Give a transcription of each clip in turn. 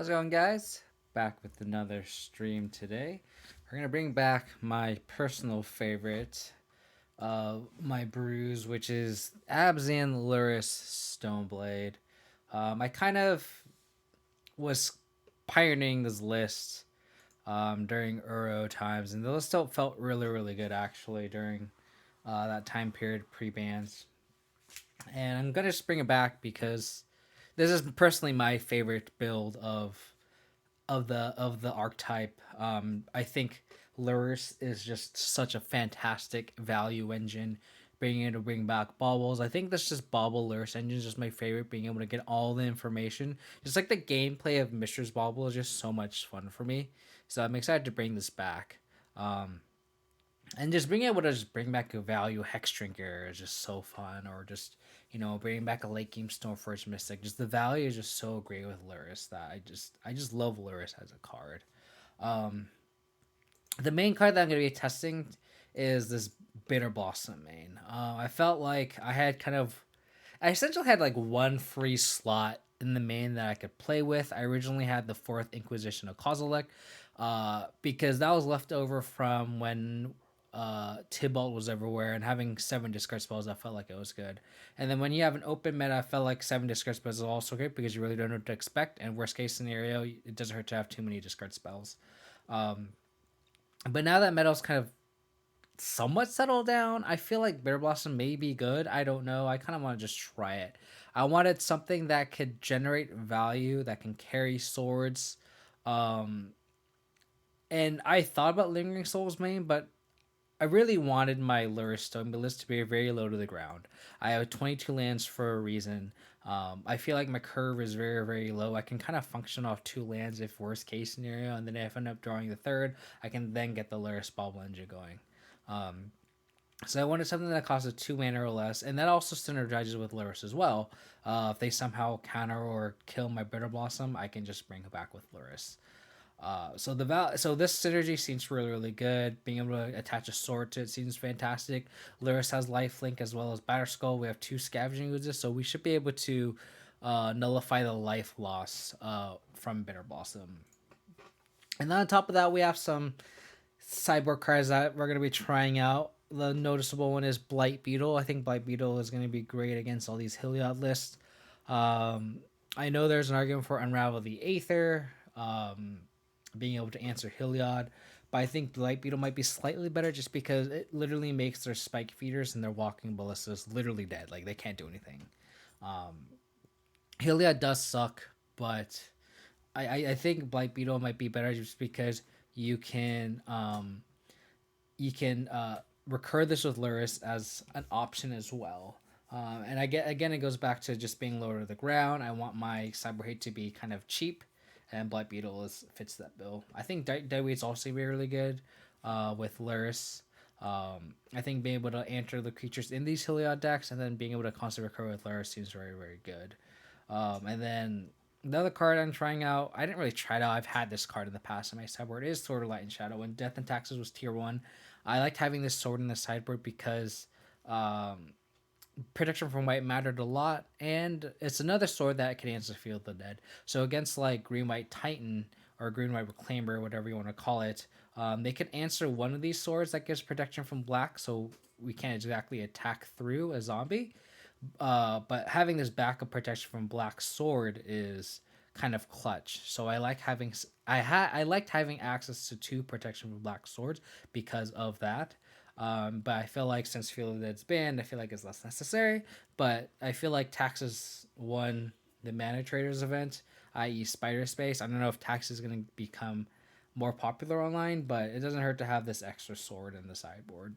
How's it going, guys? Back with another stream today. We're gonna bring back my personal favorite of my brews, which is Abzan Lurrus Stoneblade. I kind of was pioneering this list during Euro times, and the list felt really, really good actually during that time period pre-bans. And I'm gonna just bring it back because this is personally my favorite build of the archetype. I think Lurrus is just such a fantastic value engine. Being able to bring back baubles, I think that's just Bauble Lurrus engine is just my favorite. Being able to get all the information, just like the gameplay of Mishra's Bauble is just so much fun for me. So I'm excited to bring this back. Um, and just being able to just bring back a value hex drinker is just so fun, or just bringing back a late game Stoneforge Mystic. Just the value is just so great with Lurrus that I just love Lurrus as a card. um the main card that I'm going to be testing is this Bitterblossom main. I felt like I essentially had like one free slot in the main that I could play with. I originally had the Fourth Inquisition of Kozilek, because that was left over from when Tybalt was everywhere, and having seven discard spells, I felt like it was good. And then when you have an open meta, I felt like seven discard spells is also great because you really don't know what to expect. And worst case scenario, it doesn't hurt to have too many discard spells. Um, but now that meta's kind of somewhat settled down, I feel like Bear Blossom may be good. I don't know. I kind of want to just try it. I wanted something that could generate value, that can carry swords. Um, and I thought about Lingering Souls main, but I really wanted my Lurrus Stone list to be very low to the ground. I have 22 lands for a reason. I feel like my curve is very, very low. I can kind of function off two lands if worst case scenario, and then if I end up drawing the third, I can then get the Lurrus Bauble engine going. Um, so I wanted something that costed 2 mana or less, and that also synergizes with Lurrus as well. If they somehow counter or kill my Bitter Blossom, I can just bring it back with Lurrus. So this synergy seems really, really good. Being able to attach a sword to it seems fantastic. Lurrus has lifelink as well as Batterskull. We have two scavenging oozes, so we should be able to nullify the life loss from Bitter Blossom. And then on top of that, we have some sideboard cards that we're going to be trying out. The noticeable one is Blight Beetle. I think Blight Beetle is going to be great against all these Heliod lists. Um, I know there's an argument for Unravel the Aether, being able to answer Heliod, but I think Blight Beetle might be slightly better just because it literally makes their spike feeders and their walking ballistas literally dead. Like, they can't do anything. Um, Heliod does suck, but I think Blight Beetle might be better just because you can recur this with Lurrus as an option as well. And I get again, it goes back to just being lower to the ground. I want my Cyber Hate to be kind of cheap, and Blight Beetle fits that bill. I think Deadweight's also really good with Lurrus. I think being able to enter the creatures in these Heliod decks and then being able to constantly recur with Lurrus seems very, very good. And then the other card I'm trying out, I didn't really try it out. I've had this card in the past in my sideboard. It is Sword of Light and Shadow. When Death and Taxes was tier 1, I liked having this sword in the sideboard because protection from white mattered a lot, and it's another sword that can answer Field of the Dead. So against like Green White Titan or Green White Reclaimer, whatever you want to call it, they can answer one of these swords that gives protection from black, so we can't exactly attack through a zombie. But having this backup protection from black sword is kind of clutch. So I like having I liked having access to two protection from black swords because of that. But I feel like since Field of the Dead's banned, I feel like it's less necessary. But I feel like Taxes won the Mana Traders event, i.e. Spider Space. I don't know if Taxes is going to become more popular online, but it doesn't hurt to have this extra sword in the sideboard.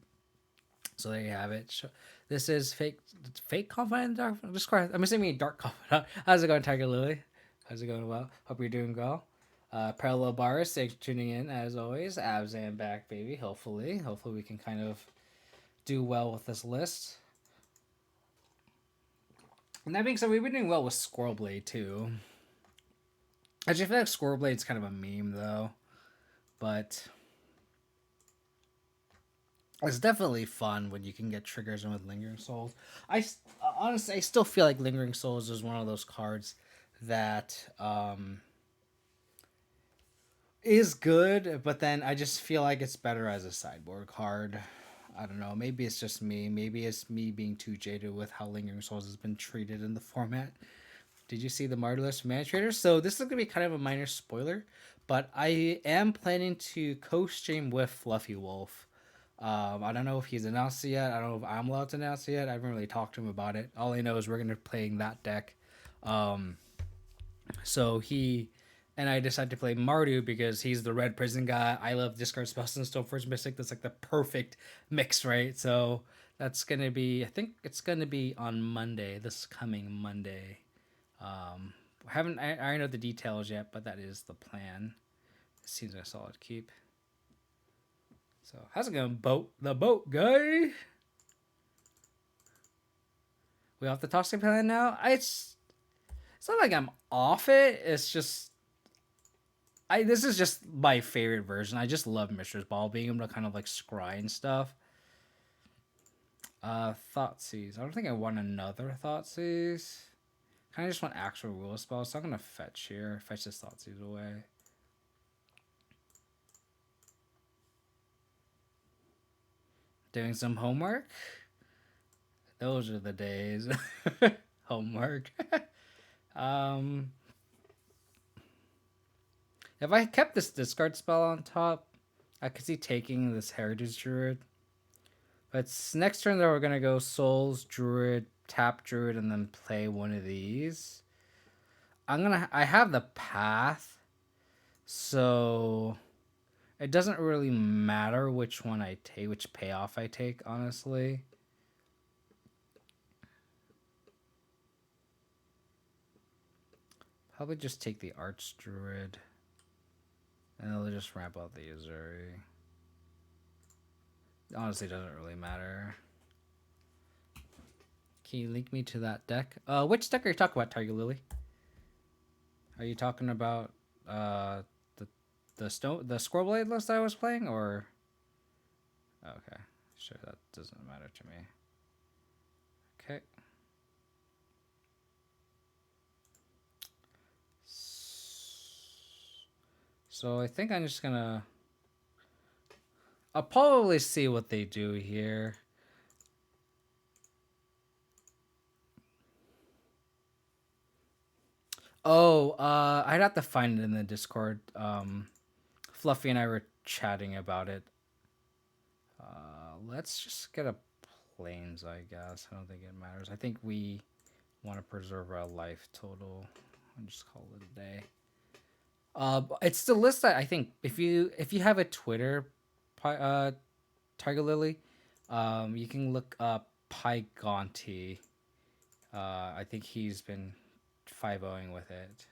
So there you have it. This is fake confidant dark Discord. I'm assuming dark confidant. How's it going, Tiger Lily? How's it going? Well, hope you're doing well. Parallel bars, thanks for tuning in as always. Abzan back, baby. Hopefully we can kind of do well with this list. And that being said, we've been doing well with Squirrel Blade too. Actually, I feel like Squirrel Blade's kind of a meme though, but it's definitely fun when you can get triggers in with Lingering Souls. Honestly, I still feel like Lingering Souls is one of those cards that is good, but then I just feel like it's better as a sideboard card. I don't know. Maybe it's just me. Maybe it's me being too jaded with how Lingering Souls has been treated in the format. Did you see the Marvelous Mana Trader? So this is going to be kind of a minor spoiler, but I am planning to co-stream with Fluffy Wolf. I don't know if he's announced it yet. I don't know if I'm allowed to announce it yet. I haven't really talked to him about it. All I know is we're going to be playing that deck. So he and I decided to play Mardu because he's the red prison guy. I love discard spells and Stoneforge Mystic. That's like the perfect mix, right? So that's gonna be. I think it's gonna be on Monday. This coming Monday. I don't know the details yet, but that is the plan. It seems like a solid keep. So how's it going, boat? The boat guy. We off the toxic plan now. It's not like I'm off it. It's just this is just my favorite version. I just love Mishra's Ball, being able to kind of like scry and stuff. Thoughtseize. I don't think I want another Thoughtseize. Kind of just want actual rule spells, so I'm gonna fetch here. Fetch this Thoughtseize away. Doing some homework. Those are the days. Homework. If I kept this discard spell on top, I could see taking this Heritage Druid. But next turn, though, we're going to go Souls, Druid, tap Druid, and then play one of these. I have the path, so it doesn't really matter which one I take, which payoff I take, honestly. Probably just take the Archdruid. And it'll just ramp out the Uzuri. Honestly, doesn't really matter. Can you link me to that deck? Which deck are you talking about, Tiger Lily? Are you talking about the Stoneblade list I was playing, or? Okay, sure, that doesn't matter to me. Okay. So I think I'm just gonna. I'll probably see what they do here. Oh, I'd have to find it in the Discord. Fluffy and I were chatting about it. Let's just get a plains, I guess. I don't think it matters. I think we want to preserve our life total. I'll just call it a day. It's the list that I think if you have a Twitter, Tiger Lily, you can look up Pygonti. I think he's been 5-0ing with it.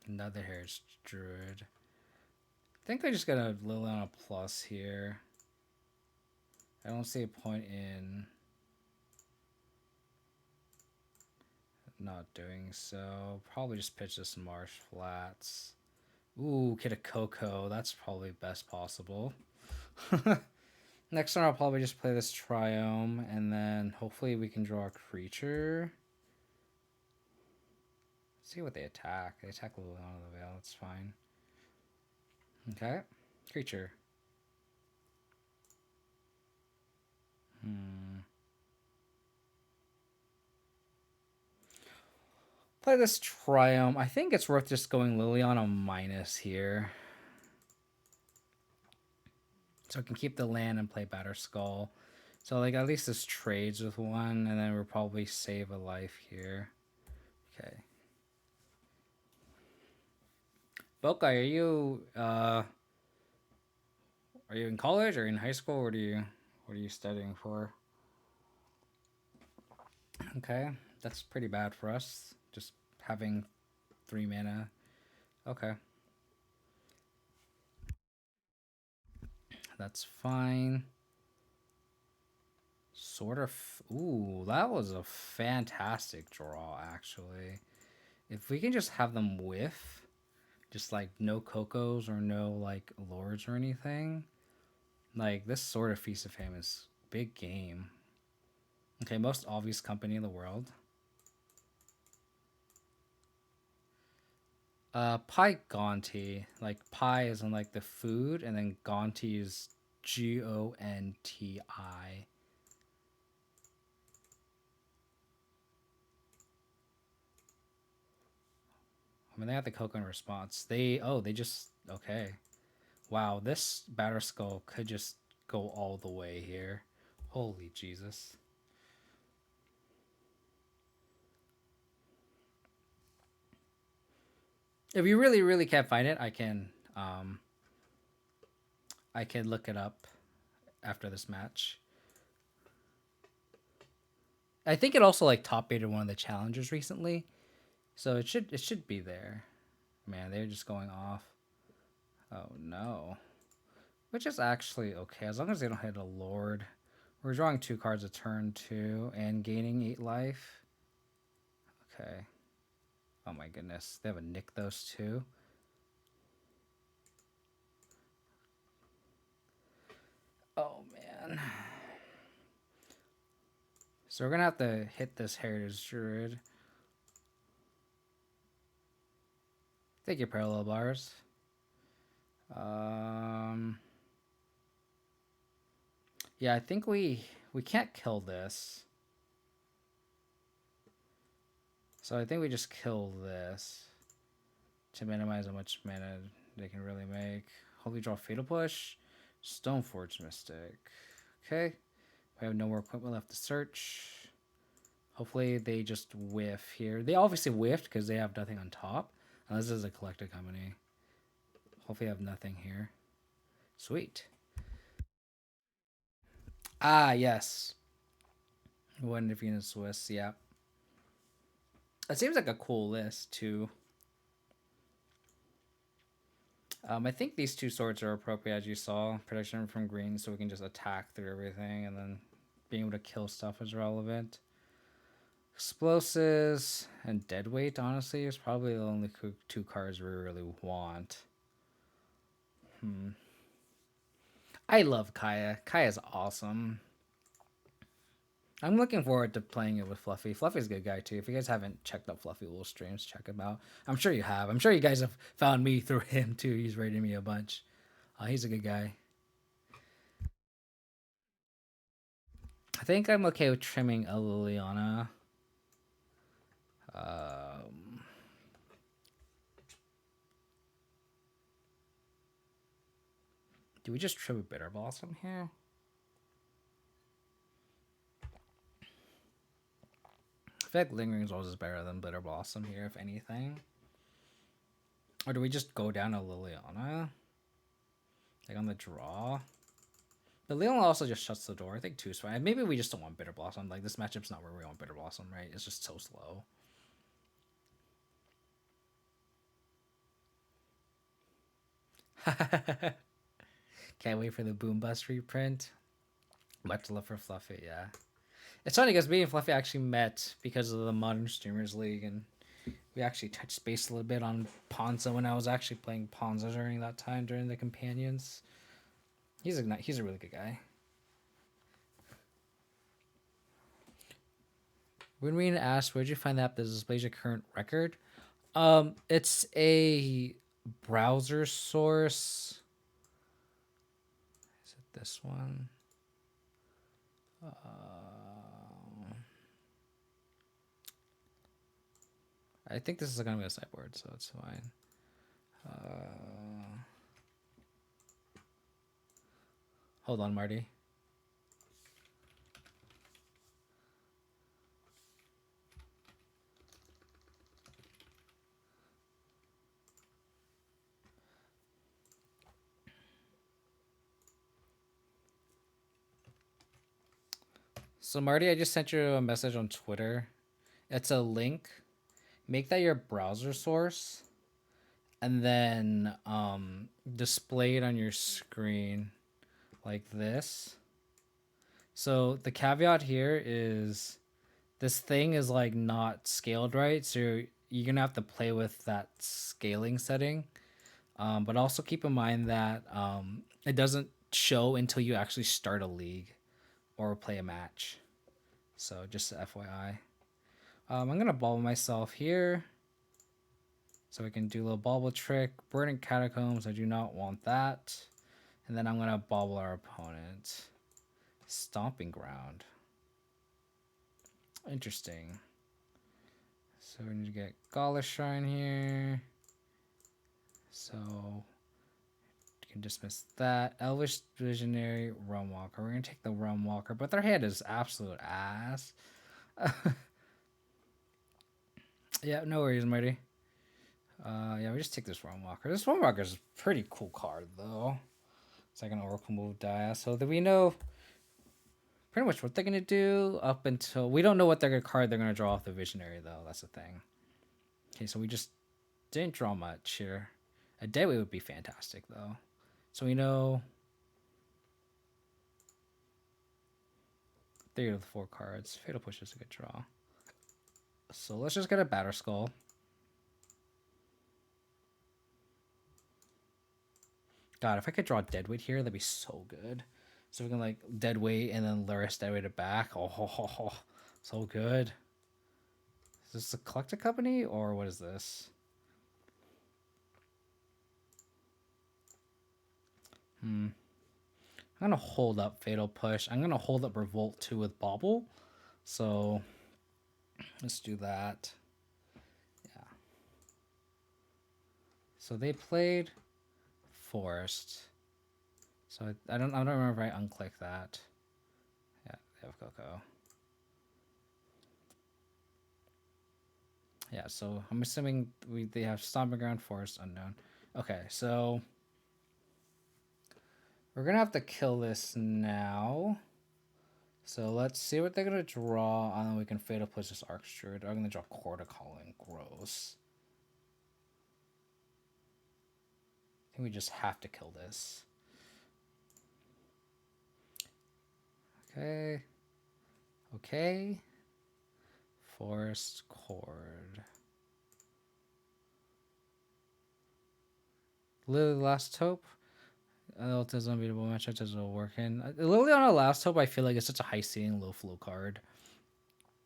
Another Heritage Druid. I think I just got a Liliana Plus here. I don't see a point in not doing so. Probably just pitch this Marsh Flats. Ooh, get a Coco. That's probably best possible. Next turn, I'll probably just play this Triome, and then hopefully we can draw a creature. Let's see what they attack. They attack Liliana the Veil. That's fine. Okay. Creature. Play this Triome. I think it's worth just going Liliana minus here. So I can keep the land and play Batterskull. So like at least this trades with one, and then we'll probably save a life here. Okay. Bokai, are you in college or in high school? What are you studying for? Okay, that's pretty bad for us. Just having 3 mana. Okay. That's fine. Sort of. Ooh, that was a fantastic draw, actually. If we can just have them whiff, just like no Cocos or no like Lords or anything, like this sort of Feast of Fame is big game. Okay, most obvious company in the world. Pie Gonti. Like pie is in like the food, and then Gonti is Gonti. I mean, they have the Coco in response. They just okay. Wow, this Batter Skull could just go all the way here. Holy Jesus. If you really, really can't find it, I can look it up after this match. I think it also like top baited one of the challengers recently, so it should be there. Man, they're just going off. Oh no, which is actually okay as long as they don't hit a lord. We're drawing 2 cards a turn too and gaining 8 life. Okay. Oh my goodness, they have a nick those two. Oh man. So we're gonna have to hit this Heritage Druid. Take your parallel bars. Yeah, I think we can't kill this. So I think we just kill this to minimize how much mana they can really make. Holy Draw Fatal Push. Stoneforge Mystic. Okay. We have no more equipment left to search. Hopefully they just whiff here. They obviously whiffed because they have nothing on top. Unless this is a collector company. Hopefully I have nothing here. Sweet. Ah, yes. One if you're in Swiss, yeah. It seems like a cool list too. I think these 2 swords are appropriate as you saw. Protection from green, so we can just attack through everything, and then being able to kill stuff is relevant. Explosives and deadweight, honestly, is probably the only 2 cards we really want. I love Kaya. Kaya's awesome. I'm looking forward to playing it with Fluffy. Fluffy's a good guy too. If you guys haven't checked out Fluffy Little Streams, check him out. I'm sure you have. I'm sure you guys have found me through him too. He's rated me a bunch. He's a good guy. I think I'm okay with trimming a Liliana. Do we just trim a Bitterblossom here? I feel like Lingering Souls is better than Bitterblossom here, if anything. Or do we just go down to Liliana? Like on the draw? But Liliana also just shuts the door. I think 2 is fine. Maybe we just don't want Bitterblossom. Like, this matchup's not where we want Bitterblossom, right? It's just so slow. Can't wait for the Boom Bust reprint. Much love for Fluffy, yeah. It's funny because me and Fluffy actually met because of the Modern Streamers League, and we actually touched base a little bit on Ponza when I was actually playing Ponza during that time, during the Companions. He's a really good guy. When we asked, where'd you find the app that displays your current record? It's a browser source. Is it this one? I think this is gonna be a sideboard, so it's fine. Hold on, Marty. So Marty, I just sent you a message on Twitter. It's a link. Make that your browser source, and then display it on your screen like this. So the caveat here is this thing is like not scaled right, so you're gonna have to play with that scaling setting. But also keep in mind that it doesn't show until you actually start a league or play a match. So just FYI. I'm gonna ball myself here. So we can do a little bauble trick. Burning Catacombs, I do not want that. And then I'm going to bauble our opponent. Stomping Ground. Interesting. So we need to get Gala Shrine here. So you can dismiss that. Elvish Visionary, Realm Walker. We're going to take the Realm Walker, but their hand is absolute ass. Yeah, no worries, Mighty. Yeah, we just take this Realm Walker. This Realm Walker is a pretty cool card, though. It's like an Oracle move die. So that we know pretty much what they're going to do up until... We don't know what card they're going to draw off the Visionary, though. That's the thing. Okay, so we just didn't draw much here. A Deadweight would be fantastic, though. So we know 3 of the 4 cards. Fatal Push is a good draw. So let's just get a Batter Skull. God, if I could draw Deadweight here, that'd be so good. So we can like Deadweight and then Lurrus Deadweight it back. Oh, so good. Is this a Collector Company or what is this? I'm gonna hold up Fatal Push. I'm gonna hold up Revolt too with Bauble. So let's do that. Yeah. So they played Forest. So I don't remember if I unclick that. Yeah, they have Coco. Yeah, so I'm assuming they have Stomping Ground, Forest, Unknown. Okay, so we're gonna have to kill this now. So let's see what they're gonna draw, and then we can Fatal Push this Archdruid. I'm gonna draw Quarter Calling. Gross. I think we just have to kill this. Okay. Okay. Forest Chord. Lily Last Hope. It is unbeatable matchup. Does it work in Lily on a Last Hope? I feel like it's such a high ceiling, low flow card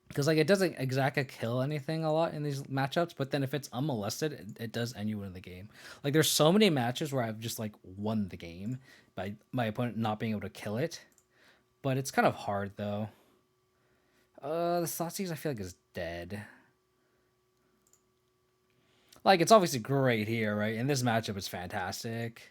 because like it doesn't exactly kill anything a lot in these matchups. But then if it's unmolested, it does end you win the game. Like there's so many matches where I've just like won the game by my opponent not being able to kill it. But it's kind of hard though. The Thoughtseize I feel like is dead. Like it's obviously great here, right? In this matchup, it's fantastic.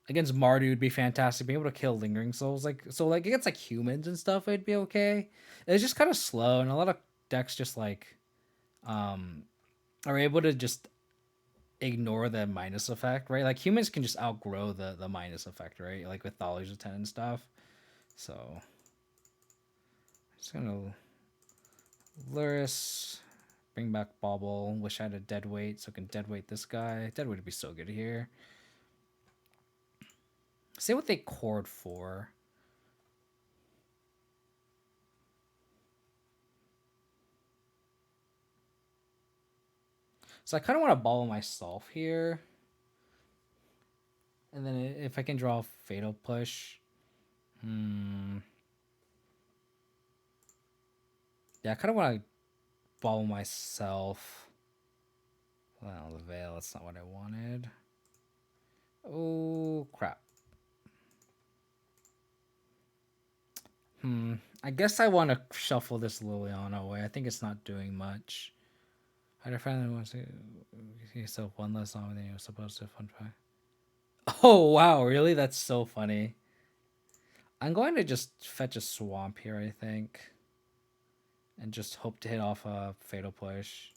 Against Mardu would be fantastic. Being able to kill Lingering Souls, like against like humans and stuff, it'd be okay. It's just kind of slow, and a lot of decks just like are able to just ignore the minus effect, right? Like humans can just outgrow the minus effect, right? Like with Thalia's Attend and stuff. So just gonna Lurrus, bring back Bauble. Wish I had a Deadweight so I can Deadweight this guy. Deadweight would be so good here. See what they chord for. So I kind of want to ball myself here. And then if I can draw Fatal Push. Yeah, I kind of want to ball myself. Well, the Veil, that's not what I wanted. Oh, crap. I guess I want to shuffle this Liliana away. I think it's not doing much. I finally want to see yourself one less song than you were supposed to. Fun fact. Oh, wow. Really? That's so funny. I'm going to just fetch a Swamp here, I think. And just hope to hit off a Fatal Push.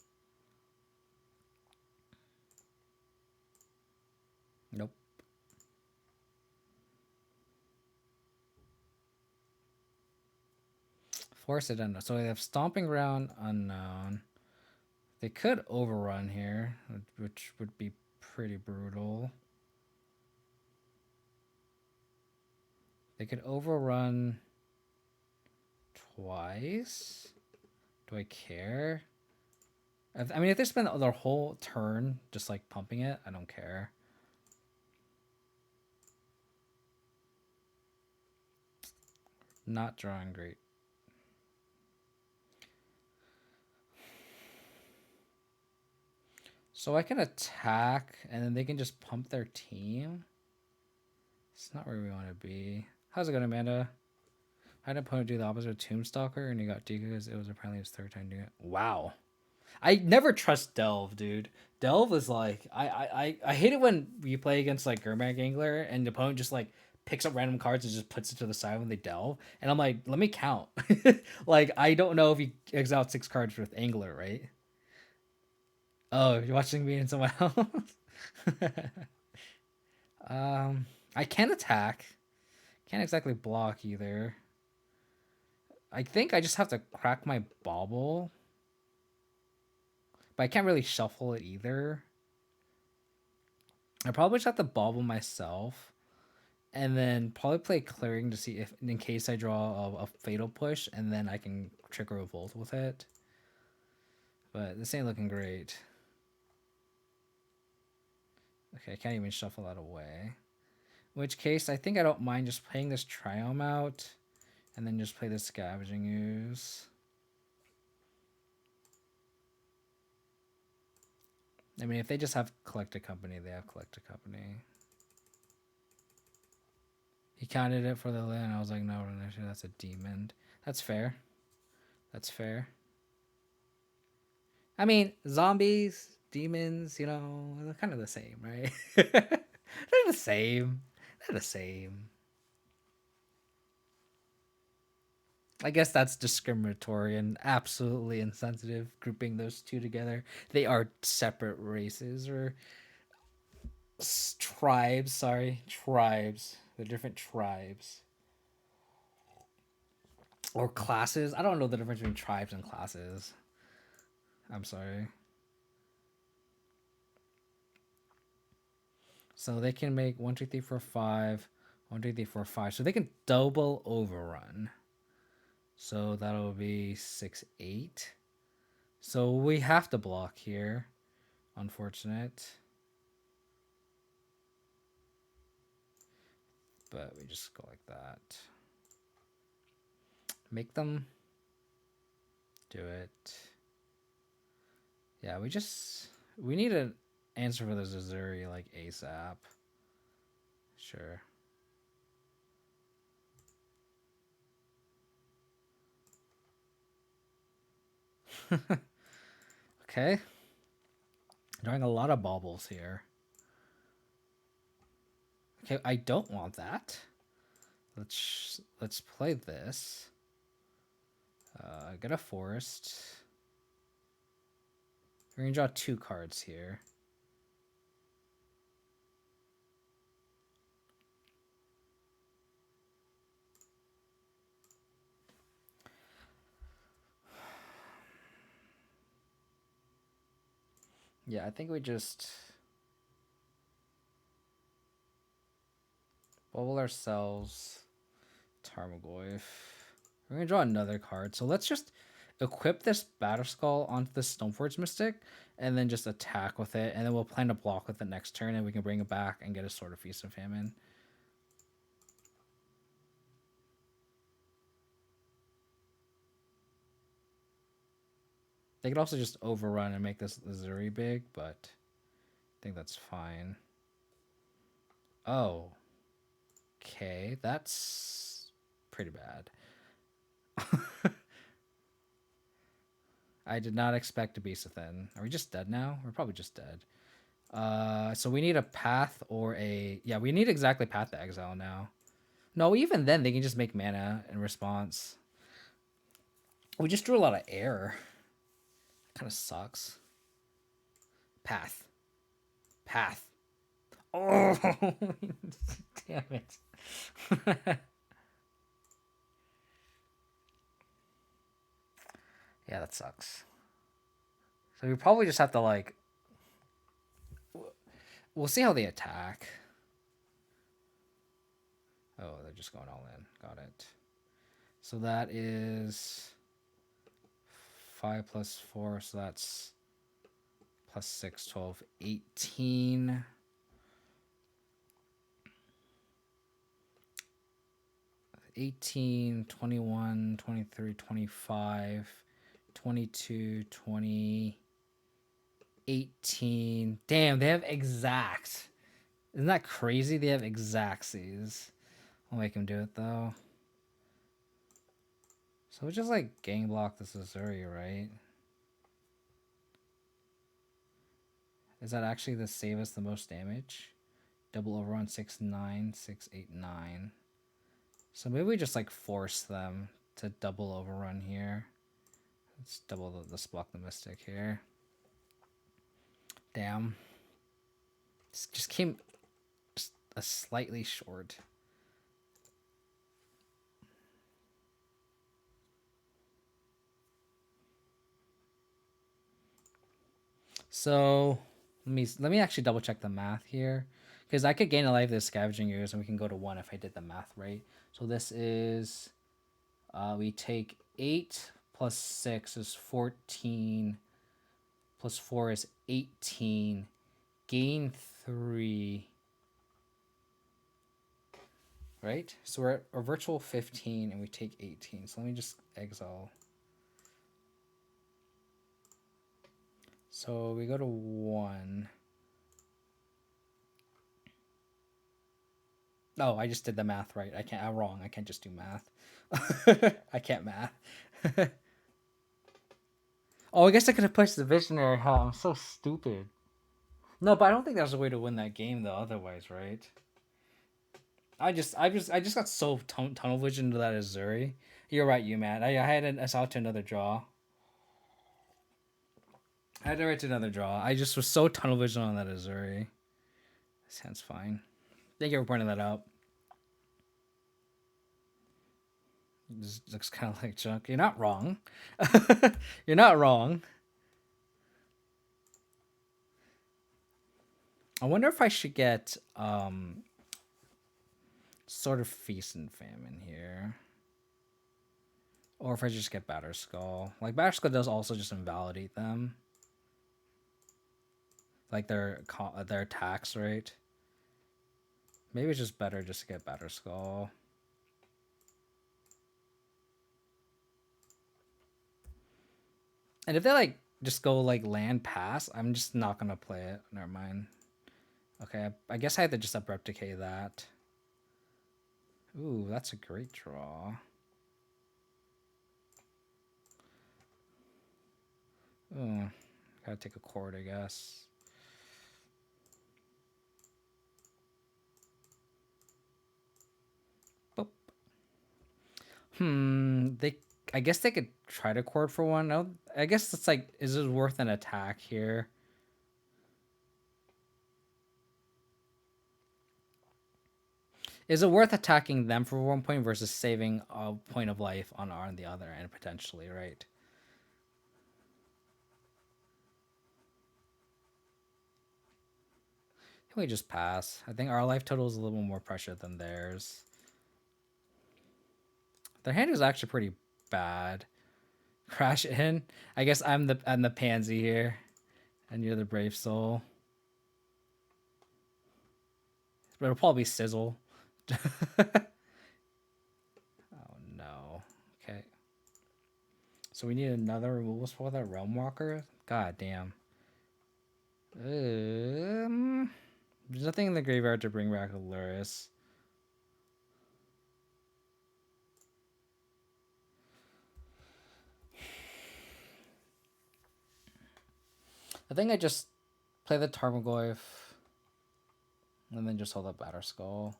Nope. Force it unknown. So they have Stomping Ground, Unknown. They could overrun here, which would be pretty brutal. They could overrun twice. Do I care? I mean, if they spend their whole turn just like pumping it, I don't care. Not drawing great. So I can attack, and then they can just pump their team. It's not where we want to be. How's it going, Amanda? I had an opponent do the opposite of Tombstalker, and he got D because it was apparently his third time doing it. Wow. I never trust Delve, dude. Delve is like I hate it when you play against like Gurmag Angler and the opponent just like picks up random cards and just puts it to the side when they delve. And I'm like, let me count. Like I don't know if he exiled 6 cards with Angler, right? Oh, you're watching me and someone else? I can attack. Can't exactly block either. I think I just have to crack my bauble. But I can't really shuffle it either. I probably just have to bauble myself. And then probably play clearing to see if, in case I draw a fatal push, and then I can trigger a volt with it. But this ain't looking great. Okay, I can't even shuffle that away. In which case, I think I don't mind just playing this Triome out, and then just play this Scavenging Ooze. I mean, if they just have Collected Company, they have Collected Company. He counted it for the land. I was like, no, actually, that's a demon. That's fair. That's fair. I mean, zombies, demons, you know, they're kind of the same, right? They're the same. They're the same. I guess that's discriminatory and absolutely insensitive grouping those two together. They are separate races or tribes, sorry. Tribes. They're different tribes. Or classes. I don't know the difference between tribes and classes. I'm sorry. So they can make 1, 2, 3, 4, 5. 1, 2, 3, 4, 5. So they can double overrun. So that'll be 6, 8. So we have to block here. Unfortunate. But we just go like that. Make them do it. Yeah, we need an answer for the Zazuri like ASAP. Sure. Okay. Drawing a lot of baubles here. Okay, I don't want that. Let's play this. Get a forest. We're gonna draw 2 cards here. Yeah, I think we just bubble ourselves Tarmogoyf. We're gonna draw another card. So let's just equip this Batterskull onto the Stoneforge Mystic and then just attack with it. And then we'll plan to block with it next turn and we can bring it back and get a Sword of Feast and Famine. They could also just overrun and make this Zuri big, but I think that's fine. Oh. Okay, that's pretty bad. I did not expect to be so thin. Are we just dead now? We're probably just dead. So we need a path or a... Yeah, we need exactly Path to Exile now. No, even then, they can just make mana in response. We just drew a lot of air. Kind of sucks. Path. Path. Oh, damn it. Yeah, that sucks. So we probably just have to, like... We'll see how they attack. Oh, they're just going all in. Got it. So that is 5 plus 4. So that's plus 6, 12, 18. 18, 21, 23, 25, 22, 20. 18. Damn, they have exact. Isn't that crazy? They have exactsies. I'll make him do it though. So we just like gang block this Azuri, right? Is that actually the save us the most damage? Double overrun 6/9, 6/8/9. So maybe we just like force them to double overrun here. Let's double let's block the Mystic here. Damn. Just came just a slightly short. So let me actually double check the math here, because I could gain a life with Scavenging Ooze and we can go to 1 if I did the math right. So this is we take 8 plus 6 is 14 plus 4 is 18, gain 3, right? So we're at a virtual 15 and we take 18. So let me just exile. So we go to 1. Oh, I just did the math right. I'm wrong. I can't just do math. I can't math. Oh, I guess I could have pushed the Visionary, huh? I'm so stupid. No, but I don't think there's a way to win that game though. Otherwise, right? I just got so tunnel vision to that Azuri. You're right, you man. I saw to another draw. I had to write to another draw. I just was so tunnel vision on that Azuri. Sounds fine. Thank you for pointing that out. This looks kind of like junk. You're not wrong. You're not wrong. I wonder if I should get sort of Feast and Famine here. Or if I just get Batterskull. Like, Batterskull does also just invalidate them. Like, their attacks, right? Maybe it's just better just to get Batterskull. And if they, like, just go, like, land pass, I'm just not going to play it. Never mind. Okay, I guess I have to just Abrupt Decay that. Ooh, that's a great draw. Ooh, gotta take a chord, I guess. Boop. I guess they could try to chord for one. No, I guess it's like, is it worth an attack here? Is it worth attacking them for 1 point versus saving a point of life on the other end potentially, right? Can we just pass? I think our life total is a little more pressure than theirs. Their hand is actually pretty bad. Crash in. I guess I'm the pansy here, and you're the brave soul. But it'll probably sizzle. Oh no. Okay. So we need another removal for that Realm Walker. God damn. There's nothing in the graveyard to bring back a Lurrus. I think I just play the Tarmogoyf and then just hold up Batterskull.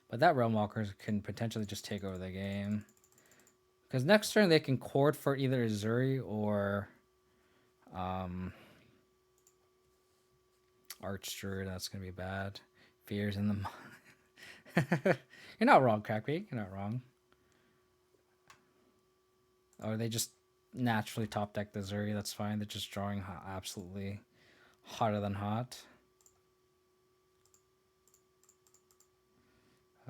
But that Realm Walker can potentially just take over the game. Because next turn they can chord for either Azuri or Archdruid. That's going to be bad. Fears in the mind. You're not wrong, Crackbeak. You're not wrong. Or they just naturally top deck the Azuri. That's fine. They're just drawing absolutely hotter than hot.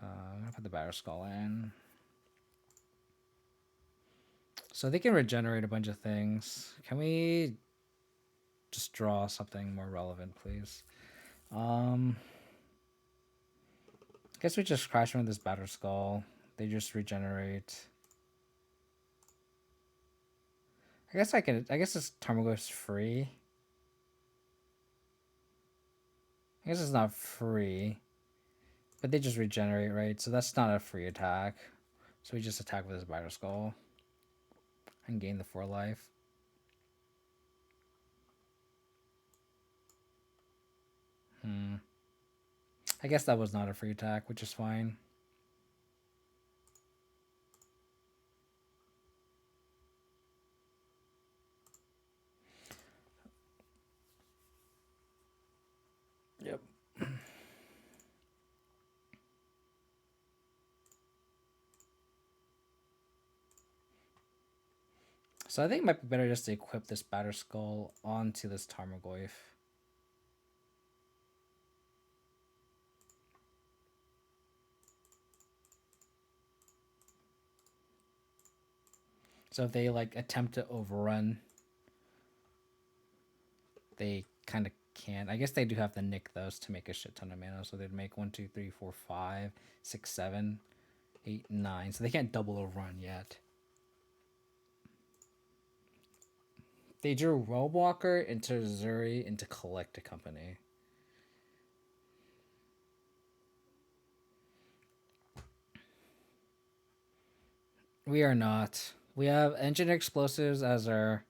I'm going to put the Batterskull in. So they can regenerate a bunch of things. Can we just draw something more relevant, please? I guess we just crash them with this Batterskull. They just regenerate. I guess I can. I guess this Tarmogoyf's free. I guess it's not free, but they just regenerate, right? So that's not a free attack. So we just attack with his Biter Skull and gain the 4 life. I guess that was not a free attack, which is fine. Yep. So I think it might be better just to equip this Batter Skull onto this Tarmogoyf. So if they like attempt to overrun, they kind of can. I guess they do have to nick those to make a shit ton of mana. So they'd make 1, 2, 3, 4, 5, 6, 7, 8, 9. So they can't double overrun yet. They drew Robewalker into Zuri into Collect a Company. We are not. We have Engineer Explosives as our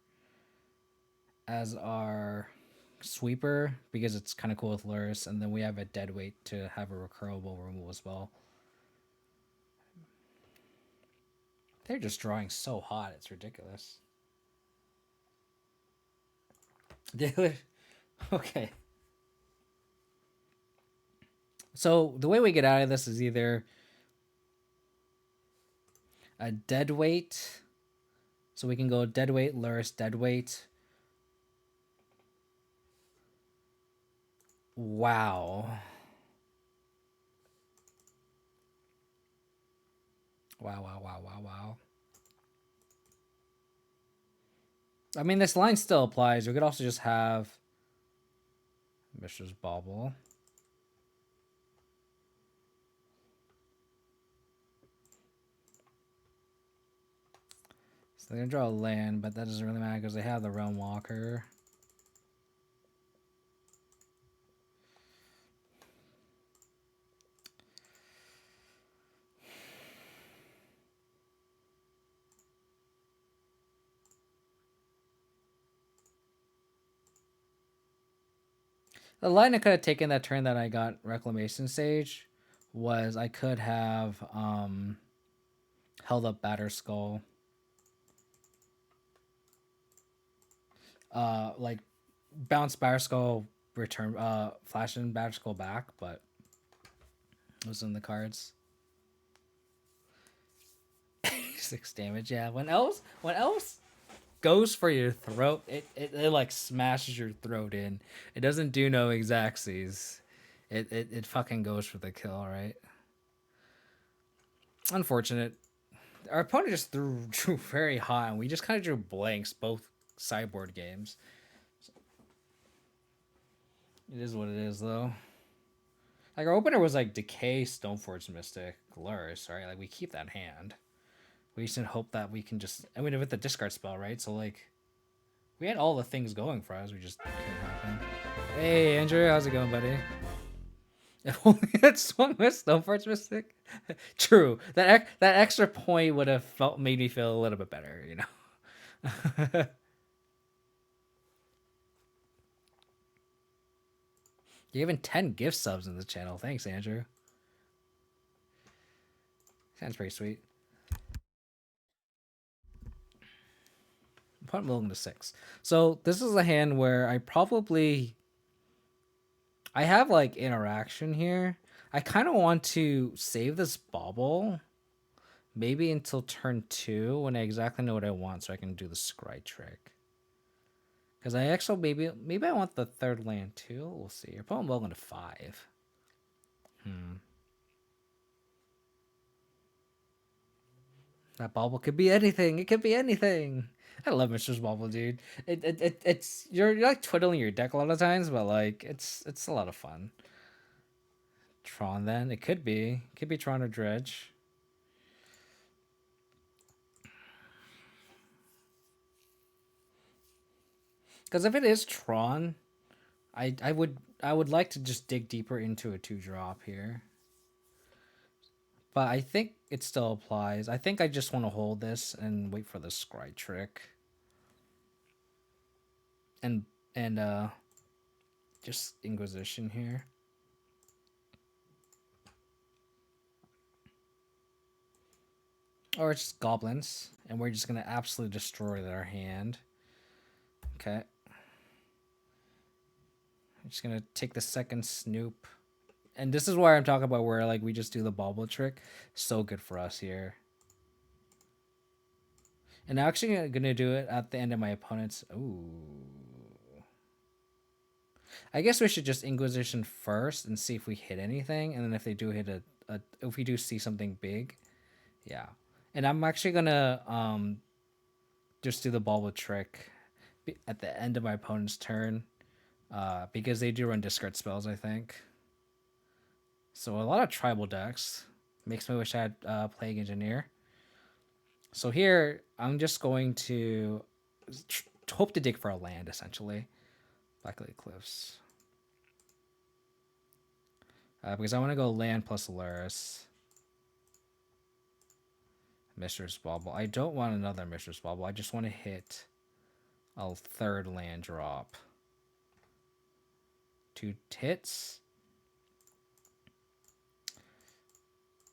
sweeper because it's kind of cool with Lurrus, and then we have a Deadweight to have a recurrable removal as well. They're just drawing so hot, it's ridiculous. Okay. So the way we get out of this is either a Deadweight. So we can go Deadweight, Lurrus, Deadweight. Wow. Wow. I mean, this line still applies. We could also just have Mishra's Bauble. So they're going to draw a land, but that doesn't really matter because they have the Realm Walker. The line I could have taken that turn that I got Reclamation Sage was I could have held up Batter Skull. Like bounce Batter Skull, return flash and Batter Skull back, but it was in the cards. 6 damage, yeah. When elves goes for your throat, it like smashes your throat in. It doesn't do no exactsies. It fucking goes for the kill, right? Unfortunate. Our opponent just drew very high, and we just kind of drew blanks both sideboard games. It is what it is, though. Like, our opener was like Decay, Stoneforge Mystic, Lurrus, right? Like, we keep that hand. We just hope that we can just. I mean, with the discard spell, right? So, like, we had all the things going for us. We just couldn't happen. Hey, Andrew, how's it going, buddy? If only had swung with Stoneforge Mystic. True. That extra point would have made me feel a little bit better, you know. You're even 10 gift subs in the channel. Thanks, Andrew. Sounds pretty sweet. Put Milton to 6. So this is a hand where I have like interaction here. I kind of want to save this bauble maybe until turn 2 when I exactly know what I want so I can do the scry trick. Because I actually maybe I want the 3rd land too. We'll see. You're putting Milton to 5. That bauble could be anything. It could be anything. I love Mr. Bauble, dude. It's you're like twiddling your deck a lot of times, but like it's a lot of fun. Tron then it could be Tron or Dredge. Because if it is Tron, I would like to just dig deeper into a 2-drop here. But I think it still applies. I think I just want to hold this and wait for the scry trick. And just Inquisition here. Or it's just Goblins, and we're just gonna absolutely destroy their hand. Okay. I'm just gonna take the second Snoop. And this is where I'm talking about where like we just do the bobble trick. So good for us here. And I'm actually gonna do it at the end of my opponent's. Ooh. I guess we should just Inquisition first and see if we hit anything, and then if they do hit if we do see something big, yeah. And I'm actually gonna just do the bobble trick at the end of my opponent's turn, because they do run discard spells, I think. So a lot of tribal decks. Makes me wish I had Plague Engineer. So here, I'm just going to hope to dig for a land, essentially. Blacklake Cliffs. Because I want to go land plus Lurrus. Mistress Bauble. I don't want another Mistress Bauble. I just want to hit a third land drop. 2 hits.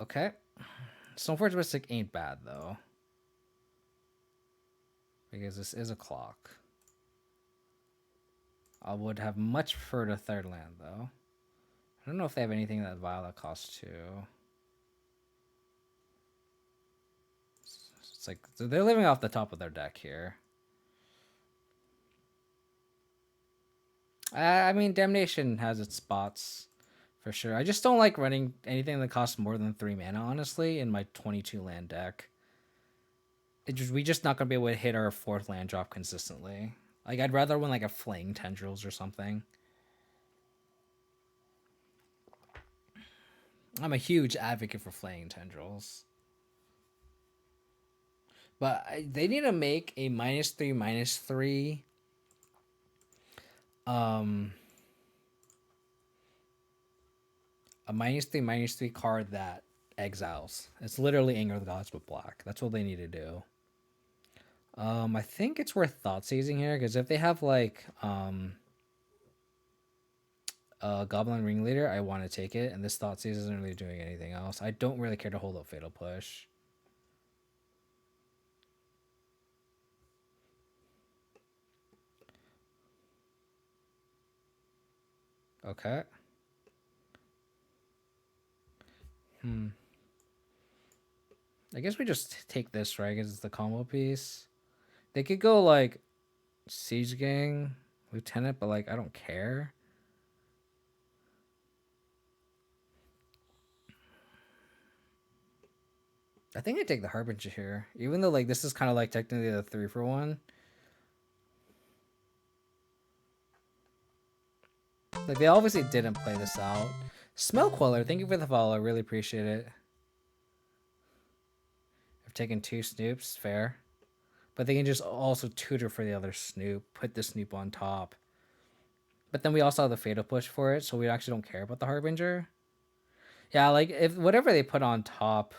Okay. Stoneforge Mystic ain't bad, though. Because this is a clock. I would have much preferred a third land, though. I don't know if they have anything that Violet costs 2. It's like they're living off the top of their deck here. I mean, Damnation has its spots for sure. I just don't like running anything that costs more than 3 mana, honestly, in my 22 land deck. We just not gonna be able to hit our 4th land drop consistently. Like, I'd rather win like a Flaying Tendrils or something. I'm a huge advocate for Flaying Tendrils. But they need to make a -3/-3 a -3/-3 card that exiles. It's literally Anger of the Gods but black. That's what they need to do. I think it's worth thought seizing here, because if they have like a Goblin Ringleader, I want to take it, and this thought seize isn't really doing anything else. I don't really care to hold up Fatal Push. Okay. I guess we just take this, right? Because it's the combo piece. They could go like Siege Gang, Lieutenant, but like I don't care. I think I take the Harbinger here, even though like this is kind of like technically the 3-for-1. Like they obviously didn't play this out. Smell Queller, thank you for the follow. I really appreciate it. I've taken 2 Snoops, fair. But they can just also tutor for the other Snoop, put the Snoop on top. But then we also have the Fatal Push for it, so we actually don't care about the Harbinger. Yeah, like if whatever they put on top,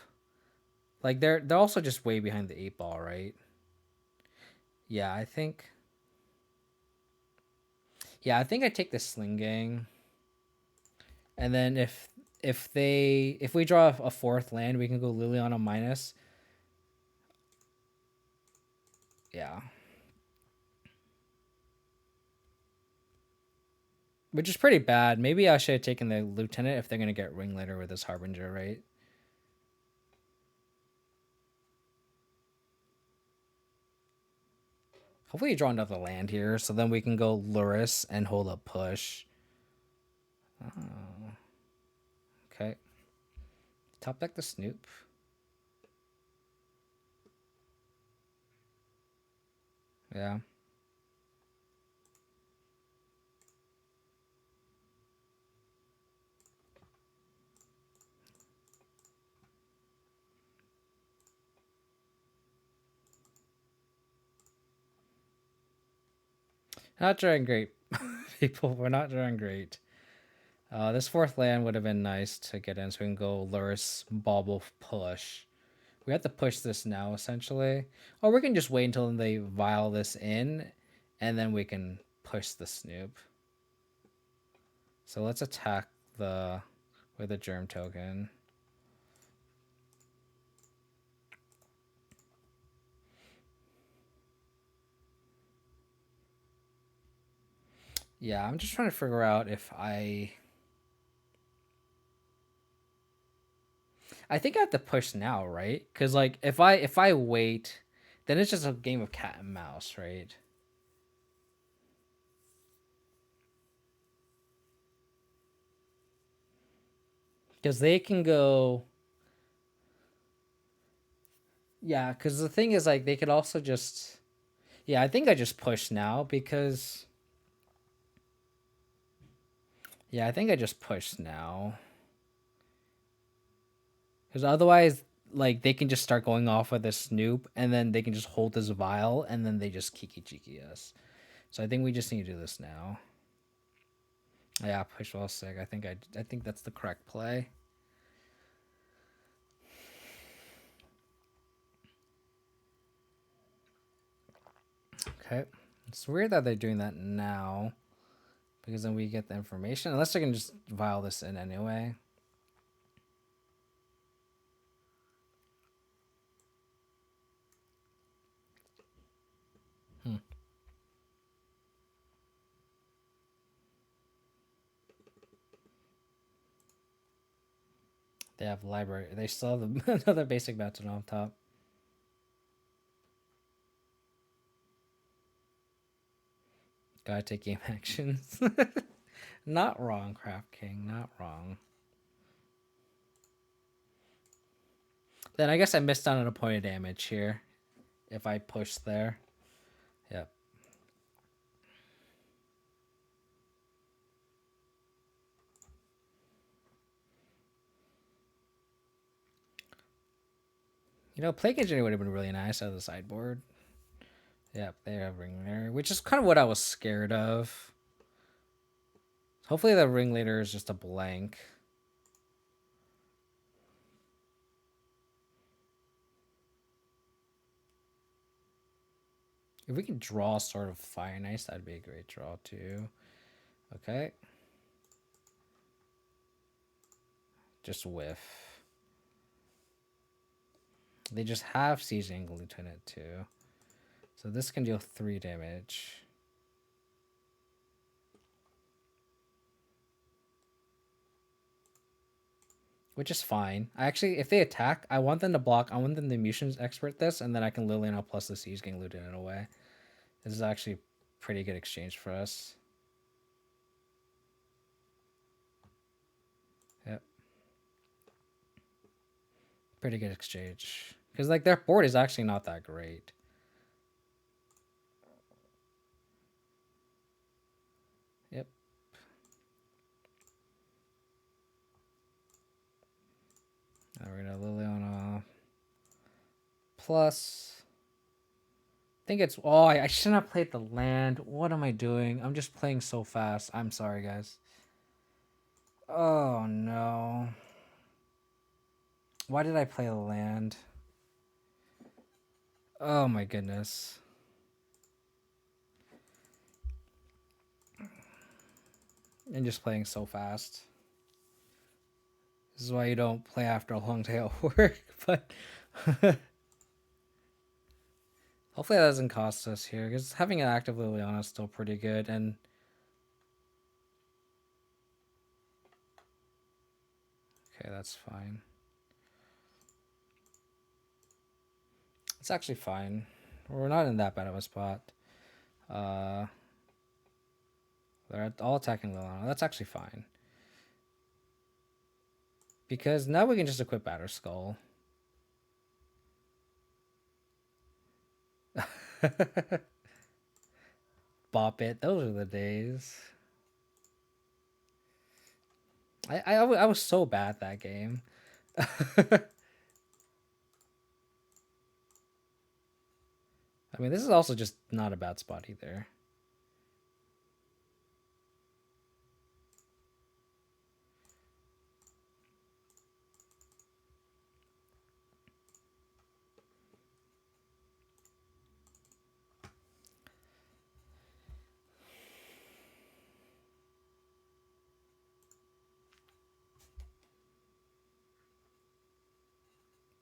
like they're also just way behind the 8 ball, right? Yeah, I think. Yeah, I think I take the Sling Gang. And then if we draw a 4th land, we can go Liliana minus. Yeah. Which is pretty bad. Maybe I should have taken the Lieutenant if they're going to get Ringleader with this Harbinger, right? Hopefully you draw another land here, so then we can go Lurrus and hold up push. Oh. Okay. Top deck the Snoop. Yeah. Not doing great, people. We're not doing great. This fourth land would have been nice to get in, so we can go Lurrus, Bauble, push. We have to push this now, essentially. Or we can just wait until they vial this in, and then we can push the Snoop. So let's attack with a Germ token. Yeah, I'm just trying to figure out if I think I have to push now, right? Because like if I wait, then it's just a game of cat and mouse, right? Because they can go. Yeah, because the thing is, like, they could also just. Yeah, I think I just push now because. Yeah, I think I just push now. Because otherwise, like, they can just start going off with a Snoop, and then they can just hold this vial, and then they just Kiki Chiki us. So I think we just need to do this now. Yeah, push while sick. I think that's the correct play. Okay. It's weird that they're doing that now. Because then we get the information. Unless I can just vial this in anyway. They have library. They still have another basic mountain on top. Gotta take game actions. Not wrong, Craft King. Not wrong. Then I guess I missed out on a point of damage here. If I push there. Yep. You know, Plague Engineer would have been really nice out of the sideboard. Yep, they have Ringleader, which is kind of what I was scared of. Hopefully the Ringleader is just a blank. If we can draw sort of Fire and Ice, that'd be a great draw too. Okay. Just whiff. They just have Sieging Lieutenant too. So this can deal 3 damage. Which is fine. Actually, if they attack, I want them to block. I want them to Mutations Expert this, and then I can Liliana plus the Sieging Lieutenant away. This is actually pretty good exchange for us. Yep. Pretty good exchange. Because, like, their board is actually not that great. Yep. Now we're going to Liliana plus... I think it's... Oh, I shouldn't have played the land. What am I doing? I'm just playing so fast. I'm sorry, guys. Oh, no. Why did I play the land? Oh, my goodness. And just playing so fast. This is why you don't play after a long day of work, but... Hopefully that doesn't cost us here, because having an active Liliana is still pretty good, and... Okay, that's fine. It's actually fine. We're not in that bad of a spot. They're all attacking Liliana. That's actually fine. Because now we can just equip Batter Skull. Bop it. Those are the days. I was so bad that game. I mean, this is also just not a bad spot either.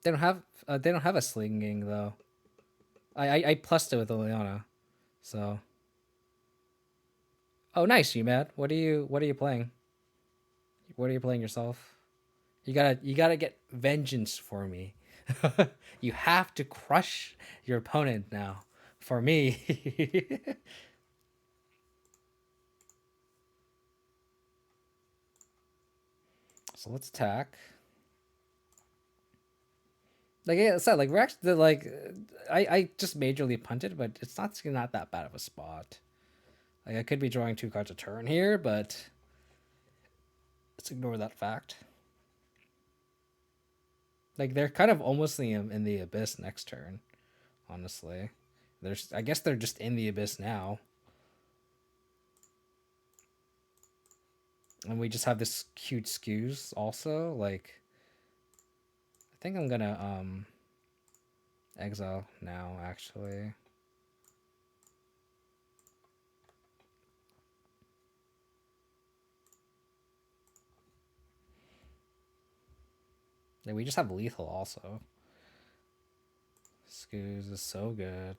They don't have a slinging though. I plussed it with Liliana, so. Oh, nice, you mad? What are you playing? What are you playing yourself? You gotta get vengeance for me. You have to crush your opponent now for me. So let's attack. Like I said, like we're actually like I just majorly punted, but it's not that bad of a spot. Like I could be drawing 2 cards a turn here, but let's ignore that fact. Like they're kind of almost in the abyss next turn, honestly. I guess they're just in the abyss now. And we just have this cute skews also. Like I think I'm gonna exile now actually. Yeah, we just have lethal also. Skews is so good.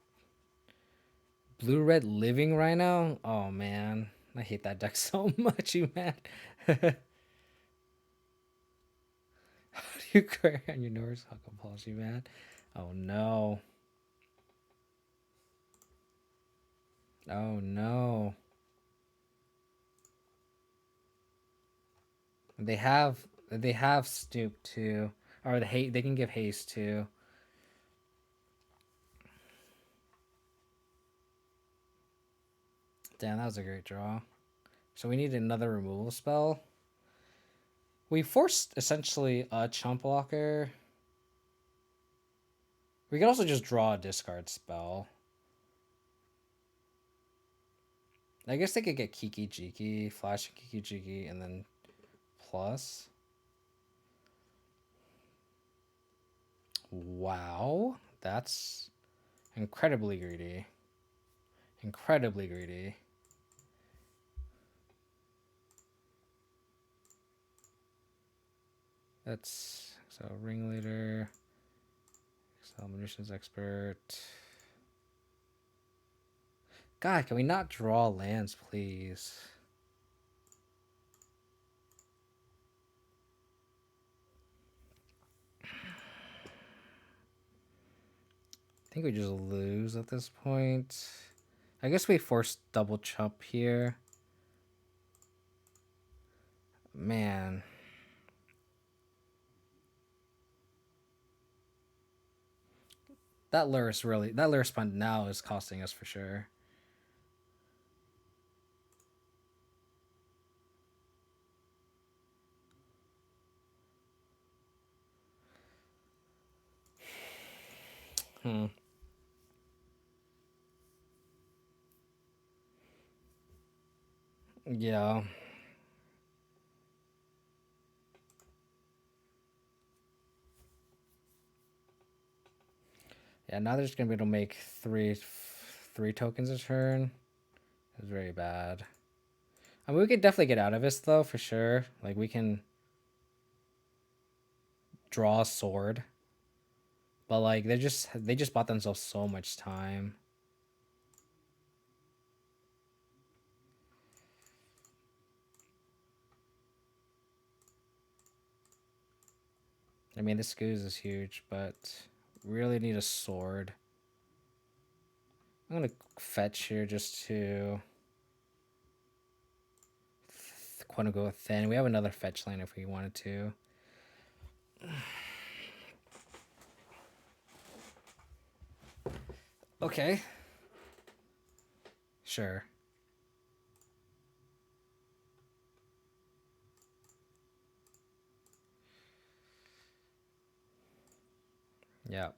Blue red living rhino? Oh man. I hate that deck so much, you man. How do you cry on your Norse Huck apology, man? Oh no. Oh no. They have stoop too. Or they can give haste too. Damn, that was a great draw. So we need another removal spell. We forced essentially a chump blocker. We could also just draw a discard spell. I guess they could get Kiki Jiki, flash Kiki Jiki, and then plus. Wow, that's incredibly greedy. Incredibly greedy. That's so ringleader, Excel munitions expert. God, can we not draw lands, please? I think we just lose at this point. I guess we force double chump here. Man. That Lurrus punt now is costing us for sure. Hmm. Yeah. Yeah, now they're just gonna be able to make three tokens a turn. It's very bad. I mean, we could definitely get out of this though, for sure. Like we can draw a sword, but like they just bought themselves so much time. I mean, this goose is huge, but really need a sword. I'm gonna fetch here just to want to go thin. We have another fetch land if we wanted to. Okay. Sure. Yeah.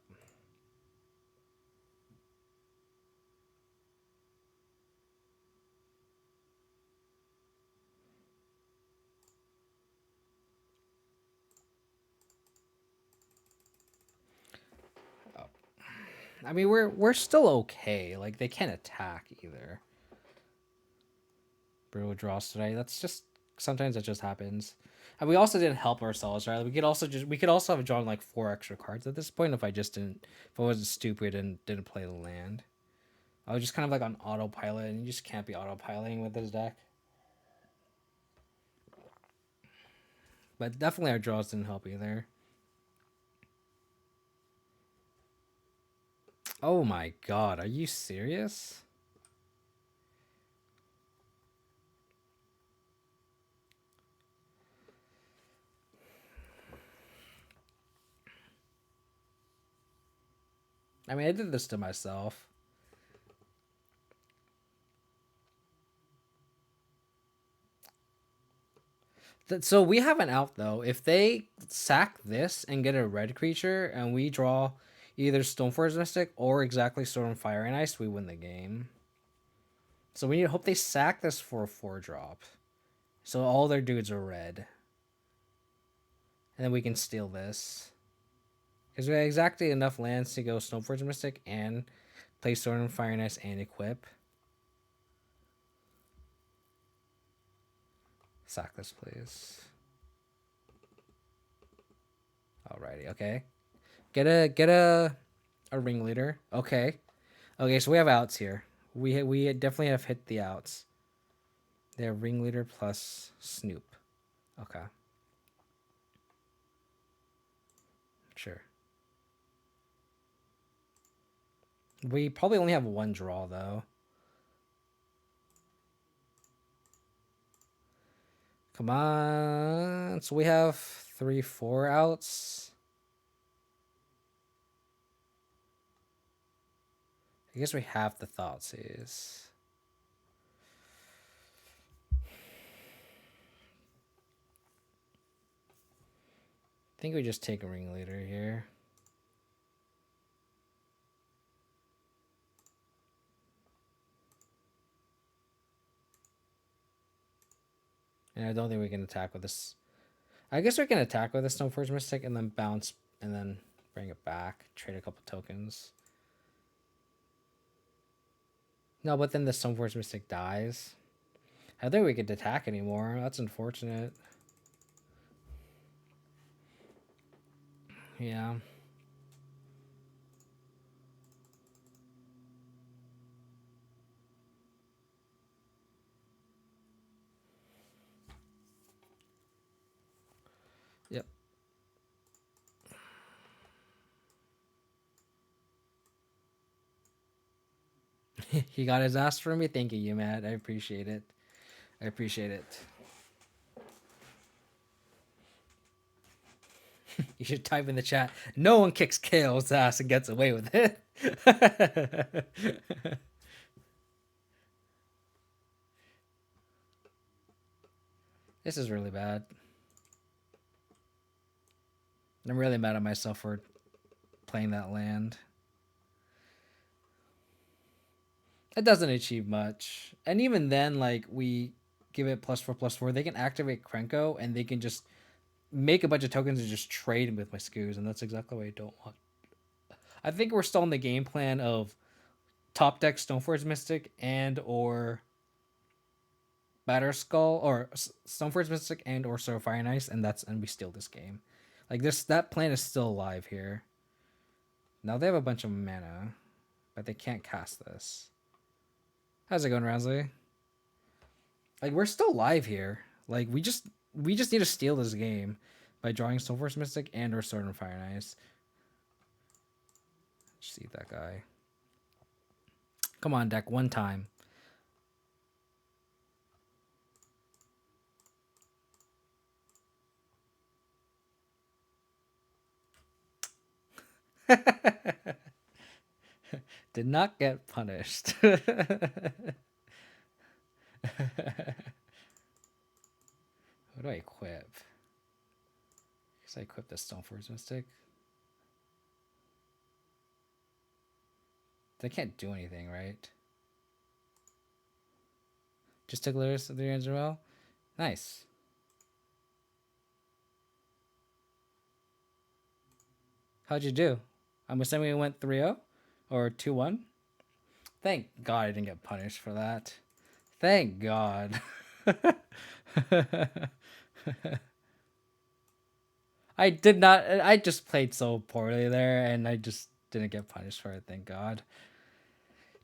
I mean, we're still okay. Like they can't attack either. Brutal draws today. That's just Sometimes it just happens. And we also didn't help ourselves, right? We could also have drawn like 4 extra cards at this point if I wasn't stupid and didn't play the land. I was just kind of like on autopilot, and you just can't be autopiloting with this deck. But definitely our draws didn't help either. Oh my god, are you serious? I mean, I did this to myself. So we have an out though. If they sack this and get a red creature, and we draw either Stoneforge Mystic or exactly Storm, Fire, and Ice, we win the game. So we need to hope they sack this for a 4-drop. So all their dudes are red. And then we can steal this. Because we have exactly enough lands to go Stoneforge Mystic and play Storm, Fire, and Ice and equip. Sack this, please. Alrighty, okay. Get a ringleader. Okay. Okay, so we have outs here. We definitely have hit the outs. They have ringleader plus Snoop. Okay. Sure. We probably only have one draw though. Come on. So we have 3, 4 outs. I guess we have the Thoughtseize. I think we just take a ringleader here. And I don't think we can attack with this. I guess we can attack with a Stoneforge Mystic and then bounce and then bring it back. Trade a couple tokens. No, but then the Stoneforge Mystic dies. I don't think we could attack anymore. That's unfortunate. Yeah. Yep. He got his ass for me. Thank you, Matt. I appreciate it. I appreciate it. You should type in the chat. No one kicks Kale's ass and gets away with it. This is really bad. I'm really mad at myself for playing that land. It doesn't achieve much. And even then, like, we give it +4/+4, they can activate Krenko and they can just make a bunch of tokens and just trade with my Skoos, and that's exactly what I don't want. I think we're still in the game plan of top deck Stoneforge Mystic and or Batterskull or Stoneforge Mystic and or Sword of Fire and Ice, and we steal this game. Like that plan is still alive here. Now they have a bunch of mana, but they can't cast this. How's it going, Ransley? Like we're still live here. Like we just need to steal this game by drawing Stoneforge Mystic and or Sword of Fire and Ice. Just see that guy. Come on, deck, one time. Did not get punished. What do I equip? I guess I equip the Stoneforge Mystic. They can't do anything, right? Just took Lurrus of the Range well. Nice. How'd you do? I'm assuming we went 3-0 or 2-1. Thank God I didn't get punished for that. Thank God. I did not. I just played so poorly there, and I just didn't get punished for it. Thank God.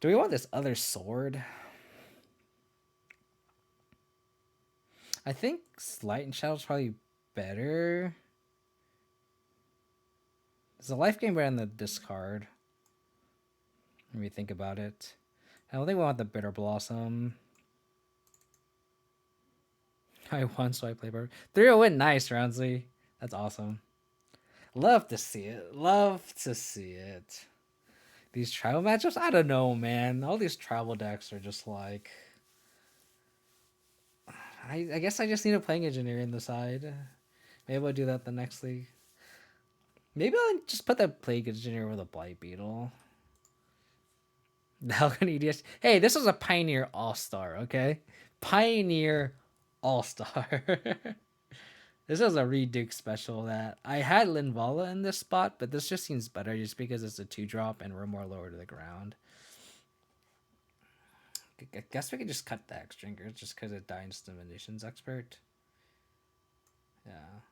Do we want this other sword? I think Light and Shadow's probably better. It's a life gain better than the discard. When we think about it, I don't think we want the Bitterblossom. I won, so I play better. 3-0 win, nice, Roundsley. That's awesome. Love to see it. Love to see it. These tribal matchups, I don't know, man. All these tribal decks are just like. I guess I just need a playing engineer in the side. Maybe I'll do that the next league. Maybe I'll just put that playing engineer with a Blight Beetle. The Helgen EDS. Hey, this was a Pioneer All-Star, okay? Pioneer All-Star. This is a Reduke special that I had Linvala in this spot, but this just seems better just because it's a 2-drop and we're more lower to the ground. I guess we could just cut the X-Drinkers just because it dies Divination Expert. Yeah.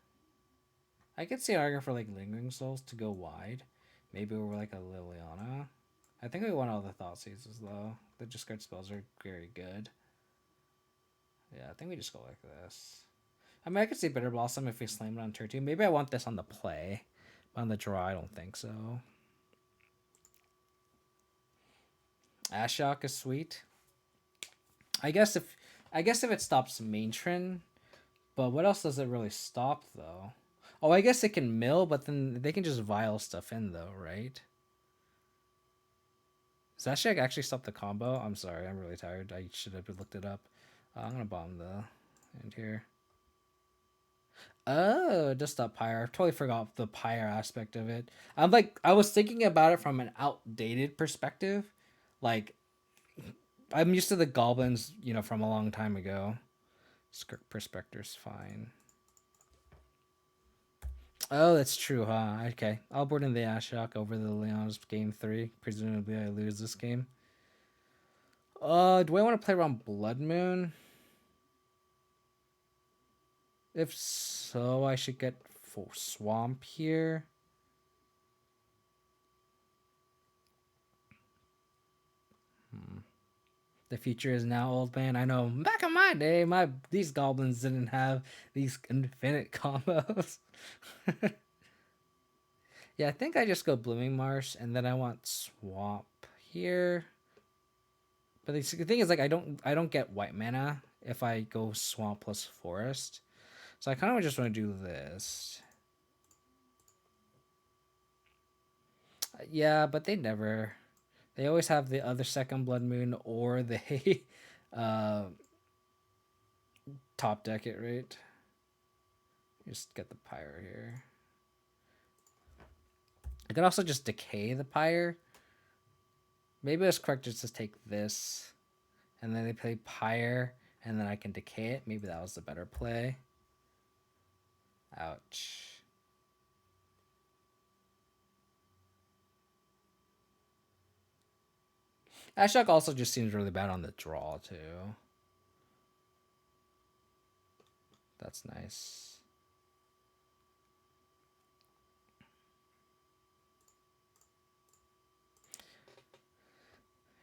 I could see an argument for like Lingering Souls to go wide. Maybe we're like a Liliana. I think we want all the Thought Seizes though. The discard spells are very good. Yeah, I think we just go like this. I mean, I could see Bitterblossom if we slam it on turn 2. Maybe I want this on the play. But on the draw, I don't think so. Ashok is sweet. I guess if it stops Matron, but what else does it really stop though? Oh, I guess it can mill, but then they can just vial stuff in though, right? Does Ashok actually stop the combo? I'm sorry, I'm really tired. I should have looked it up. I'm gonna bomb the end here. Oh, just stop Pyre. I totally forgot the Pyre aspect of it. I was thinking about it from an outdated perspective. Like, I'm used to the Goblins, from a long time ago. Skirk Prospector's fine. Oh, that's true, huh? Okay. I'll board in the Ashok over the Leon's game 3. Presumably I lose this game. Do I want to play around Blood Moon? If so, I should get full Swamp here. The future is now, old man. I know. Back in my day, these goblins didn't have these infinite combos. Yeah, I think I just go Blooming Marsh, and then I want Swamp here. But the thing is, like, I don't get white mana if I go Swamp plus Forest. So I kind of just want to do this. Yeah, but they always have the other second Blood Moon, or they top deck it, right? Just get the Pyre here. I could also just decay the Pyre. Maybe it's correct just to take this, and then they play Pyre, and then I can decay it. Maybe that was the better play. Ouch. Ashok also just seems really bad on the draw, too. That's nice.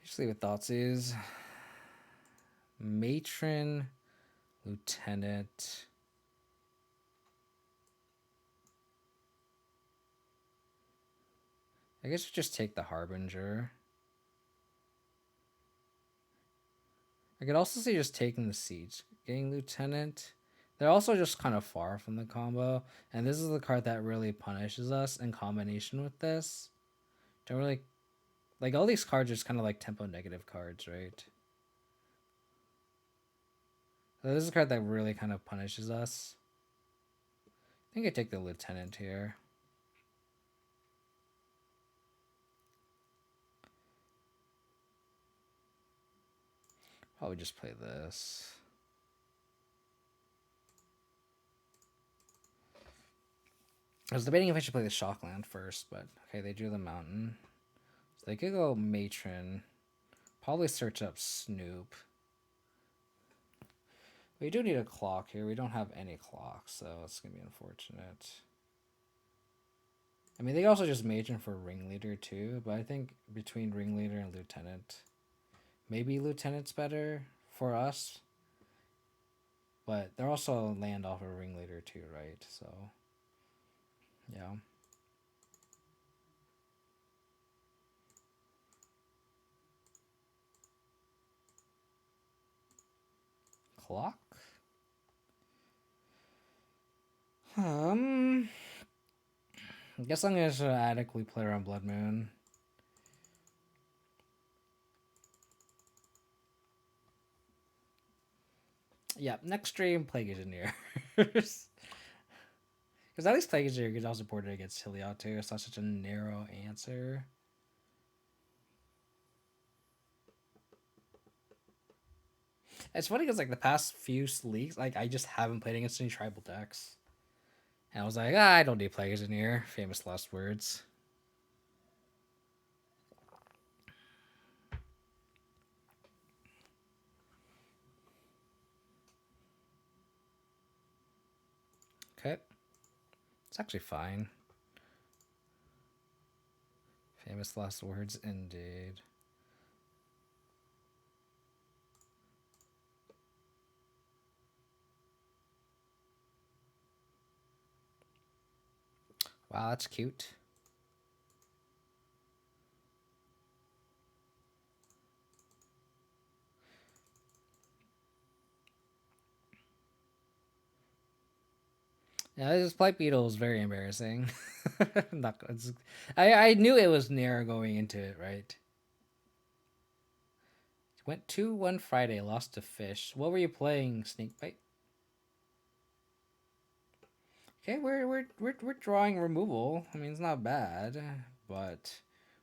Just leave it Thoughtseize. Matron, Lieutenant. I guess we just take the Harbinger. I could also see just taking the Siege, getting Lieutenant. They're also just kind of far from the combo, and this is the card that really punishes us in combination with this. Don't really... Like, all these cards are just kind of like tempo negative cards, right? So this is a card that really kind of punishes us. I think I take the Lieutenant here. Probably just play this. I was debating if I should play the Shockland first, but okay, they drew the Mountain. So they could go Matron. Probably search up Snoop. We do need a clock here. We don't have any clocks, so it's gonna be unfortunate. I mean, they also just majored for ringleader too, but I think between ringleader and lieutenant, maybe lieutenant's better for us. But they're also a land off of ringleader too, right? So, yeah. Clock. I guess I'm gonna just adequately play around Blood Moon. Yeah, next stream, Plague Engineer. Because at least Plague Engineer gets all supported against Heliod too. It's not such a narrow answer. It's funny because like the past few leagues, like I just haven't played against any tribal decks. And I was like, I don't need Plague Engineer. Famous last words. Okay. It's actually fine. Famous last words indeed. Wow, that's cute. Yeah, this Blight Beetle is very embarrassing. Not, I knew it was narrow going into it, right? Went 2-1 Friday, lost to Fish. What were you playing, Snakebite? Okay, we're drawing removal. I mean, it's not bad, but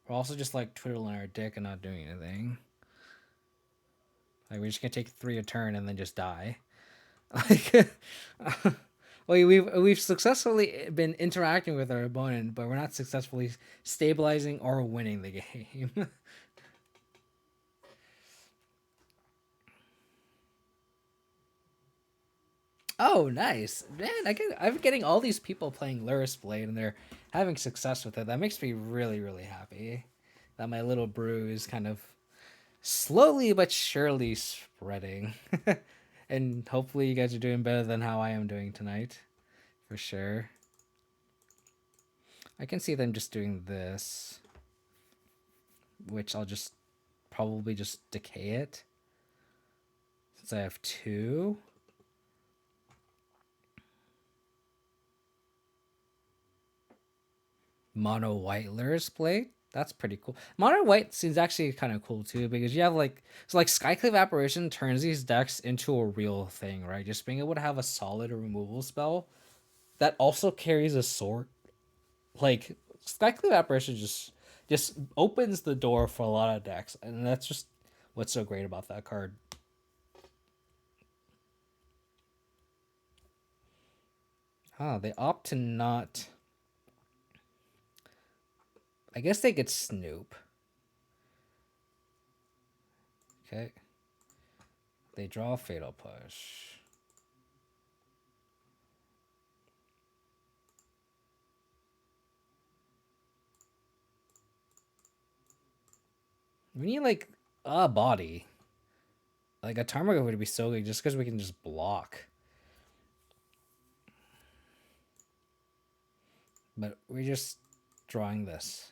we're also just like twiddling our dick and not doing anything. Like we're just gonna take 3 a turn and then just die. Like, well, we've successfully been interacting with our opponent, but we're not successfully stabilizing or winning the game. Oh, nice, man! I'm getting all these people playing Lurrus Blade, and they're having success with it. That makes me really, really happy. That my little brew is kind of slowly but surely spreading, and hopefully you guys are doing better than how I am doing tonight, for sure. I can see them just doing this, which I'll just probably just decay it since I have 2. Mono white Lurrus Blade. That's pretty cool. Mono white seems actually kind of cool too because you have like Skyclave Apparition turns these decks into a real thing, right? Just being able to have a solid removal spell that also carries a sword. Like Skyclave Apparition just opens the door for a lot of decks, and that's just what's so great about that card. Oh, they opt to not. I guess they could snoop. Okay. They draw a Fatal Push. We need like a body. Like a Tarmogoyf would be so good just because we can just block. But we're just drawing this.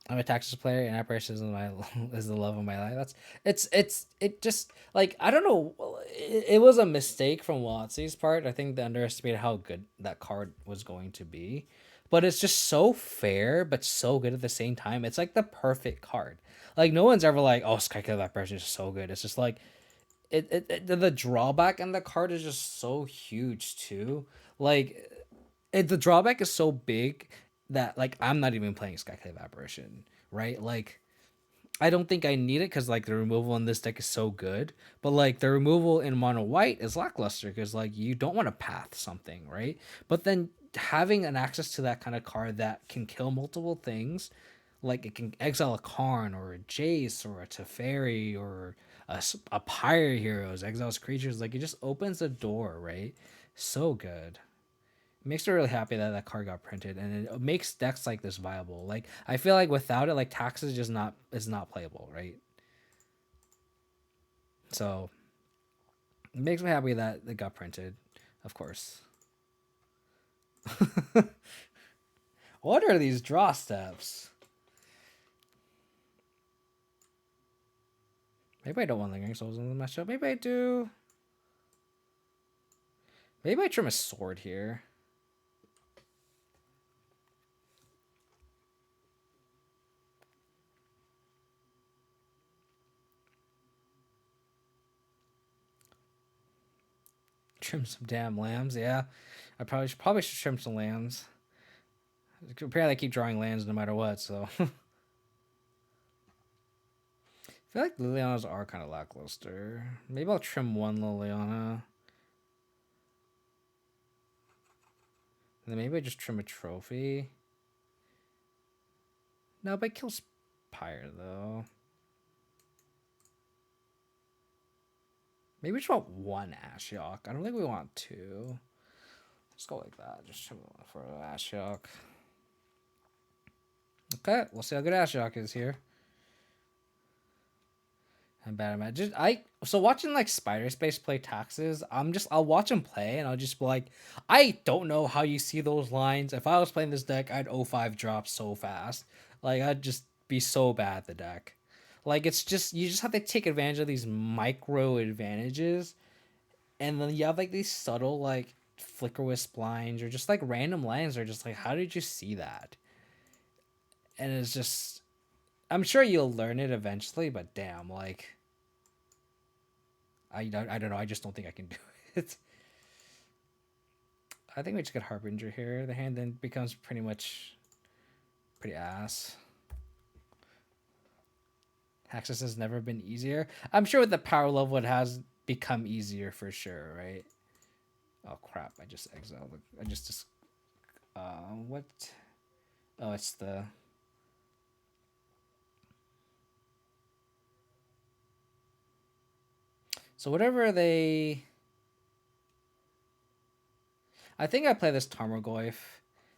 I'm a Texas player, and Apparition is the love of my life. It just like I don't know. It was a mistake from Watsy's part. I think they underestimated how good that card was going to be, but it's just so fair, but so good at the same time. It's like the perfect card. Like no one's ever like, oh, Skykill Apparition is so good. It's just like the drawback in the card is just so huge too. Like the drawback is so big that like I'm not even playing Skyclave Apparition, right? Like I don't think I need it because like the removal in this deck is so good, but like the removal in mono white is lackluster because like you don't want to path something, right? But then having an access to that kind of card that can kill multiple things, Like it can exile a Karn or a Jace or a Teferi or a Pyre Heroes, exiles creatures. Like it just opens the door, right? So good. It makes me really happy that that card got printed, and it makes decks like this viable. Like I feel like without it, like Tax is not playable, right? So it makes me happy that it got printed, of course. What are these draw steps? Maybe I don't want Lingering Souls in the matchup. Maybe I do. Maybe I trim a sword here. Trim some damn lambs, yeah. I probably should trim some lands. Apparently I keep drawing lands no matter what, so I feel like Lilianas are kind of lackluster. Maybe I'll trim one Liliana. And then maybe I just trim a trophy. No, but it kills Pyre though. Maybe we just want one Ashiok. I don't think we want two. Let's go like that. Just trim one for Ashiok. Okay, we'll see how good Ashiok is here. I'm bad at it. So watching like Spider Space play Taxes, I'll watch him play and I'll just be like, I don't know how you see those lines. If I was playing this deck, I'd 05 drop so fast. Like I'd just be so bad at the deck. Like it's just you just have to take advantage of these micro advantages, and then you have like these subtle like flicker wisp lines or just like random lines are just like, how did you see that? And it's just, I'm sure you'll learn it eventually, but damn, like I don't know. I just don't think I can do it. I think we just get Harbinger here. The hand then becomes pretty ass. Access has never been easier. I'm sure with the power level it has become easier for sure, right? Oh crap! I just exiled. What? Oh, it's the. So whatever they. I think I play this Tarmogoyf,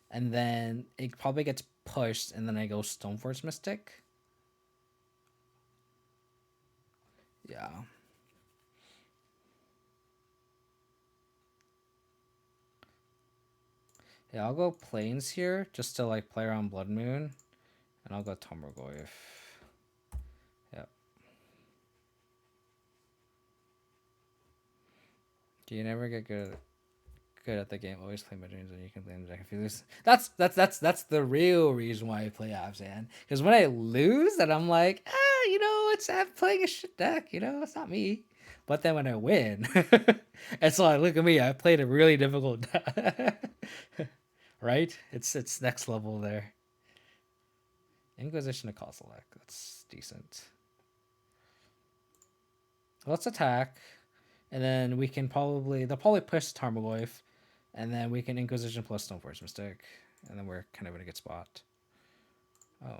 and then it probably gets pushed, and then I go Stoneforge Mystic. Yeah. Yeah, I'll go Plains here just to like play around Blood Moon, and I'll go Tarmogoyf. Yep. Do you never get good at the game? Always play my dreams, and you can play the deck if you lose. That's the real reason why I play Abzan. Because when I lose, then I'm like, I'm playing a shit deck. It's not me. But then when I win, it's like, look at me. I played a really difficult deck. Right? It's next level there. Inquisition to call select. That's decent. Let's attack, and then they'll probably push Tarmogoyf, and then we can Inquisition plus Stoneforge Mystic, and then we're kind of in a good spot.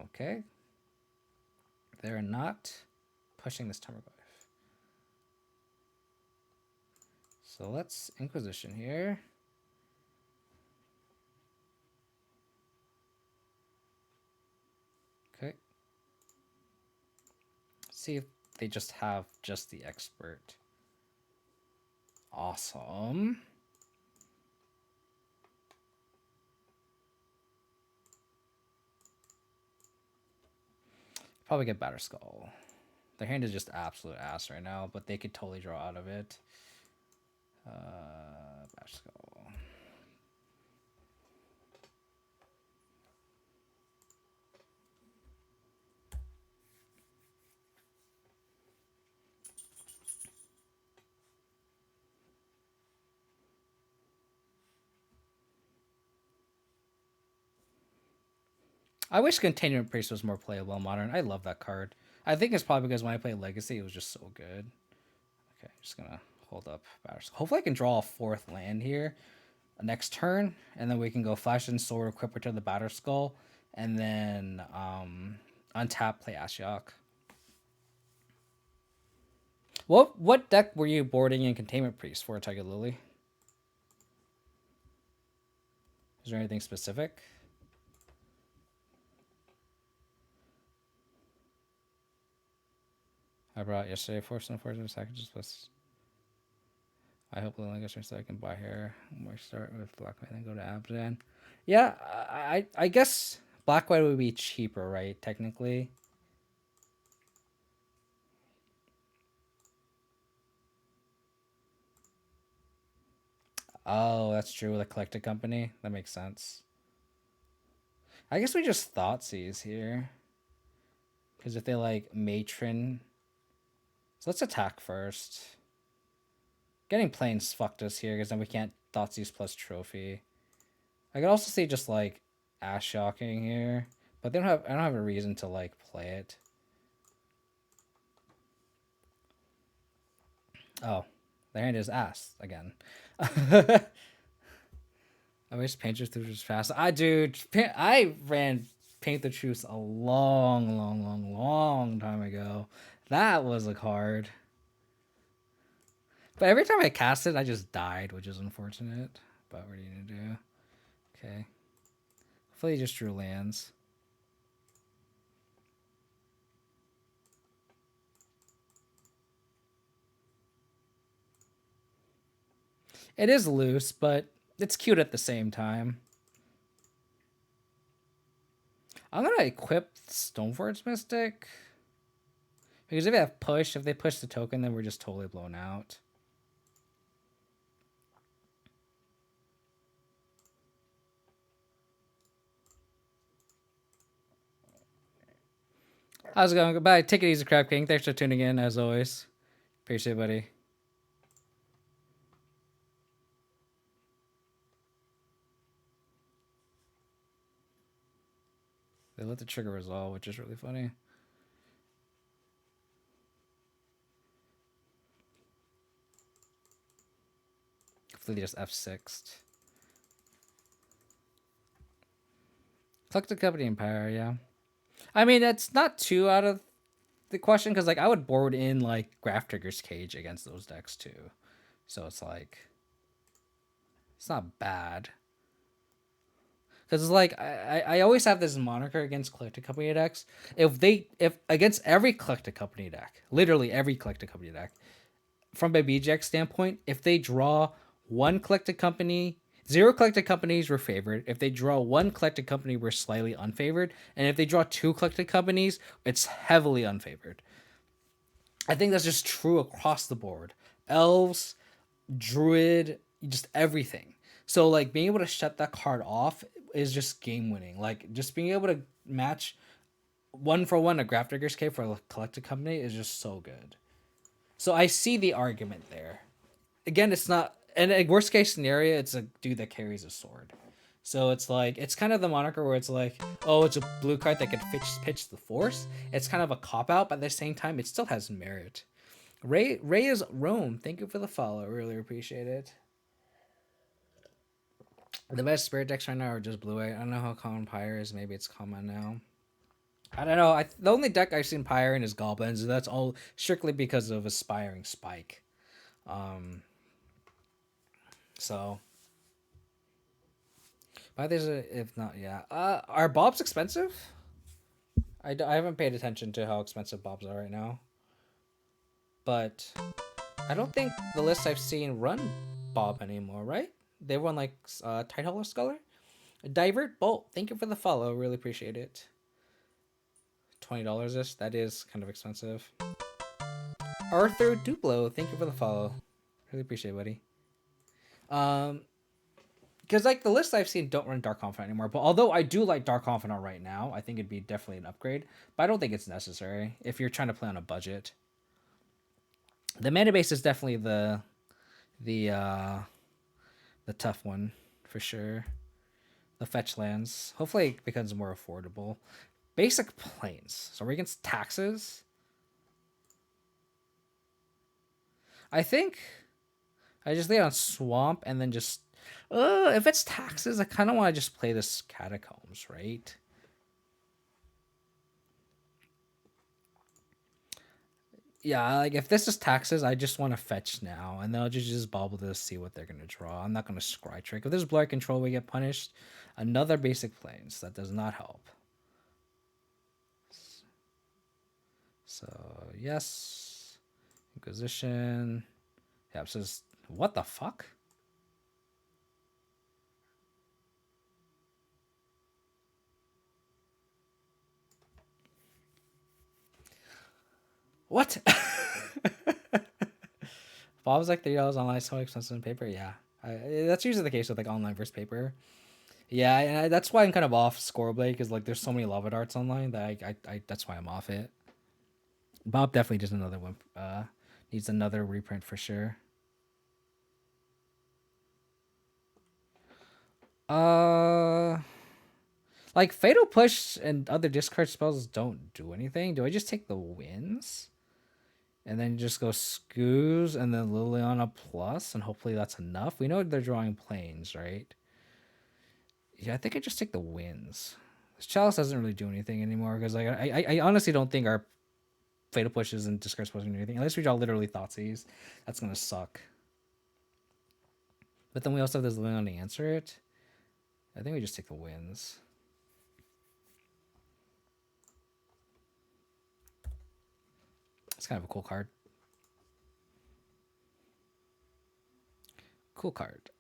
Okay. They're not pushing this Tarmogoyf. So let's Inquisition here. Okay. See if they just have just the expert. Awesome. Probably get Batterskull. Their hand is just absolute ass right now, but they could totally draw out of it. Batterskull. I wish Containment Priest was more playable in Modern. I love that card. I think it's probably because when I played Legacy, it was just so good. Okay, just gonna hold up. Hopefully I can draw a fourth land here next turn, and then we can go Flash and Sword, equip her to the Batterskull, and then untap, play Ashiok. What deck were you boarding in Containment Priest for, Tiger Lily? Is there anything specific? I brought yesterday Force and Force packages plus. I hope the link so I can buy here. We start with Black White and go to Abzan. Yeah, I guess Black White would be cheaper, right? Technically. Oh, that's true with a collected company. That makes sense. I guess we just Thoughtseize here. Because if they like Matron. So let's attack first. Getting planes fucked us here because then we can't Thoughtseize plus trophy. I could also see just like Ashocking here. But they don't have I don't have a reason to like play it. Oh. Their hand is ass again. I wish Paint the Truth was fast. I ran Paint the Truth a long time ago. That was a card. But every time I cast it, I just died, which is unfortunate. But what are you gonna do? Okay. Hopefully he just drew lands. It is loose, but it's cute at the same time. I'm gonna equip Stoneforge Mystic. Because if they have push, if they push the token, then we're just totally blown out. How's it going? Goodbye. Take it easy, Crab King. Thanks for tuning in, as always. Appreciate it, buddy. They let the trigger resolve, which is really funny. Hopefully they just F6'd. Collected Company Empire, yeah. I mean, that's not too out of the question, because like I would board in like Graph Trigger's Cage against those decks too. So it's like, it's not bad. Because it's like I always have this moniker against collected company decks. If against every collected company deck, literally every collected company deck, from a BGX standpoint, if they draw one collected company, 0 collected companies were favored. If they draw one collected company, we're slightly unfavored. And if they draw 2 collected companies, it's heavily unfavored. I think that's just true across the board. Elves, Druid, just everything. So like being able to shut that card off is just game winning. Like just being able to match 1-for-1 a Graph Digger's Cave for a collected company is just so good. So I see the argument there. Again, it's not, and a worst case scenario, it's a dude that carries a sword. So it's like, it's kind of the moniker where it's like, oh, it's a blue card that can pitch the force. It's kind of a cop out, but at the same time, it still has merit. Ray is Rome. Thank you for the follow. Really appreciate it. The best spirit decks right now are just blue. I don't know how common Pyre is. Maybe it's common now. I don't know. The only deck I've seen Pyre in is Goblins, and that's all strictly because of Aspiring Spike. So, but there's a, if not, yeah. Are Bobs expensive? I haven't paid attention to how expensive Bobs are right now. But I don't think the lists I've seen run Bob anymore, right? They run like Tidehollow Sculler. Divert Bolt, thank you for the follow. Really appreciate it. $20 ish. That is kind of expensive. Arthur Duplo, thank you for the follow. Really appreciate it, buddy. Because like the lists I've seen don't run Dark Confidant anymore. But although I do like Dark Confidant right now, I think it'd be definitely an upgrade. But I don't think it's necessary if you're trying to play on a budget. The mana base is definitely the tough one for sure. The fetch lands. Hopefully it becomes more affordable. Basic planes. So we're against taxes. I think I just lay on swamp and then just if it's taxes, I kind of want to just play this catacombs, right? Yeah, like if this is taxes, I just want to fetch now, and then I'll just bobble to see what they're gonna draw. I'm not gonna scry trick. If there's Blight control, we get punished. Another basic planes that does not help. So yes, Inquisition. Yeah, it says what the fuck? What? Bob's like $3 online, so expensive in paper. Yeah, that's usually the case with like online versus paper. Yeah, and that's why I'm kind of off Scoreblade because like there's so many lava darts online that I that's why I'm off it. Bob definitely does another one. Needs another reprint for sure. Uh, like Fatal Push and other discard spells don't do anything. Do I just take the wins? And then just go Scoos and then Liliana plus, and hopefully that's enough. We know they're drawing planes, right? Yeah, I think I just take the wins. This Chalice doesn't really do anything anymore because like I honestly don't think our Fatal Pushes and discard spells are gonna do anything. Unless we draw literally Thoughtseize. That's gonna suck. But then we also have this Liliana to answer it. I think we just take the wins. It's kind of a cool card. Cool card.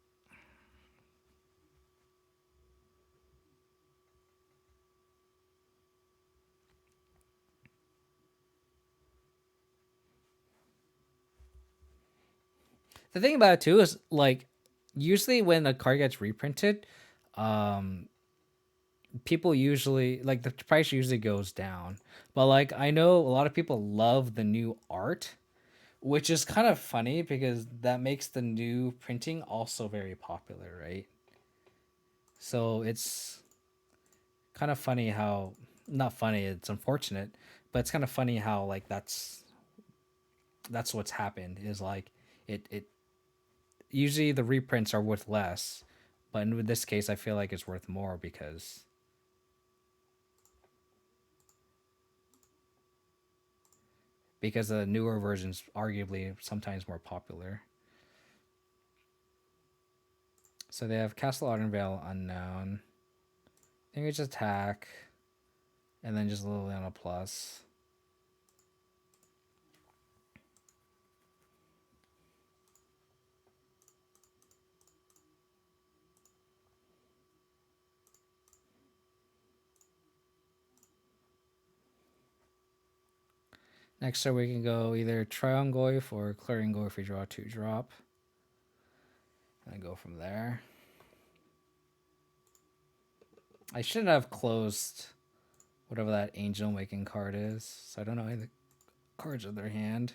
The thing about it too is like usually when a card gets reprinted, um people usually like the price usually goes down. But like I know a lot of people love the new art, which is kind of funny because that makes the new printing also very popular, right? So it's kind of funny how not funny, it's unfortunate, but it's kind of funny how like that's what's happened is like it usually the reprints are worth less, but in this case I feel like it's worth more because the newer versions arguably sometimes more popular. So they have Castle Ardenvale Unknown. I think it's attack, and then just Liliana plus. Next, so we can go either Triangoif or Clearing if we draw a 2-drop. And go from there. I should have closed whatever that Angel Making card is, so I don't know any of the cards in their hand.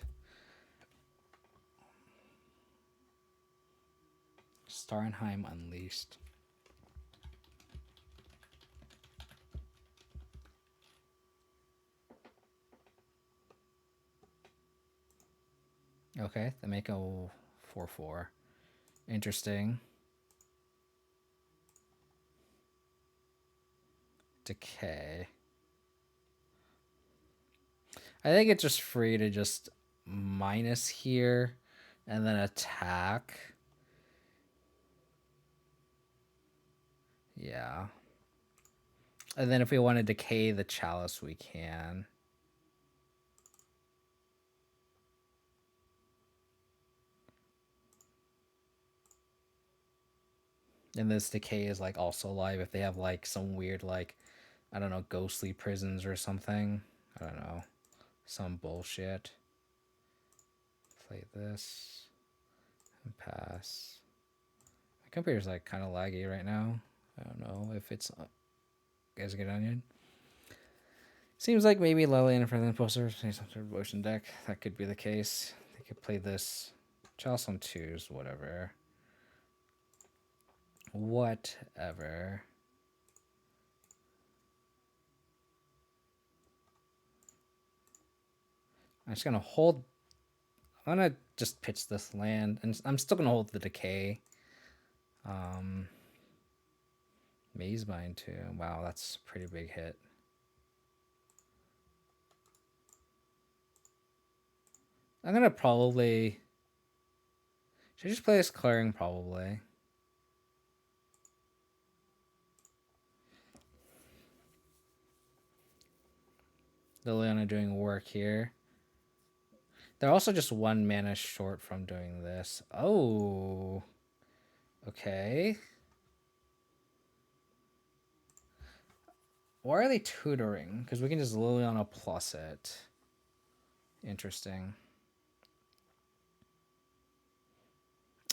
Starnheim Unleashed. Okay, they make a 4/4. Interesting. Decay. I think it's just free to just minus here and then attack. Yeah. And then if we want to decay the chalice, we can. And this decay is like also live if they have like some weird like I don't know, ghostly prisons or something. I don't know. Some bullshit. Play this and pass. My computer's like kind of laggy right now. I don't know if it's guys get onion. Seems like maybe Lillian for the poster some sort of ocean deck. That could be the case. They could play this Chalice on 2s, whatever. Whatever. I'm just gonna hold. I'm gonna just pitch this land, and I'm still gonna hold the decay. Maze Bind too. Wow, that's a pretty big hit. I'm gonna probably... Should I just play this clearing? Probably. Liliana doing work here. They're also just 1 mana short from doing this. Oh. Okay. Why are they tutoring? Because we can just Liliana plus it. Interesting.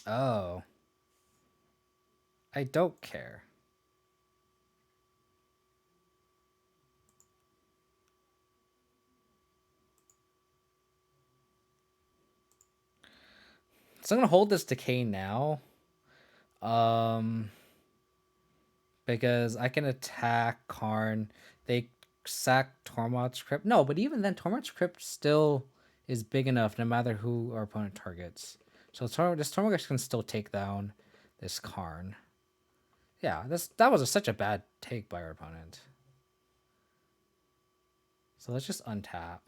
Oh. I don't care. So I'm gonna hold this decay now. Because I can attack Karn. They sack Tormod's Crypt. No, but even then, Tormod's Crypt still is big enough no matter who our opponent targets. So this Tormod can still take down this Karn. Yeah, that was such a bad take by our opponent. So let's just untap.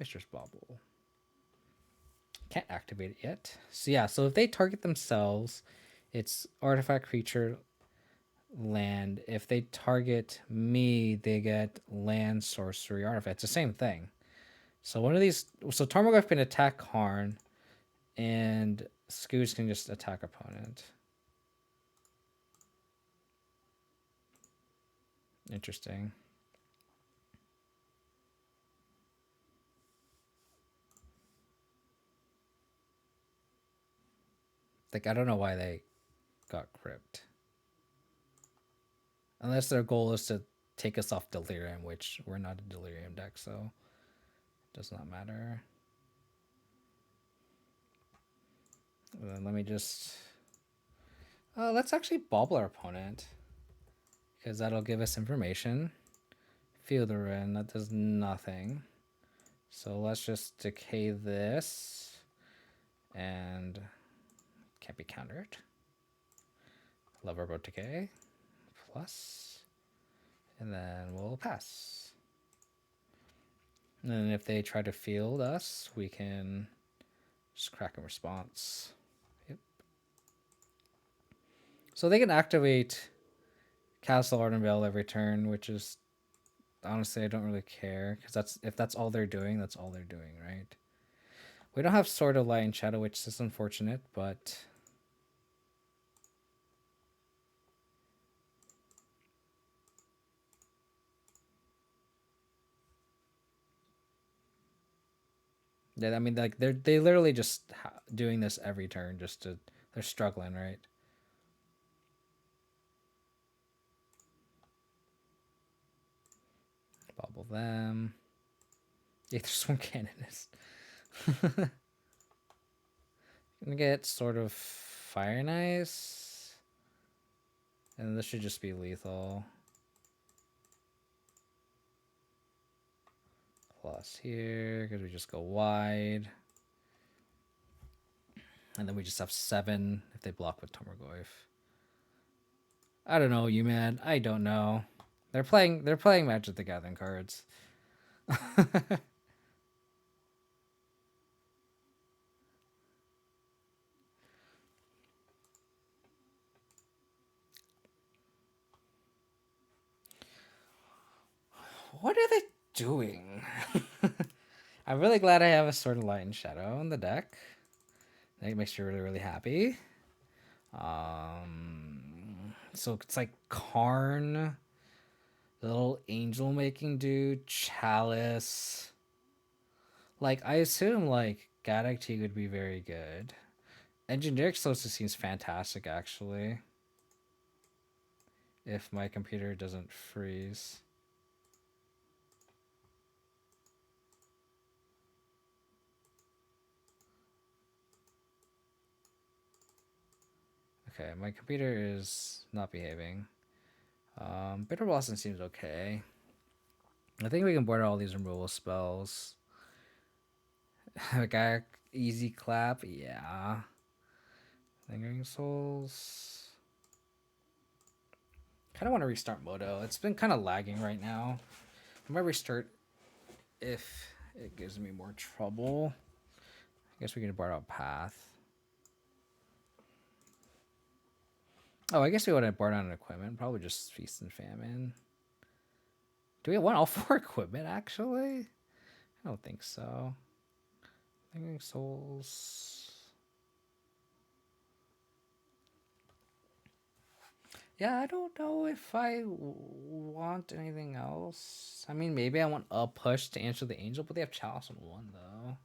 Mistress Bauble. Can't activate it yet. So yeah, so if they target themselves, it's artifact, creature, land. If they target me, they get land, sorcery, artifact. It's the same thing. So one of these... So Tarmogoyf can attack Karn, and Scoots can just attack opponent. Interesting. Like, I don't know why they got Crypt. Unless their goal is to take us off Delirium, which we're not a Delirium deck, so it does not matter. Then let me just... let's actually bobble our opponent, because that'll give us information. Fielder in, that does nothing. So let's just decay this, and can't be countered. Love about decay, plus, and then we'll pass. And then if they try to field us, we can just crack a response. Yep. So they can activate Castle Ardenvale every turn, which is... Honestly, I don't really care, because if that's all they're doing, that's all they're doing, right? We don't have Sword of Light and Shadow, which is unfortunate, but... Yeah, I mean, like, they literally just doing this every turn just to... They're struggling, right? Bobble them. Aether Swarm Canonist. Gonna get sort of Fire and Ice. And this should just be lethal. Plus here, because we just go wide. And then we just have 7 if they block with Tarmogoyf. I don't know, you man. I don't know. They're playing Magic the Gathering cards. What are they doing? I'm really glad I have a Sword of Light and Shadow in the deck. That makes you really, really happy. So it's like Karn, the little angel making dude, Chalice. Like, I assume like Gaddock T would be very good. Engineering Solstice seems fantastic, actually. If my computer doesn't freeze. Okay, my computer is not behaving. Bitterblossom seems okay. I think we can border all these removal spells. Okay, easy clap, yeah. Lingering Souls. Kind of want to restart Moto. It's been kind of lagging right now. I might restart if it gives me more trouble. I guess we can board out Path. Oh, I guess we would have board on equipment. Probably just Feast and Famine. Do we want all 4 equipment, actually? I don't think so. Thinking Souls. Yeah, I don't know if I want anything else. I mean, maybe I want a push to answer the Angel, but they have Chalice on 1, though.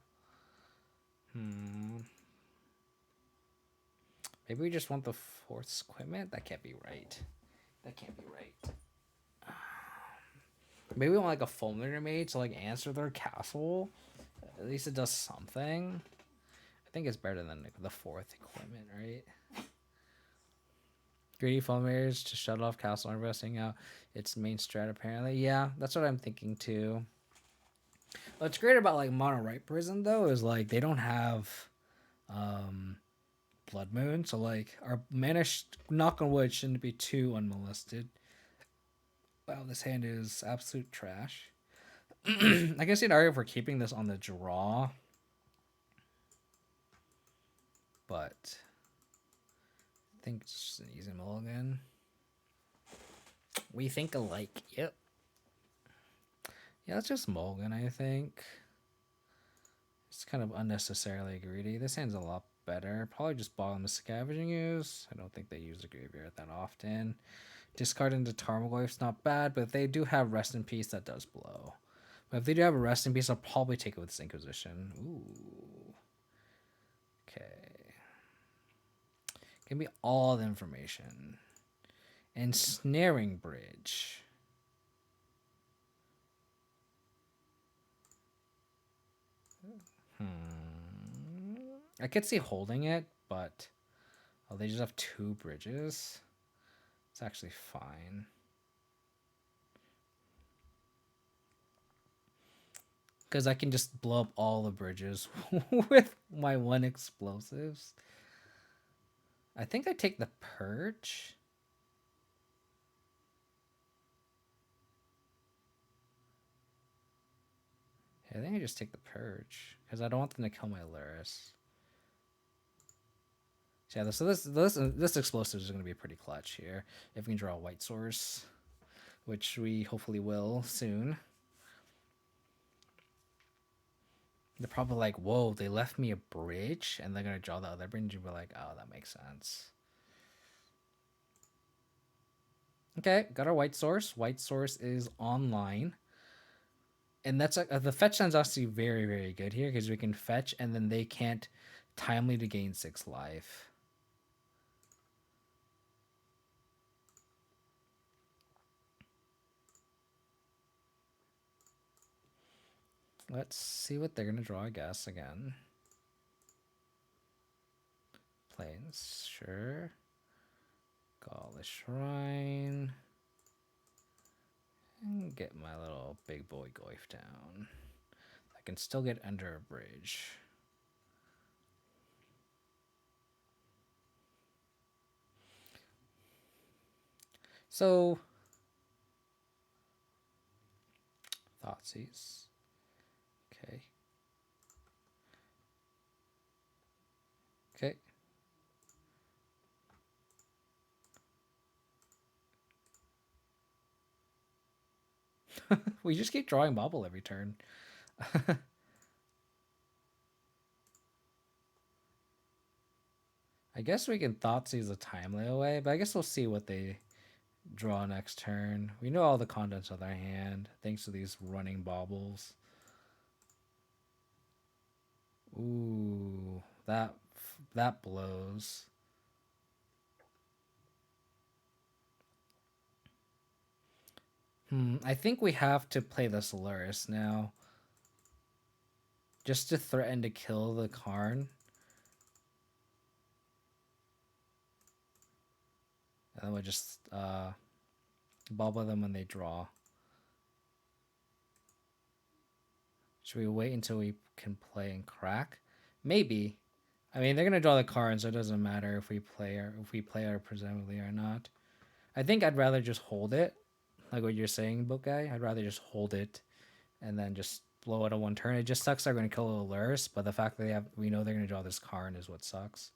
Maybe we just want the 4th equipment? That can't be right. That can't be right. Maybe we want like a Fulminator Mage to like answer their castle. At least it does something. I think it's better than like, the 4th equipment, right? Greedy Fulminators to shut off castle and investing out its main strat apparently. Yeah, that's what I'm thinking too. What's great about like Mono Right Prison though is like they don't have Blood Moon, so like our mana knock on wood shouldn't be too unmolested. Wow, this hand is absolute trash. I can see an argument for keeping this on the draw, but I think it's just an easy mulligan. We think alike. Yep. Yeah, it's just mulligan, I think. It's kind of unnecessarily greedy. This hand's a lot better. Probably just bottom the Scavenging Ooze. I don't think they use the graveyard that often. Discard into Tarmogoyf's not bad, but if they do have Rest in Peace, that does blow. But if they do have a Rest in Peace, I'll probably take it with this Inquisition. Ooh. Okay. Give me all the information. Ensnaring Bridge. I could see holding it, but oh, they just have 2 bridges. It's actually fine. Because I can just blow up all the bridges with my 1 explosives. I think I take the Purge. I think I just take the Purge. Because I don't want them to kill my Lurrus. So yeah, so this explosive is going to be pretty clutch here. If we can draw a white source, which we hopefully will soon. They're probably like, whoa, they left me a bridge, and they're going to draw the other bridge, and we're like, oh, that makes sense. Okay, got our white source. White source is online. And that's the fetch sounds actually very, very good here, because we can fetch, and then they can't timely to gain 6 life. Let's see what they're going to draw, I guess, again. Plains, sure. Gaulish Shrine. And get my little big boy Goyf down. I can still get under a bridge. So, Thoughtseize. Okay. Okay. We just keep drawing bubble every turn. I guess we can Thoughtseize a Timely away, but I guess we'll see what they draw next turn. We know all the contents of their hand thanks to these running baubles. Ooh, that blows. I think we have to play the Lurrus now. Just to threaten to kill the Karn. And then we'll just bubble them when they draw. Should we wait until we can play and crack? Maybe. I mean, they're gonna draw the cards, so it doesn't matter if we play or presumably or not. I think I'd rather just hold it, like what you're saying, book guy. I'd rather just hold it, and then just blow out of one turn. It just sucks they're going to kill a Lurrus, but the fact that we know they're going to draw this Karn is what sucks.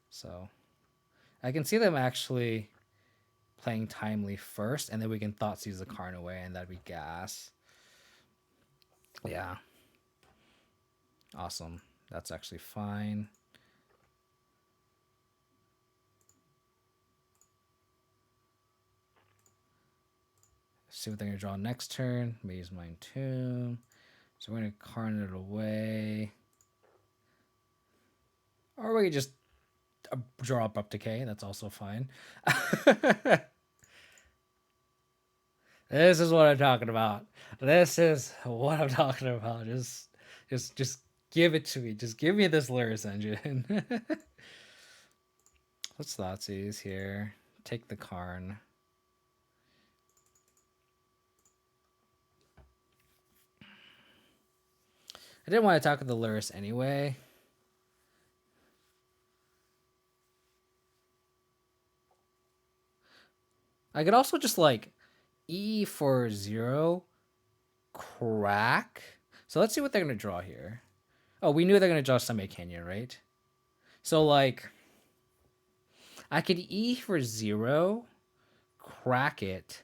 So I can see them actually playing Timely first, and then we can Thoughtseize the Karn away, and that'd be gas. Yeah. Awesome. That's actually fine. See what they're going to draw next turn. Maze Mind Tomb. So we're going to Karn it away. Or we could just draw Abrupt Decay. That's also fine. This is what I'm talking about. This is what I'm talking about. Just give it to me. Just give me this Lurrus engine. Let's Thoughtseize here. Take the Karn. I didn't want to talk with the Lurrus anyway. I could also just like E for 0, crack. So let's see what they're going to draw here. Oh, we knew they're going to draw Semi Canyon, right? So like, I could E for 0, crack it,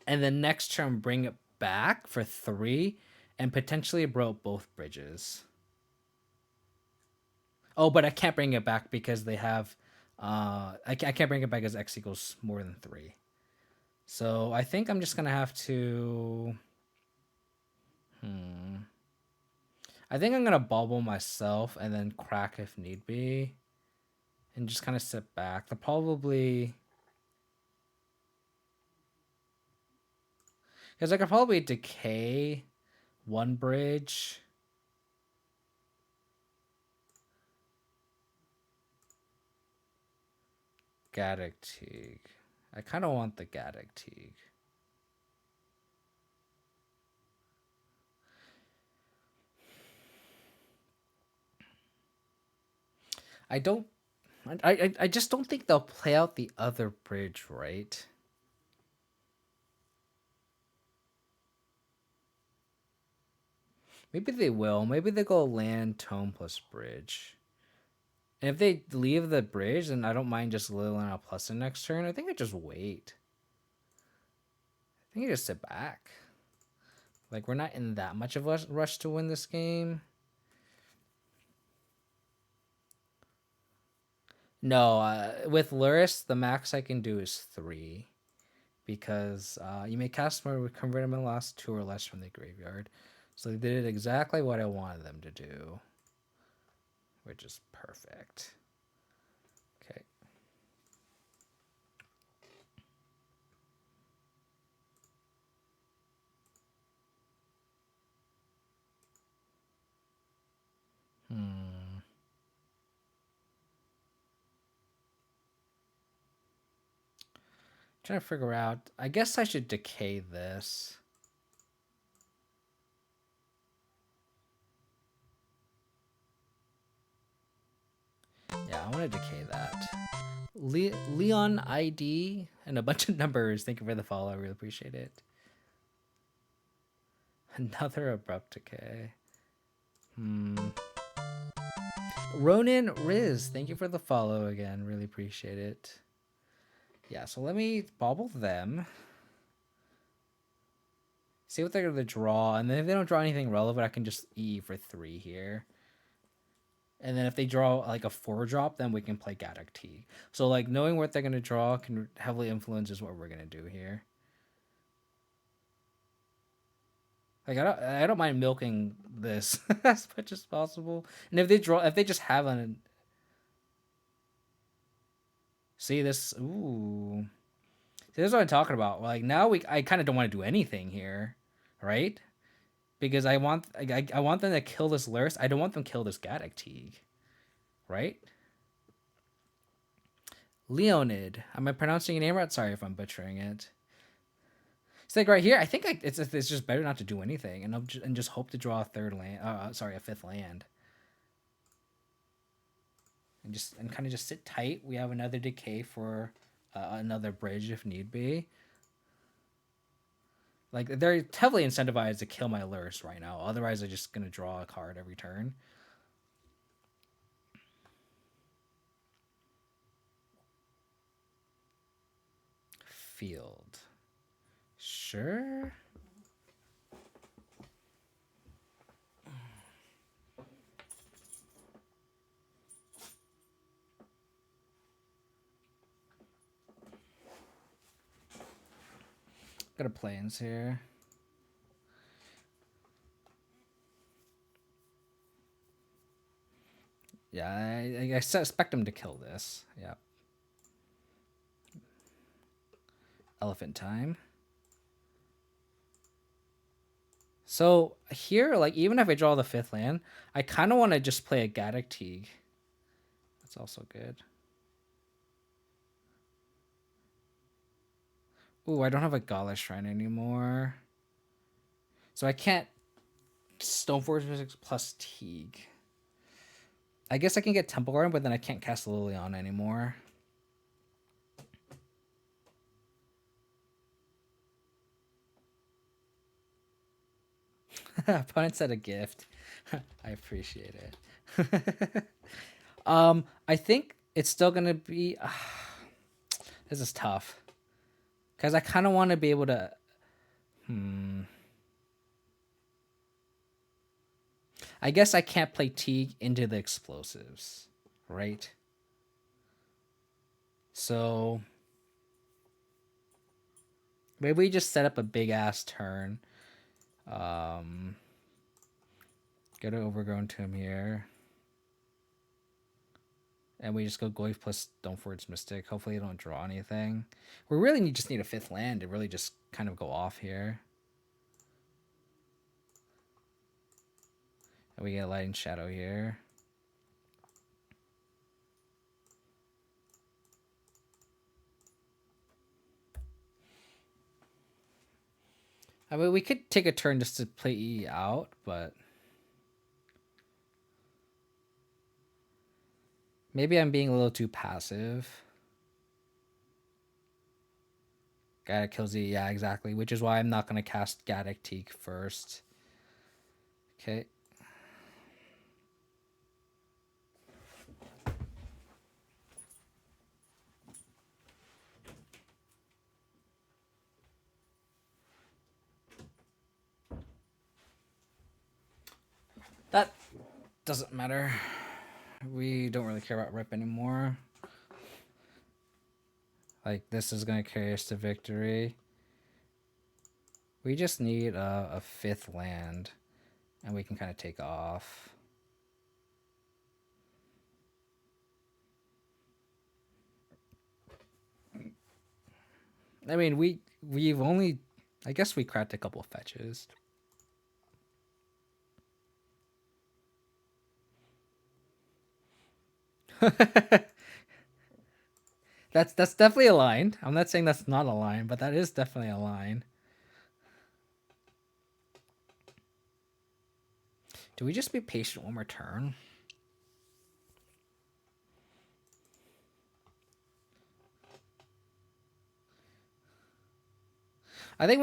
and then next turn bring it back for 3, and potentially broke both bridges. Oh, but I can't bring it back because they have... I can't bring it back as X equals more than 3. So I think I'm just going to have to... I think I'm going to bobble myself and then crack if need be. And just kind of sit back. They'll probably... Because I could probably decay one bridge. Gaddock Teague. I kind of want the Gaddock Teague. I just don't think they'll play out the other bridge, right? Maybe they will. Maybe they go land, tome plus bridge. And if they leave the bridge, then I don't mind just Lilian out plus the next turn. I think I just wait. I think I just sit back. Like, we're not in that much of a rush to win this game. No, with Lurrus, the max I can do is 3. Because you may cast more with convert them in the last 2 or less from the graveyard. So they did exactly what I wanted them to do. Which is perfect. Okay. Trying to figure out. I guess I should decay this. Yeah, I want to decay that. Leon ID and a bunch of numbers. Thank you for the follow. I really appreciate it. Another abrupt decay. Ronin Riz, thank you for the follow again. Really appreciate it. Yeah, so let me bobble them. See what they're going to draw. And then if they don't draw anything relevant, I can just E for 3 here. And then if they draw like a 4-drop, then we can play Gaddock Teague. So like knowing what they're going to draw can heavily influences what we're going to do here. Like I don't mind milking this as much as possible. And if they just have an... See this? Ooh. See, this is what I'm talking about. Like now I kind of don't want to do anything here, right? Because I want them to kill this Lurrus. I don't want them to kill this Gaddock Teague, right? Leonid. Am I pronouncing your name right? Sorry if I'm butchering it. It's like right here. I think it's just better not to do anything and just hope to draw a a 5th land. And kind of just sit tight. We have another decay for another bridge if need be. Like they're heavily incentivized to kill my Lurrus right now. Otherwise, they're just gonna draw a card every turn. Field. Sure. Got a plains here. Yeah, I expect him to kill this. Yeah. Elephant time. So here, like, even if I draw the 5th land, I kind of want to just play a Gaddock Teague. That's also good. Ooh, I don't have a Gala Shrine anymore. So I can't Stoneforge Physics plus Teague. I guess I can get Temple Garden, but then I can't cast Liliana anymore. Opponent said a gift. I appreciate it. I think it's still gonna be. This is tough because I kind of want to be able to. I guess I can't play Teague into the explosives, right? So maybe we just set up a big ass turn. Get an Overgrown Tomb here. And we just go Goyf plus Stoneforge Mystic. Hopefully you don't draw anything. We really just need a 5th land to really just kind of go off here. And we get Light and Shadow here. I mean, we could take a turn just to play E out, but maybe I'm being a little too passive. Gaddock kills E, yeah, exactly. Which is why I'm not going to cast Gaddock Teague first. Okay. That doesn't matter. We don't really care about rip anymore. Like, this is going to carry us to victory. We just need a 5th land, and we can kind of take off. I mean, we've only... I guess we cracked a couple of fetches. That's definitely a line. I'm not saying that's not a line, but that is definitely a line. Do we just be patient one more turn? I think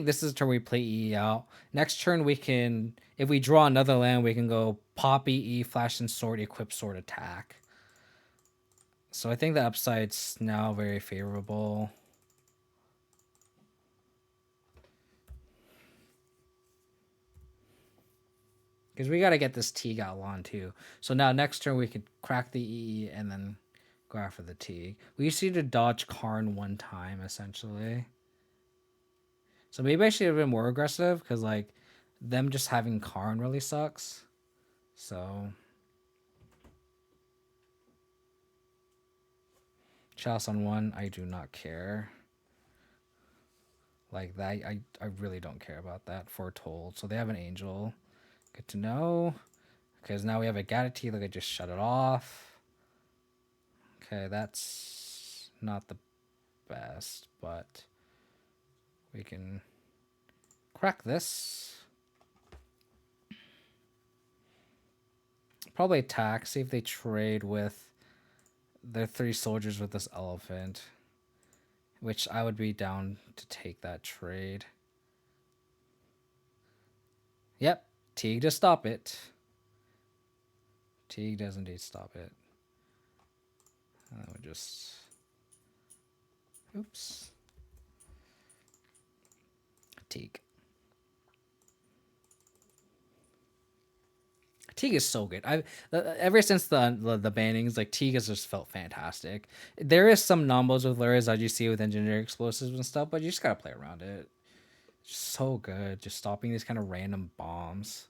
this is the turn we play EE out. Next turn we can, if we draw another land, we can go pop EE, flash and sword, equip sword, attack. So I think the upside's now very favorable. Because we got to get this Teague out on too. So now next turn we could crack the EE and then go after the Teague. We just need to dodge Karn one time, essentially. So maybe I should have been more aggressive, because like them just having Karn really sucks. So Chalice on 1, I do not care. Like that, I really don't care about that. Foretold. So they have an Angel. Good to know. Because now we have a Gaddock. Like I just shut it off. Okay, that's not the best, but we can crack this. Probably attack. See if they trade with their 3 soldiers with this elephant. Which I would be down to take that trade. Yep. Teague to stop it. Teague does indeed stop it. And then we just... Oops. Teague. Teague is so good. Ever since the bannings, like Teague has just felt fantastic. There is some nombos with Lurrus that you see with engineer explosives and stuff, but you just gotta play around it. Just so good, just stopping these kind of random bombs.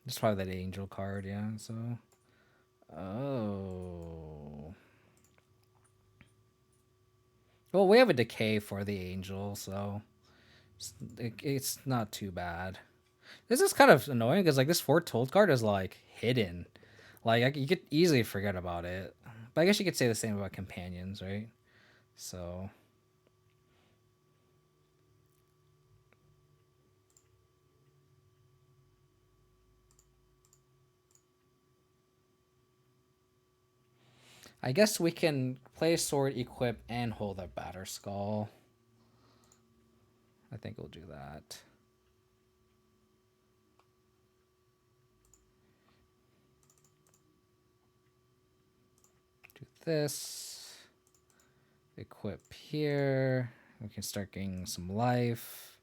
Just probably that angel card, yeah. So, oh, well, we have a decay for the angel, so it's not too bad. This is kind of annoying because like this foretold card is like hidden. Like you could easily forget about it. But I guess you could say the same about companions, right? So I guess we can play sword, equip, and hold our batter skull. I think we'll do that. Do this. Equip here. We can start getting some life.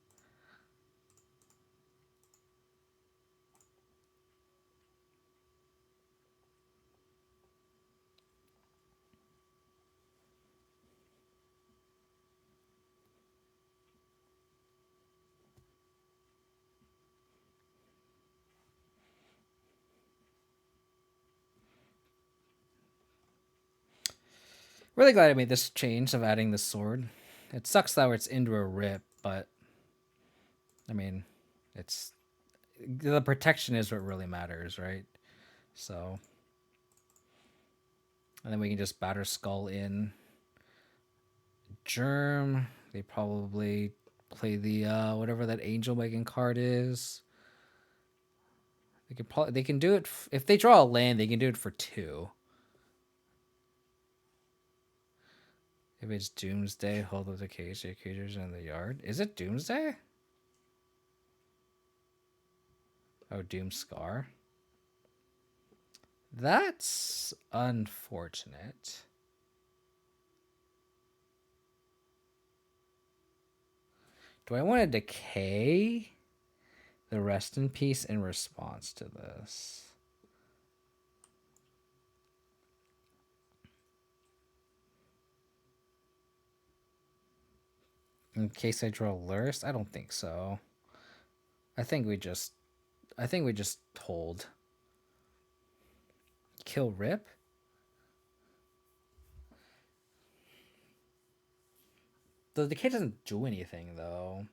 Really glad I made this change of adding the sword. It sucks that it's into a rip, but I mean, it's the protection is what really matters, right? So, and then we can just batter skull in. Germ. They probably play the whatever that angel making card is. They can do it if they draw a land. They can do it for 2. If it's Doomsday, hold of the creatures in the yard. Is it Doomsday? Oh, Doomscar. That's unfortunate. Do I want to decay the rest in peace in response to this? In case I draw Lurrus? I don't think so. I think we just hold. Kill Rip? The decay doesn't do anything though.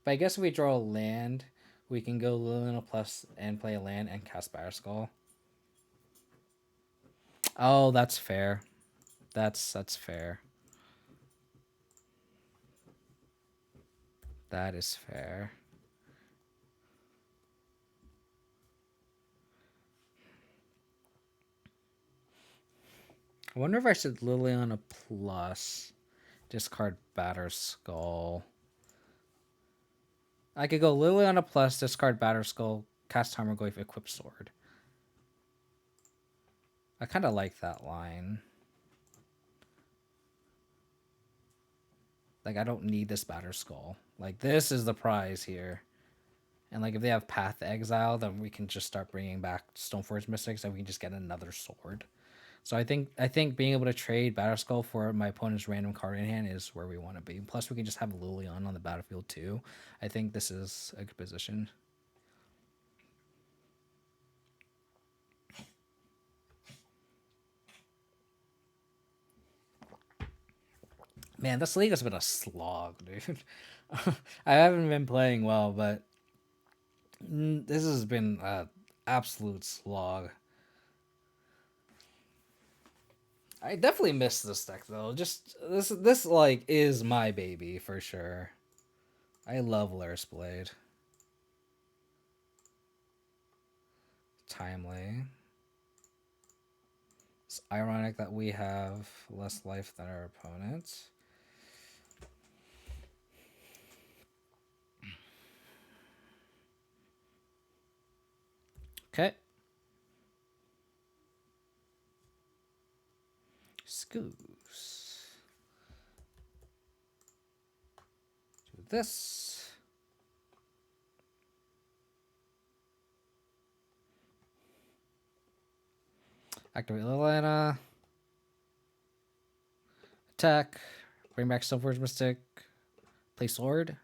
But I guess if we draw a land, we can go Liliana plus and play a land and cast Batterskull. Oh, that's fair. That's fair. That is fair. I wonder if I should Liliana plus discard Batterskull. I could go Liliana plus discard Batterskull, cast Tarmogoyf, equip sword. I kind of like that line. Like, I don't need this Batterskull. Like, this is the prize here. And, like, if they have Path to Exile, then we can just start bringing back Stoneforge Mystics and we can just get another sword. So I think being able to trade Batterskull for my opponent's random card in hand is where we want to be. Plus, we can just have Liliana on the battlefield, too. I think this is a good position. Man, this league has been a slog, dude. I haven't been playing well, but this has been an absolute slog. I definitely miss this deck though. Just this like is my baby for sure. I love Lurrus Blade. Timely. It's ironic that we have less life than our opponents. Okay. Scoos. Do this. Activate Liliana. Attack. Bring back Stoneforge Mystic. Play Sword.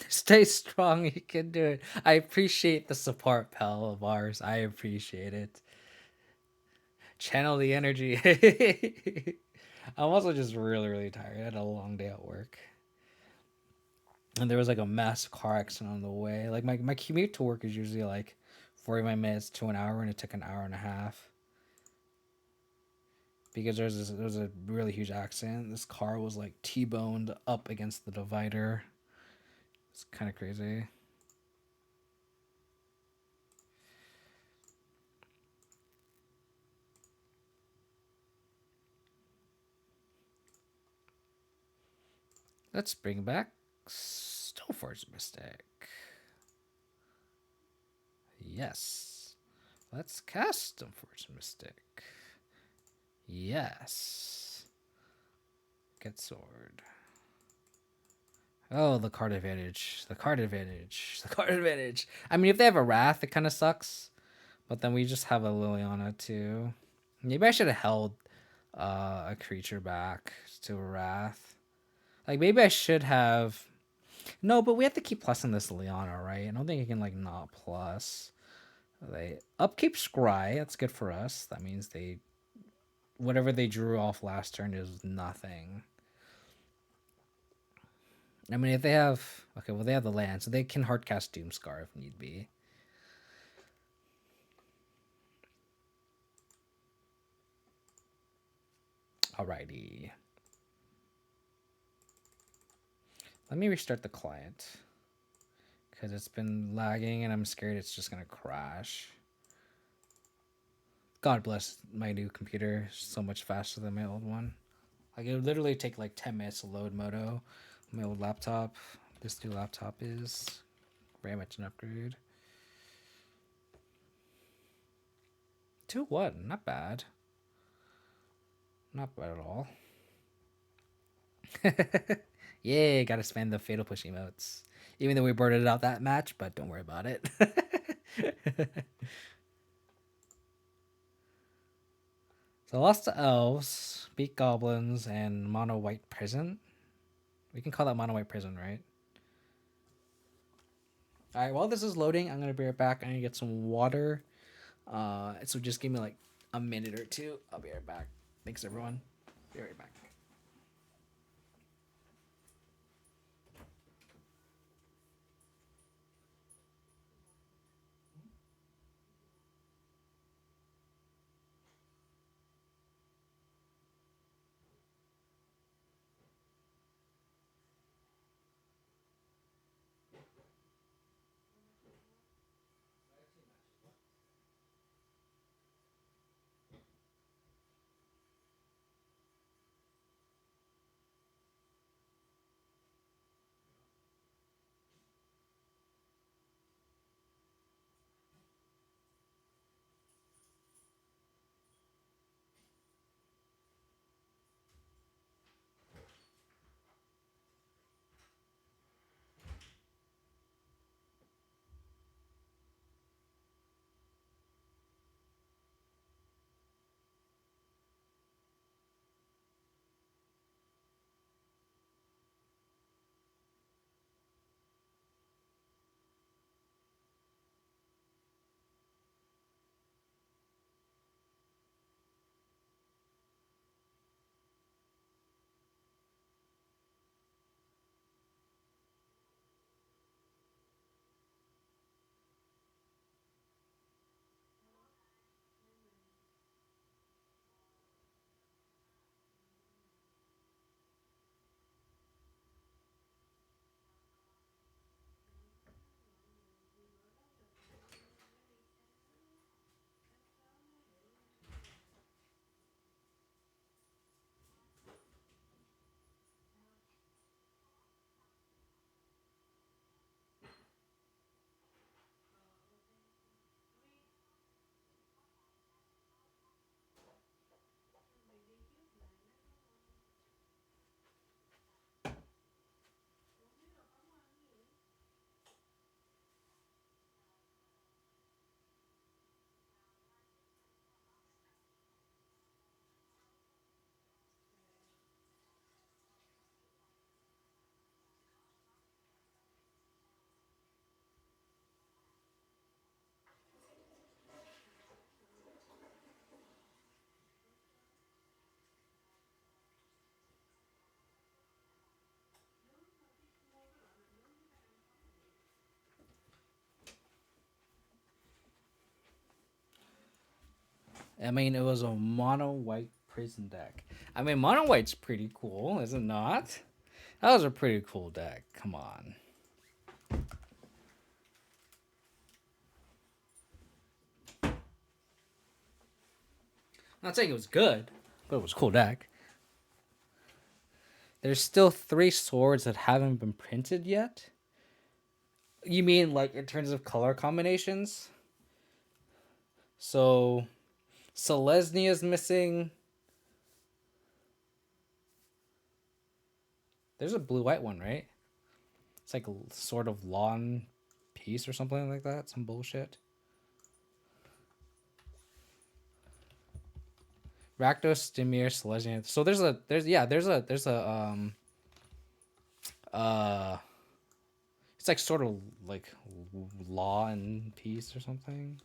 Stay strong. You can do it. I appreciate the support, pal of ours. I appreciate it. Channel the energy. I'm also just really, really tired. I had a long day at work. And there was like a massive car accident on the way. Like my commute to work is usually like 45 minutes to an hour, and it took an hour and a half. Because there was a really huge accident. This car was like T-boned up against the divider. It's kind of crazy. Let's bring back Stoneforge Mystic. Yes. Let's cast Stoneforge Mystic. Yes. Get sword. Oh, the card advantage. The card advantage. The card advantage. I mean, if they have a Wrath, it kind of sucks. But then we just have a Liliana too. Maybe I should have held a creature back to a Wrath. Like, maybe I should have... No, but we have to keep plusing this Liliana, right? I don't think I can, like, not plus. They upkeep Scry. That's good for us. That means they... Whatever they drew off last turn is nothing. I mean, if they have... Okay, well, they have the land, so they can hardcast Doomscar if need be. Alrighty. Let me restart the client. Because it's been lagging and I'm scared it's just going to crash. God bless my new computer. So much faster than my old one. Like, it would literally take like 10 minutes to load Moto. My old laptop. This new laptop is very much an upgrade. 2-1. Not bad. Not bad at all. Yay, gotta spam the Fatal Push emotes. Even though we boarded out that match, but don't worry about it. So lost to Elves, beat Goblins, and Mono White Prison. We can call that Mono White Prison, right? Alright, while this is loading, I'm gonna be right back. I'm gonna get some water. So just give me like a minute or two. I'll be right back. Thanks everyone. Be right back. I mean, it was a mono white prison deck. I mean, mono white's pretty cool, is it not? That was a pretty cool deck. Come on. I'm not saying it was good, but it was a cool deck. There's still 3 swords that haven't been printed yet. You mean like in terms of color combinations? So Selesnia's missing. There's a blue-white one, right? It's like a sort of lawn piece or something like that. Some bullshit. Rakdos, Dimir, Selesnia. So there's a it's like sort of like law and peace or something.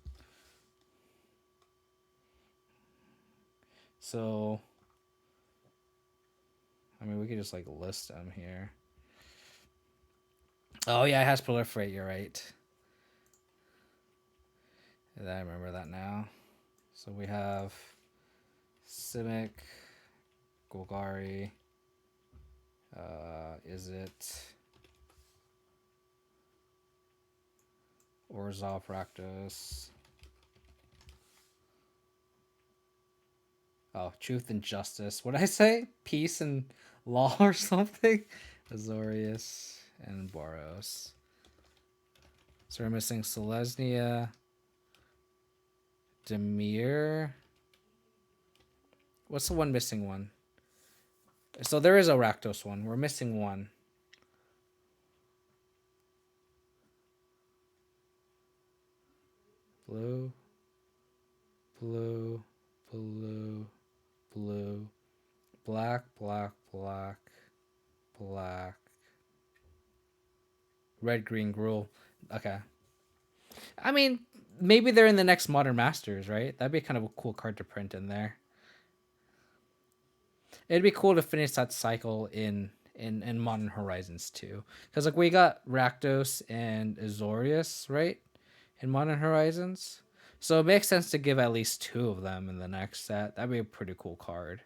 So I mean, we could just like list them here. Oh yeah, it has proliferate. You're right. I remember that now. So we have Simic, Golgari. Is it Orzhov, Rakdos? Oh, Truth and Justice. What did I say? Peace and Law or something? Azorius and Boros. So we're missing Selesnya, Dimir. What's the one missing one? So there is a Rakdos one. We're missing one. Blue, blue, blue, blue, black, black, black, black, red, green, Gruul. Okay. I mean, maybe they're in the next Modern Masters, right? That'd be kind of a cool card to print in there. It'd be cool to finish that cycle in Modern Horizons too, because like we got Rakdos and Azorius, right, in Modern Horizons. So it makes sense to give at least 2 of them in the next set. That'd be a pretty cool card.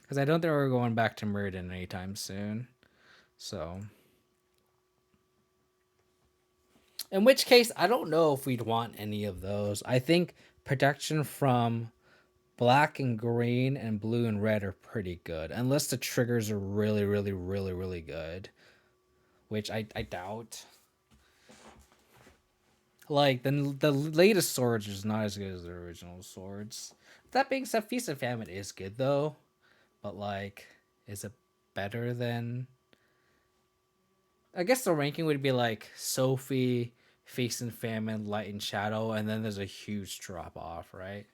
Because I don't think we're going back to Mirrodin anytime soon. So, in which case, I don't know if we'd want any of those. I think protection from black and green and blue and red are pretty good. Unless the triggers are really, really, really, really good. Which I doubt. Like, the latest swords is not as good as the original swords. That being said, Feast and Famine is good, though. But, like, is it better than... I guess the ranking would be, like, Sophie, Feast and Famine, Light and Shadow, and then there's a huge drop-off, right?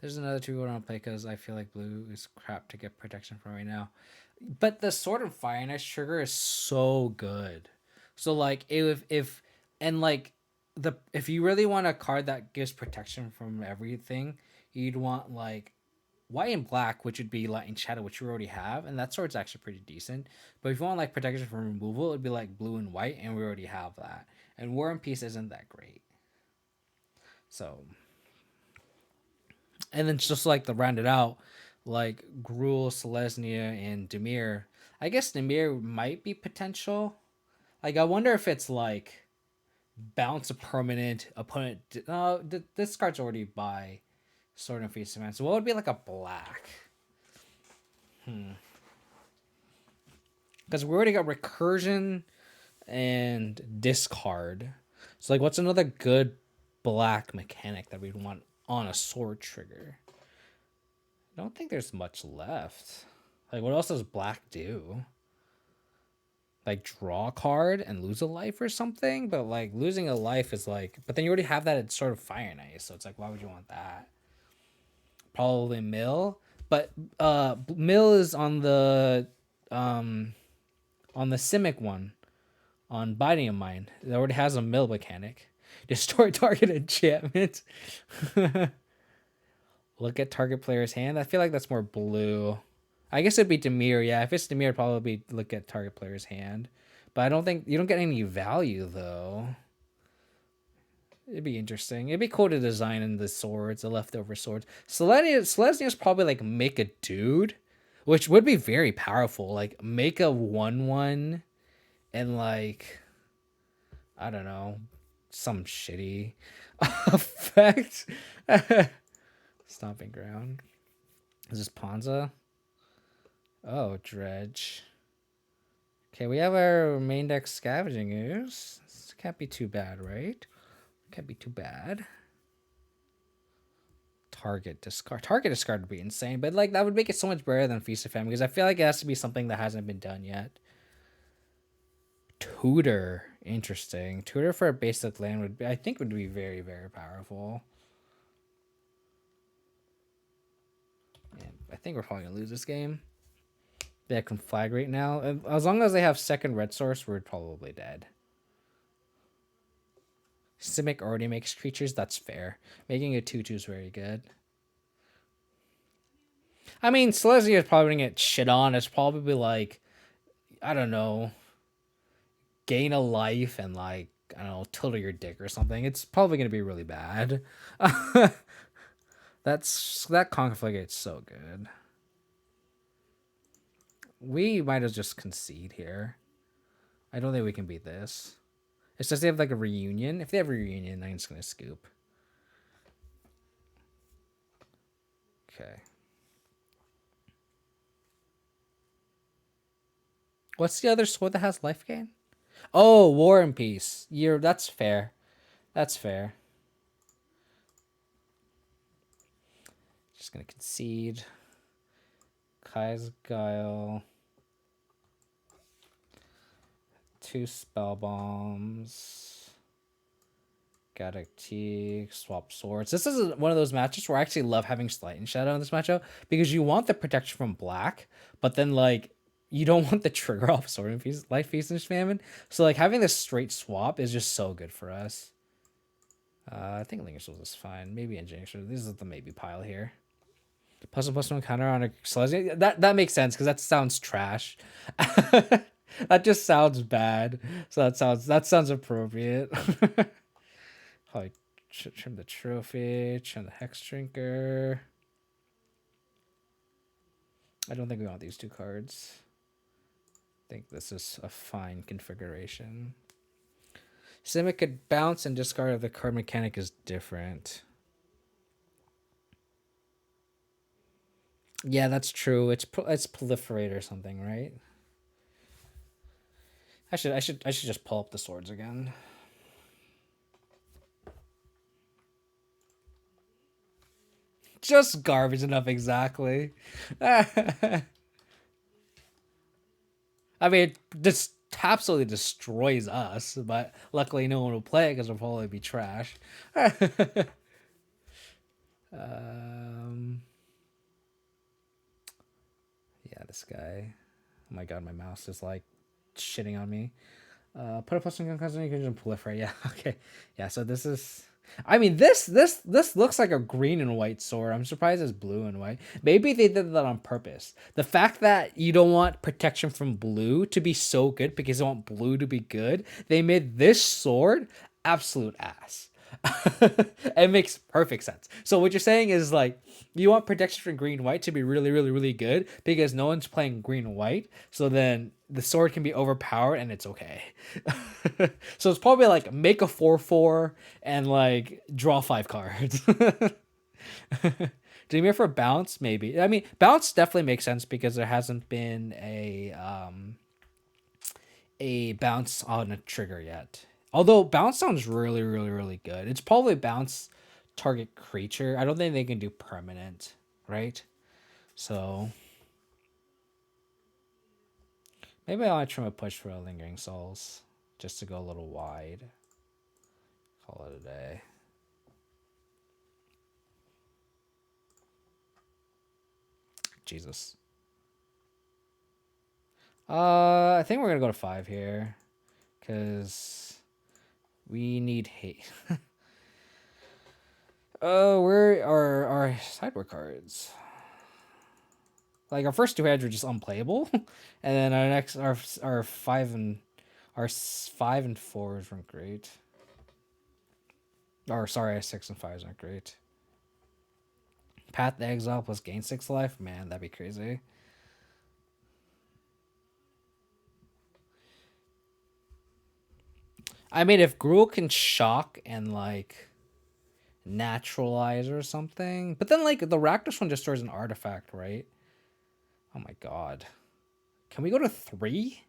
There's another 2 I don't play because I feel like blue is crap to get protection from right now. But the Sword and Fire and Ice trigger is so good. So like if and like if you really want a card that gives protection from everything, you'd want like white and black, which would be Light and Shadow, which you already have, and that sword's actually pretty decent. But if you want like protection from removal, it'd be like blue and white, and we already have that. And War and Peace isn't that great. So and then just like to round it out, like Gruul, Selesnya, and Dimir. I guess Dimir might be potential. Like I wonder if it's like bounce a permanent opponent. This card's already by Sword and Feast of Man. So what would be like a black? Because we already got recursion and discard. So like, what's another good black mechanic that we'd want on a sword trigger? I don't think there's much left. Like, what else does black do? Like, draw a card and lose a life or something? But, like, losing a life is like... But then you already have that at sort of Fire and Ice, so it's like, why would you want that? Probably Mill. But Mill is on the Simic one. On Binding of Mind. It already has a Mill mechanic. Destroy target enchantment. Look at target player's hand. I feel like that's more blue. I guess it'd be Dimir. Yeah, if it's Dimir, it'd probably be look at target player's hand. But I don't think you don't get any value though. It'd be interesting. It'd be cool to design in the swords, the leftover swords. Selesnia's probably like make a dude, which would be very powerful. Like make a 1/1 and like I don't know, some shitty effect. Stomping ground. Is this Ponza? Oh, Dredge. Okay, we have our main deck Scavenging Ooze. This can't be too bad, right? Can't be too bad. Target discard. Target discard would be insane, but like that would make it so much better than Feast of Famine because I feel like it has to be something that hasn't been done yet. Tutor. Interesting. Tutor for a basic land would be, I think would be very, very powerful. And I think we're probably gonna lose this game. They can flag right now. As long as they have second red source, we're probably dead. Simic already makes creatures, that's fair. Making a 2/2 is very good. I mean, Selesnya is probably gonna get shit on. It's probably like, I don't know, gain a life and like, I don't know, tilde your dick or something. It's probably gonna be really bad. That conflict is so good. We might as just concede here. I don't think we can beat this. It's just they have like a reunion. If they have a reunion, I'm just gonna scoop. Okay. What's the other sword that has life gain? Oh, War and Peace. That's fair. That's fair. Just gonna concede. Kai's Guile. 2 spell bombs. Gaddock, swap swords. This is one of those matches where I actually love having Slight and Shadow in this matchup because you want the protection from black, but then like you don't want the trigger off Sword and Feast, Life Feast and Famine. So like having this straight swap is just so good for us. I think Linger Souls is fine. Maybe Engineering Souls. This is the maybe pile here. +1/+1 counter on a Celestia. That makes sense because that sounds trash. That just sounds bad. So that sounds appropriate. Probably trim the trophy, trim the Hex Drinker. I don't think we want these 2 cards. I think this is a fine configuration. Simic could bounce and discard if the card mechanic is different. Yeah, that's true. It's proliferate or something, right? I should just pull up the swords again. Just garbage enough, exactly. I mean, it just absolutely destroys us, but luckily no one will play it because it'll probably be trash. Yeah, this guy. Oh my god, my mouse is like shitting on me. Put a +1 concussion, you can just proliferate. Yeah, okay. Yeah, so this is... I mean, this looks like a green and white sword. I'm surprised it's blue and white. Maybe they did that on purpose. The fact that you don't want protection from blue to be so good because you want blue to be good, they made this sword absolute ass. It makes perfect sense. So what you're saying is like you want protection from green white to be really, really, really good because no one's playing green and white. So then the sword can be overpowered and it's okay. So it's probably like make a 4/4 and like draw 5 cards. Dreamer for bounce, maybe. I mean, bounce definitely makes sense because there hasn't been a bounce on a trigger yet. Although bounce sounds really, really, really good. It's probably bounce target creature. I don't think they can do permanent, right? So maybe I'll try to push for a Lingering Souls just to go a little wide. Call it a day. Jesus. I think we're gonna go to 5 here because we need hate. Oh, where are our sideboard cards? Like our first 2 heads were just unplayable, and then our next our 5 and 4s weren't great. Or sorry, 6 and 5s aren't great. Path to Exile plus gain 6 life? Man, that'd be crazy. I mean, if Gruul can shock and, like, naturalize or something. But then, like, the Rakdos one just stores an artifact, right? Oh my god. Can we go to 3?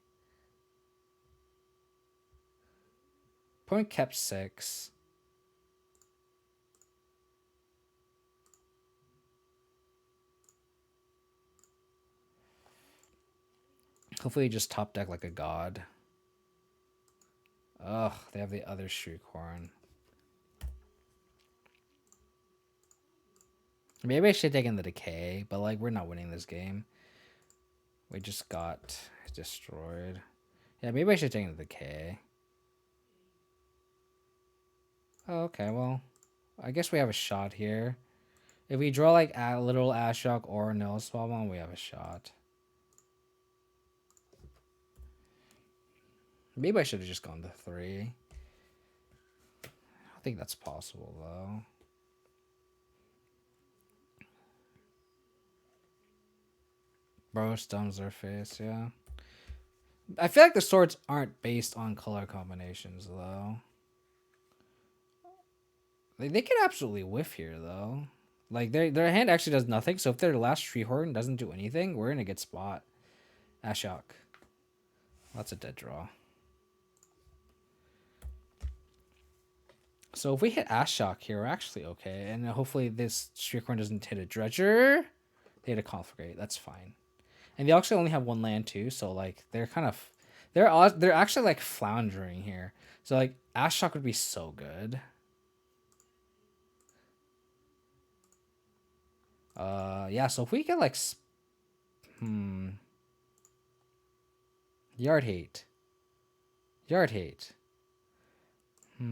Point kept 6. Hopefully, just top deck like a god. Ugh, they have the other Shriekhorn. Maybe I should have taken the Decay, but, like, we're not winning this game. We just got destroyed. Yeah, maybe I should have taken the Decay. Oh, okay, well, I guess we have a shot here. If we draw, like, a literal Ashok or a Nil Spellbomb, we have a shot. Maybe I should have just gone to 3. I think that's possible, though. Bro stuns their face, yeah. I feel like the swords aren't based on color combinations, though. They could absolutely whiff here, though. Like, their hand actually does nothing, so if their last Treehorn doesn't do anything, we're in a good spot. Ashok. That's a dead draw. So if we hit Ashok here, we're actually okay. And hopefully this Treehorn doesn't hit a Dredger. They hit a Conflagrate. That's fine. And they actually only have 1 land, too, so, like, they're kind of... They're actually, like, floundering here. So, like, Ashok would be so good. Yeah, so if we get, like... Yard Hate. Yard Hate. I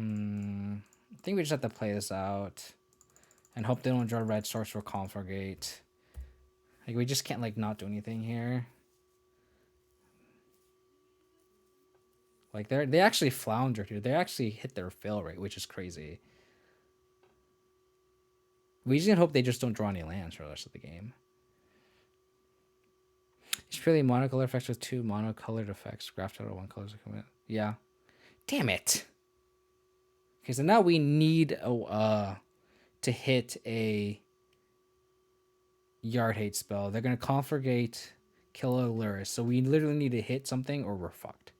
think we just have to play this out. And hope they don't draw red source for Conflagrate. Like, we just can't, like, not do anything here. Like, they actually floundered here. They actually hit their fail rate, which is crazy. We just hope they just don't draw any lands for the rest of the game. It's purely monocolor effects with 2 monocolored effects. Graphed out of 1 color. Yeah. Damn it. Okay, so now we need to hit a Yard Hate spell. They're going to Conflagrate, kill a Lurrus. So we literally need to hit something or we're fucked.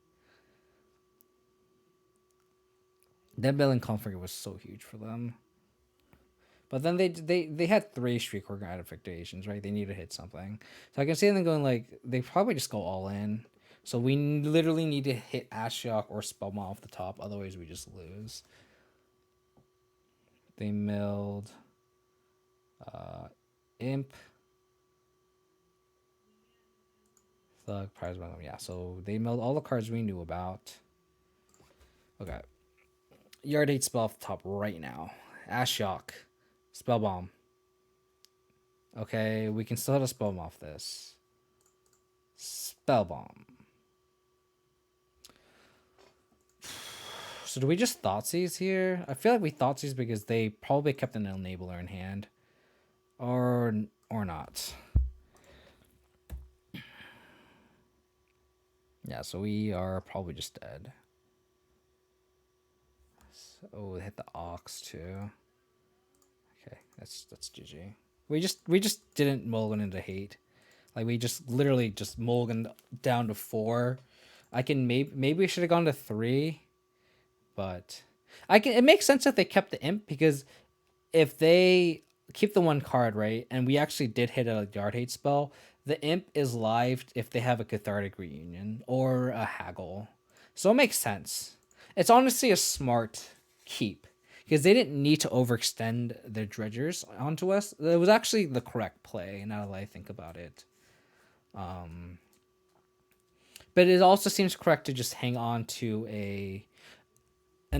That Bell and Conflagrate was so huge for them. But then they had 3 Shriekhorn gratifications, right? They need to hit something. So I can see them going, like, they probably just go all in. So we literally need to hit Ashiok or Spellbomb off the top. Otherwise, we just lose. They milled Imp. Thug, Prize Bottom. Yeah, so they milled all the cards we knew about. Okay. Yard 8 spell off the top right now. Ashiok. Spellbomb. Okay, we can still hit a Spellbomb off this. Spellbomb. So do we just Thoughtseize here? I feel like we Thoughtseize because they probably kept an Enabler in hand. Or not. Yeah, so we are probably just dead. So hit the Ox too. Okay, that's GG. We just didn't mulligan into hate. Like, we just literally just mulliganed down to 4. I can maybe we should have gone to 3, but it makes sense if they kept the Imp, because if they keep the 1 card, right, and we actually did hit a Yard Hate spell, the Imp is live if they have a Cathartic Reunion or a Haggle. So it makes sense. It's honestly a smart keep, because they didn't need to overextend their Dredgers onto us. It was actually the correct play, now that I think about it. But it also seems correct to just hang on to an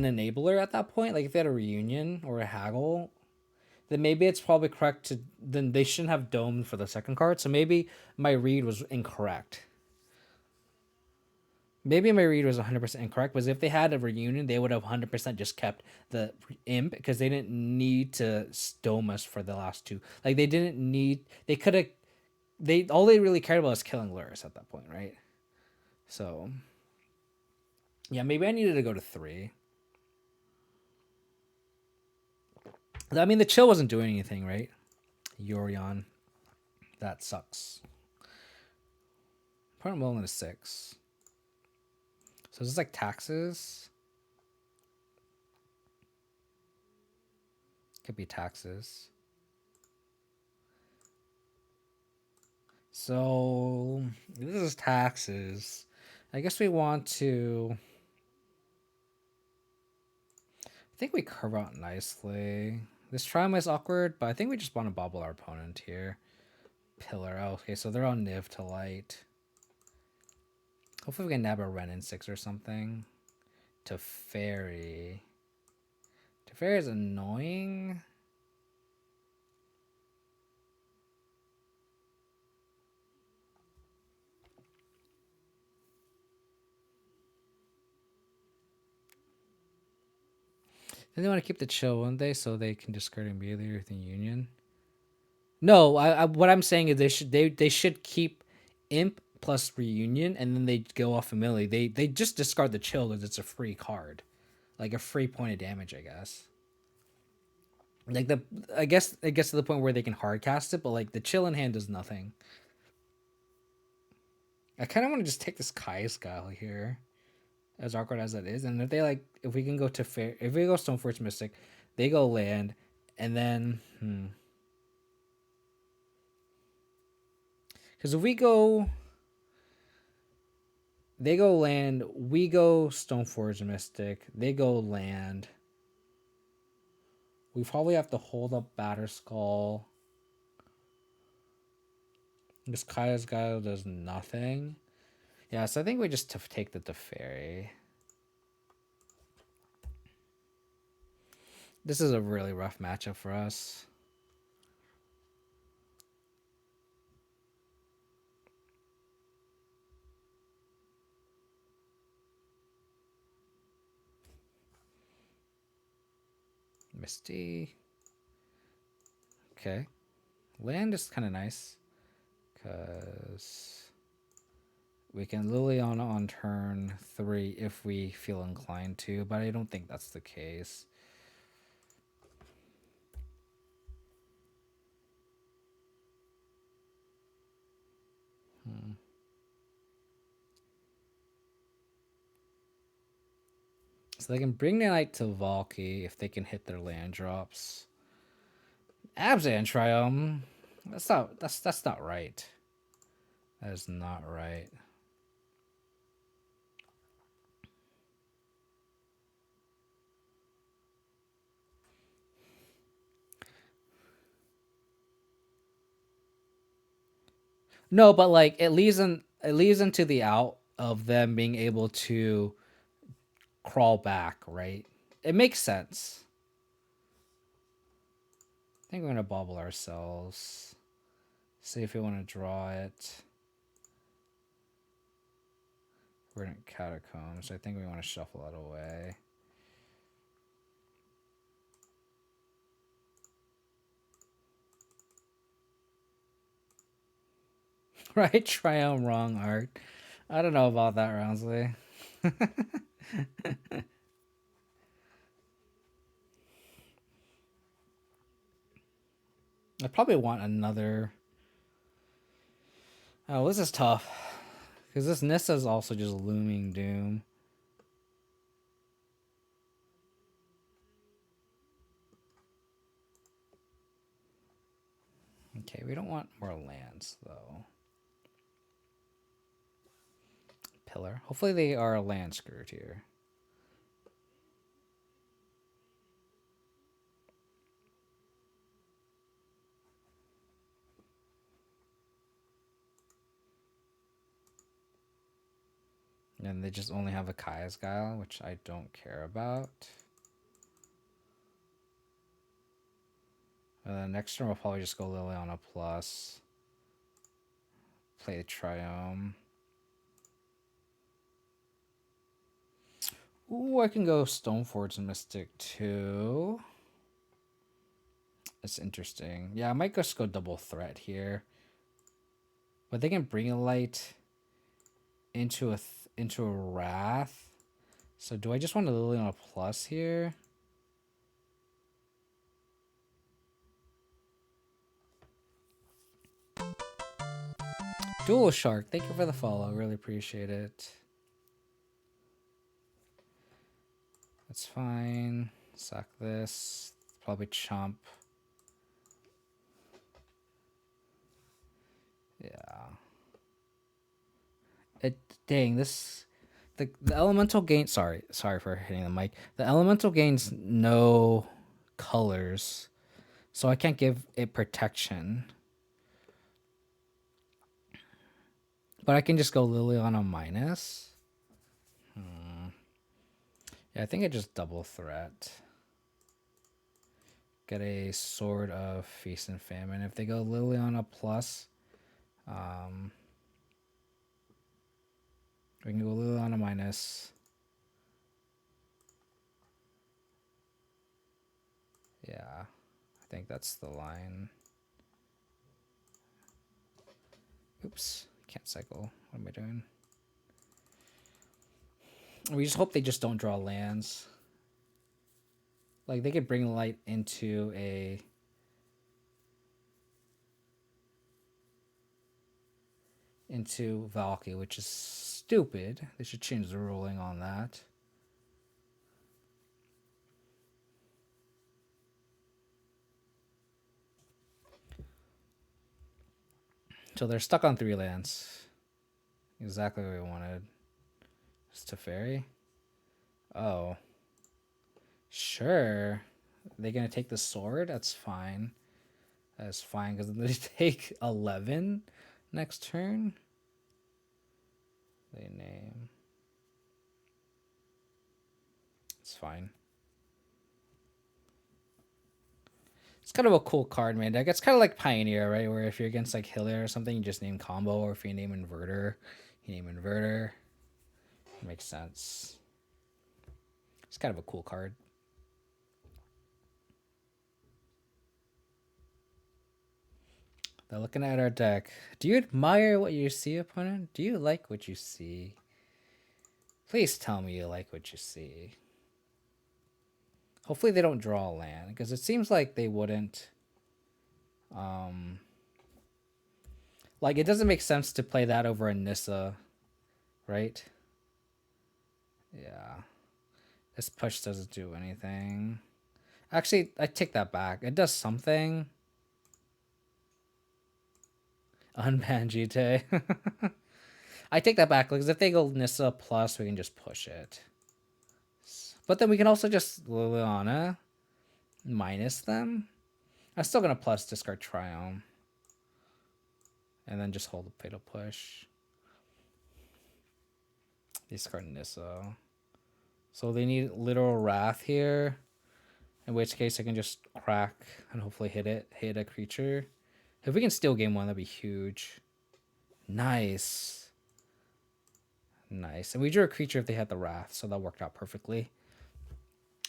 Enabler at that point. Like, if they had a Reunion or a Haggle, then maybe it's probably correct to... Then they shouldn't have domed for the second card. So maybe my read was incorrect. Maybe my read was 100% incorrect, but if they had a reunion, they would have 100% just kept the imp because they didn't need to stone us for the last two. Like they didn't need. They could have. They all they really cared about was killing Lurrus at that point, right? So yeah, maybe I needed to go to 3. I mean, the chill wasn't doing anything, right? Yorion, that sucks. Put him well into 6. So it's like taxes. Could be taxes. So this is taxes. I guess we want to. I think we curve out nicely. This triumph is awkward, but I think we just want to bobble our opponent here. Pillar. Oh, okay, so they're on Niv to light. Hopefully we can nab a Ren in 6 or something. To Fairy. To Fairy is annoying. Then they want to keep the chill, won't they? So they can discard immediately with the union. No, what I'm saying is they should keep imp plus reunion, and then they go off immediately. They just discard the chill because it's a free card, like a free point of damage, I guess. Like I guess it gets to the point where they can hard cast it, but like the chill in hand does nothing. I kind of want to just take this Kai's Guile here, as awkward as that is, and if we can go to fair, if we go Stoneforge Mystic, they go land, and then because if we go, they go land, we go Stoneforge Mystic, they go land. We probably have to hold up Batterskull. This Kaya's Guile does nothing. Yeah, so I think we just take the Teferi. This is a really rough matchup for us. Misty. Okay. Land is kind of nice. Because we can Liliana on turn 3 if we feel inclined to, but I don't think that's the case. So they can bring the knight to Valky if they can hit their land drops. Abzan Triumph. That's not right. That is not right. No, but like it leaves into the out of them being able to crawl back, right? It makes sense. I think we're gonna bobble ourselves. See if we want to draw it. We're in Catacombs. I think we want to shuffle it away. Right? Triumph wrong art. I don't know about that, Rounsley. I probably want another. Oh, this is tough. Because this Nissa is also just looming doom. Okay, we don't want more lands, though. Pillar. Hopefully they are land screwed here. And they just only have a Kaya's Guile, which I don't care about. And then next turn we'll probably just go Liliana plus. Play the Triumph. Ooh, I can go Stoneforge Mystic too. That's interesting. Yeah, I might just go double threat here. But they can bring a light into a wrath. So do I just want a Lily on a plus here? Dual Shark, thank you for the follow. Really appreciate it. That's fine. Sack this. Probably chomp. Yeah. Dang, this the elemental gain, sorry for hitting the mic. The elemental gains no colors. So I can't give it protection. But I can just go Liliana minus. Yeah, I think I just double threat. Get a Sword of Feast and Famine. If they go Liliana plus, we can go Liliana minus. Yeah, I think that's the line. Oops, can't cycle. What am I doing? We just hope they just don't draw lands. Like, they could bring light into Valky, which is stupid. They should change the ruling on that. So they're stuck on 3 lands. Exactly what we wanted. It's Teferi. Oh. Sure. They're going to take the sword? That's fine. That's fine, because they take 11 next turn. They name. It's fine. It's kind of a cool card, man. Deck. It's kind of like Pioneer, right? Where if you're against like Hillier or something, you just name combo, or if you name Inverter, you name Inverter. It makes sense. It's kind of a cool card. They're looking at our deck. Do you admire what you see, opponent? Do you like what you see? Please tell me you like what you see. Hopefully they don't draw a land, because it seems like they wouldn't. Like, it doesn't make sense to play that over a Nissa, right? Yeah. This push doesn't do anything. Actually, I take that back. It does something. Unban GT. I take that back, because if they go Nissa plus, we can just push it. But then we can also just Liliana minus them. I'm still going to plus discard Triumph. And then just hold the Fatal Push. Discard Nissa. So they need literal Wrath here. In which case I can just crack and hopefully hit a creature. If we can steal game 1, that'd be huge. Nice. Nice. And we drew a creature if they had the Wrath, so that worked out perfectly.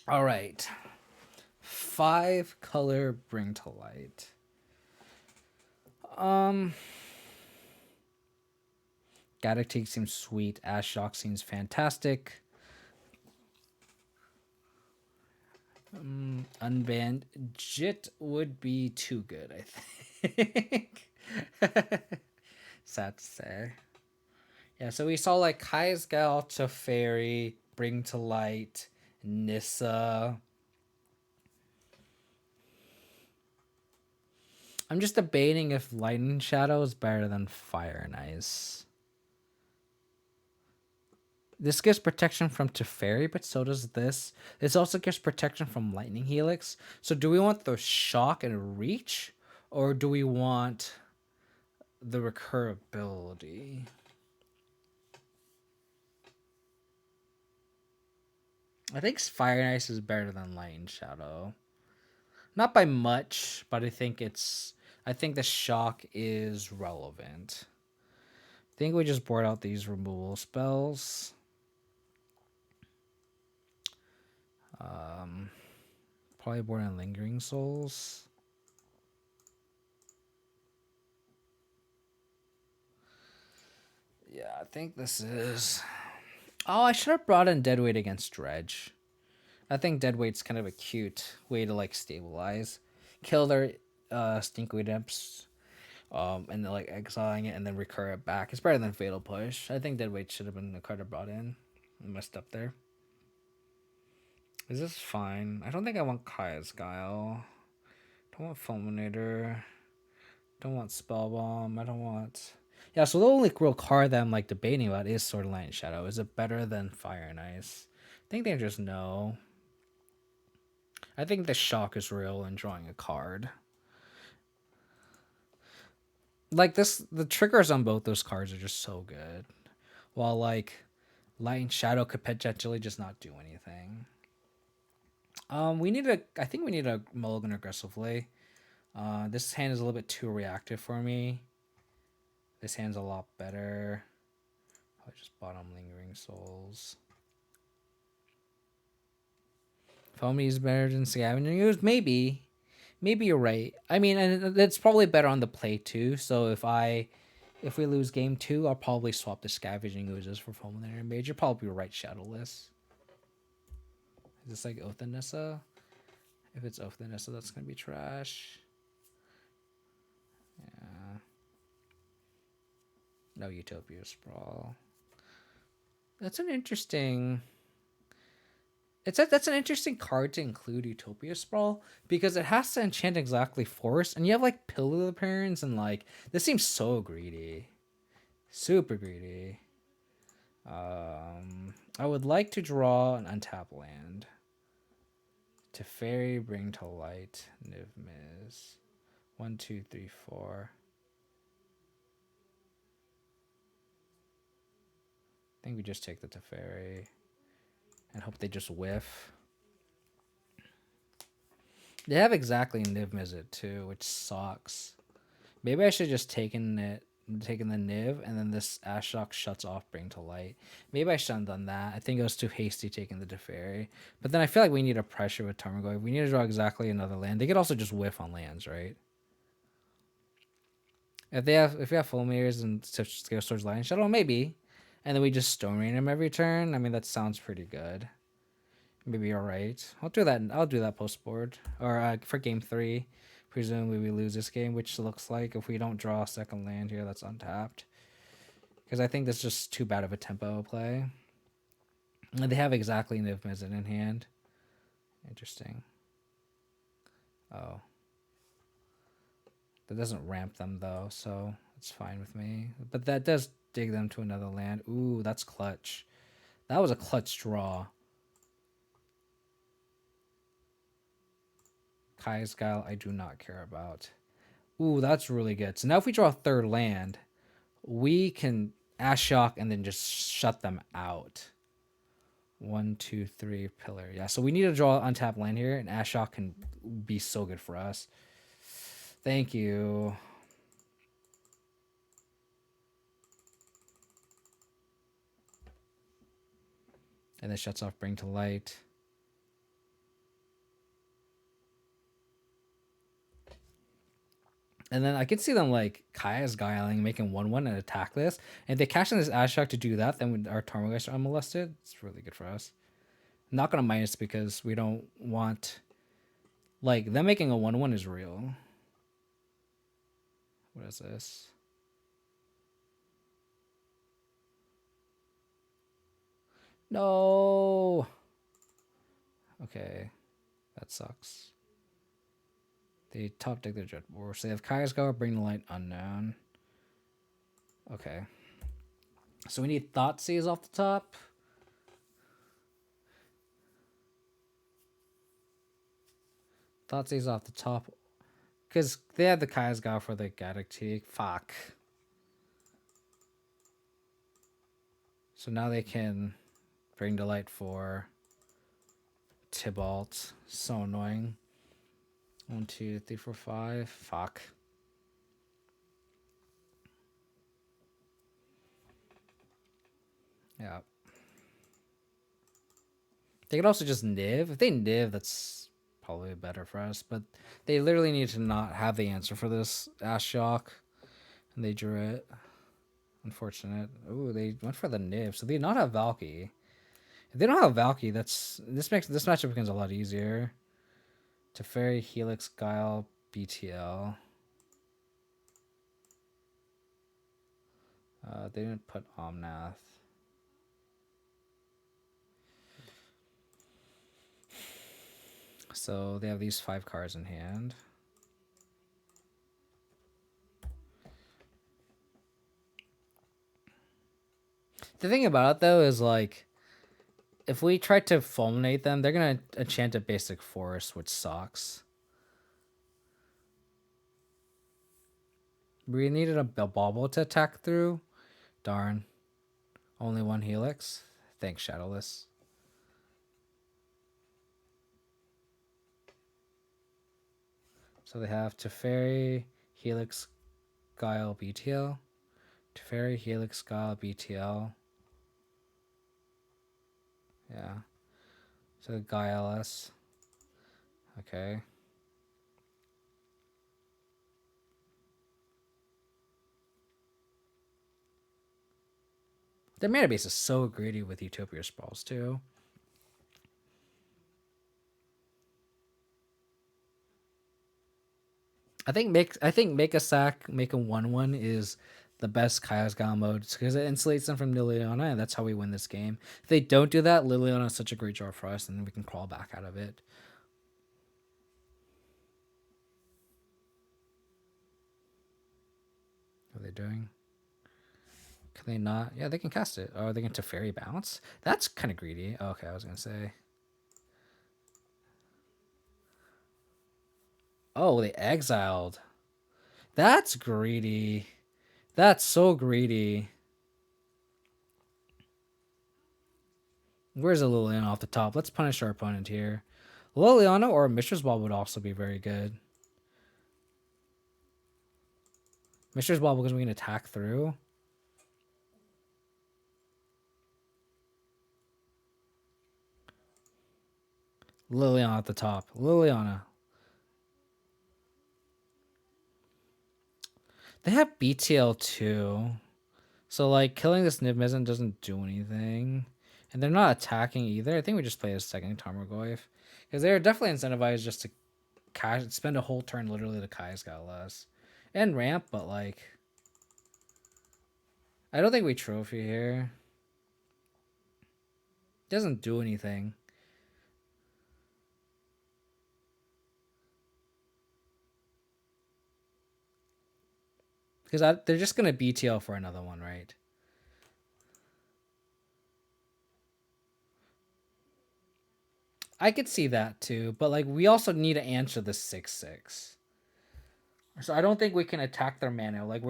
All right. 5 color Bring to Light. Gaddock seems sweet. Ashock seems fantastic. Unbanned Jit would be too good, I think. Sad to say. Yeah, so we saw like Kaisgal, Teferi, Bring to Light, Nissa. I'm just debating if Lightning Shadow is better than Fire and Ice. This gives protection from Teferi, but so does this. This also gives protection from Lightning Helix. So do we want the Shock and Reach, or do we want the recurability? I think Fire and Ice is better than Lightning Shadow. Not by much, but I think the Shock is relevant. I think we just board out these removal spells. Probably born on Lingering Souls. Yeah, I think this is... Oh, I should have brought in Deadweight against Dredge. I think Deadweight's kind of a cute way to like stabilize. Kill their Stinkweed Imps, and then like exiling it and then recur it back. It's better than Fatal Push. I think Deadweight should have been the card I brought in. I messed up there. Is this fine? I don't think I want Kaya's Guile. Don't want Fulminator. Don't want Spellbomb. I don't want... Yeah, so the only real card that I'm like debating about is Sword of Light and Shadow. Is it better than Fire and Ice? I think they just know. I think the shock is real in drawing a card. Like this, the triggers on both those cards are just so good. While like Light and Shadow could potentially just not do anything. We need a. I think we need a mulligan aggressively. This hand is a little bit too reactive for me. This hand's a lot better. I just bottom Lingering Souls. Foamy is better than Scavenging Ooze? Maybe. Maybe you're right. I mean, and it's probably better on the play too. So if we lose game 2, I'll probably swap the Scavenging Oozes for Fulminator Mage. You're probably right, Shadowless. Is this like Oath and Nissa? If it's Oath and Nissa, that's going to be trash. Yeah. No Utopia Sprawl. That's an interesting... That's an interesting card to include, Utopia Sprawl, because it has to enchant exactly Force, and you have like Pillar Appearance, and like this seems so greedy, super greedy. I would like to draw an untap land. Teferi, Bring to Light, Niv Miz. 1, 2, 3, 4. I think we just take the Teferi and hope they just whiff. They have exactly Niv Mizzet too, which sucks. Maybe I should just taken the Niv, and then this Ashok shuts off Bring to Light. Maybe I shouldn't have done that. I think it was too hasty taking the Teferi. But then I feel like we need a pressure with Tarmogoyf. We need to draw exactly another land. They could also just whiff on lands, right? If we have Fulminators and Scale Swords Lion Shadow, maybe. And then we just Stone Rain him every turn. I mean, that sounds pretty good. Maybe you're right. I'll do that post board. Or for game 3. Presumably we lose this game, which looks like if we don't draw a second land here that's untapped. Because I think that's just too bad of a tempo play. And they have exactly Niv Mizzet in hand. Interesting. Oh. That doesn't ramp them though, so it's fine with me. But that does dig them to another land. Ooh, that's clutch. That was a clutch draw. Kai's Guile, I do not care about. Ooh, that's really good. So now if we draw a third land, we can Ashok and then just shut them out. 1, 2, 3, Pillar. Yeah, so we need to draw an untapped land here, and Ashok can be so good for us. Thank you. And then shuts off Bring to Light. And then I can see them like Kaya's Guiling, making 1/1 and attack this. And if they cash in this Ashok to do that, then our Tarmogeist are unmolested. It's really good for us. I'm not gonna minus because we don't want like them making a 1/1 is real. What is this? No. Okay, that sucks. They top deck their Jet Boar. So they have Kaya's Guile, Bring the Light, Unknown. Okay. So we need Thoughtseize off the top. Thoughtseize off the top. Because they had the Kaya's Guile for the Gaddock. Fuck. So now they can Bring to Light for Tybalt. So annoying. 1, 2, 3, 4, 5. Fuck. Yeah. They could also just Niv. If they Niv, that's probably better for us. But they literally need to not have the answer for this Ashiok. And they drew it. Unfortunate. Ooh, they went for the Niv. So they do not have Valky. If they don't have Valky, this matchup becomes a lot easier. Teferi, Helix, Guile, BTL. They didn't put Omnath. So they have these 5 cards in hand. The thing about it though is like, if we try to fulminate them, they're gonna enchant a basic forest, which sucks. We needed a bauble to attack through. Darn. Only 1 Helix. Thanks, Shadowless. So they have Teferi, Helix, Guile, BTL. Teferi, Helix, Guile, BTL. Yeah. So Guile-less. Okay. Their mana base is so greedy with Utopia Sprawls too. I think make a sack, make a 1/1 is the best Chaos Gala mode because it insulates them from Liliana, and that's how we win this game. If they don't do that, Liliana is such a great draw for us, and then we can crawl back out of it. What are they doing? Can they not? Yeah, they can cast it. Oh, they can Teferi bounce? That's kind of greedy. Oh, okay, I was going to say. Oh, they exiled. That's greedy. That's so greedy. Where's a Liliana off the top? Let's punish our opponent here. Liliana or a Mishra's Ball would also be very good. Mishra's Ball because we can attack through. Liliana at the top. Liliana. They have BTL too. So, like, killing this Niv-Mizzet doesn't do anything. And they're not attacking either. I think we just play a second Tarmogoyf. Because they're definitely incentivized just to spend a whole turn literally to Kai's got less. And ramp, but, like... I don't think we trophy here. Doesn't do anything. Because they're just going to BTL for another one, right? I could see that too, but like we also need to answer the 6/6. So I don't think we can attack their mana. Like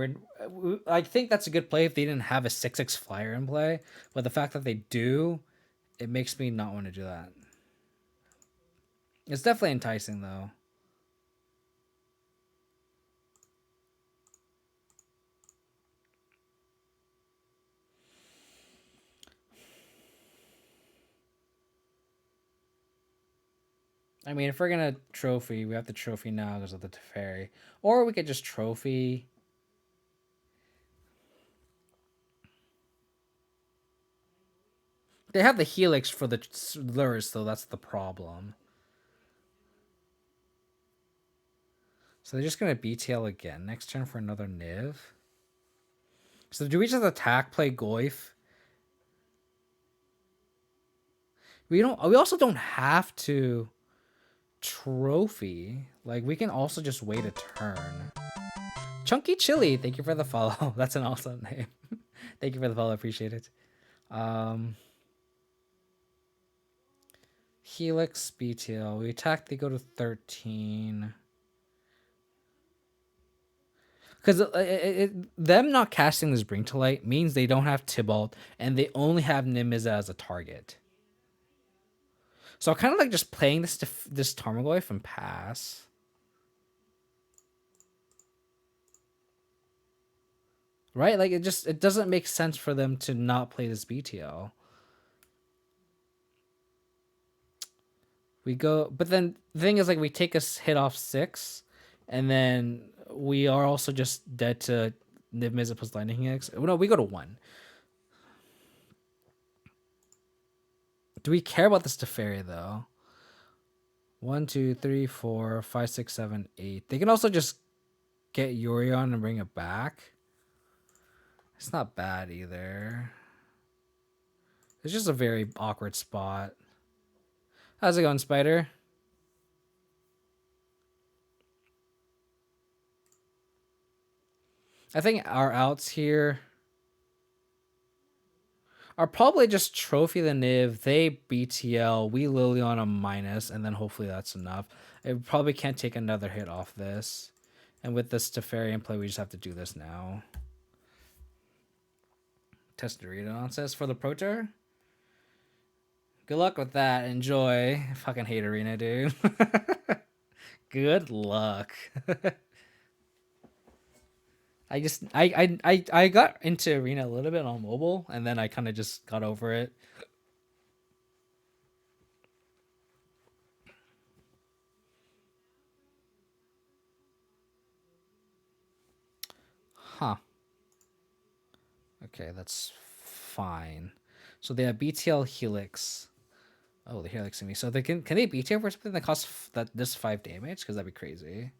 I think that's a good play if they didn't have a 6/6 flyer in play, but the fact that they do, it makes me not want to do that. It's definitely enticing though. I mean, if we're gonna trophy, we have to trophy now because of the Teferi. Or we could just trophy. They have the Helix for the lures, though. That's the problem. So they're just gonna BTL again next turn for another Niv. So do we just attack, play Goyf? We also don't have to trophy. Like we can also just wait a turn. Chunky Chili, thank you for the follow. That's an awesome name. Thank you for the follow, appreciate it. Helix BTL. We attack, they go to 13. Because them not casting this Bring to Light means they don't have Tybalt and they only have Nimiza as a target. So I kind of like just playing this Tarmogoyf and pass. Right? Like it doesn't make sense for them to not play this BTL. We go, but then the thing is, like, we take a hit off 6, and then we are also just dead to Niv Mizzet plus Lightning X. No, we go to 1. Do we care about this Teferi, though? 1, 2, 3, 4, 5, 6, 7, 8. They can also just get Yuri on and bring it back. It's not bad either. It's just a very awkward spot. How's it going, Spider? I think our outs here are probably just Trophy the Niv, they BTL, we Lilion a minus, and then hopefully that's enough. I probably can't take another hit off this. And with this Teferi in play, we just have to do this now. Test Dorito nonsense for the Pro Tour. Good luck with that. Enjoy. I fucking hate Arena, dude. Good luck. I got into Arena a little bit on mobile, and then I kind of just got over it. Huh. Okay, that's fine. So they have BTL Helix. Oh, the Helix in me. So they can they BTL for something that costs this 5 damage? Because that'd be crazy.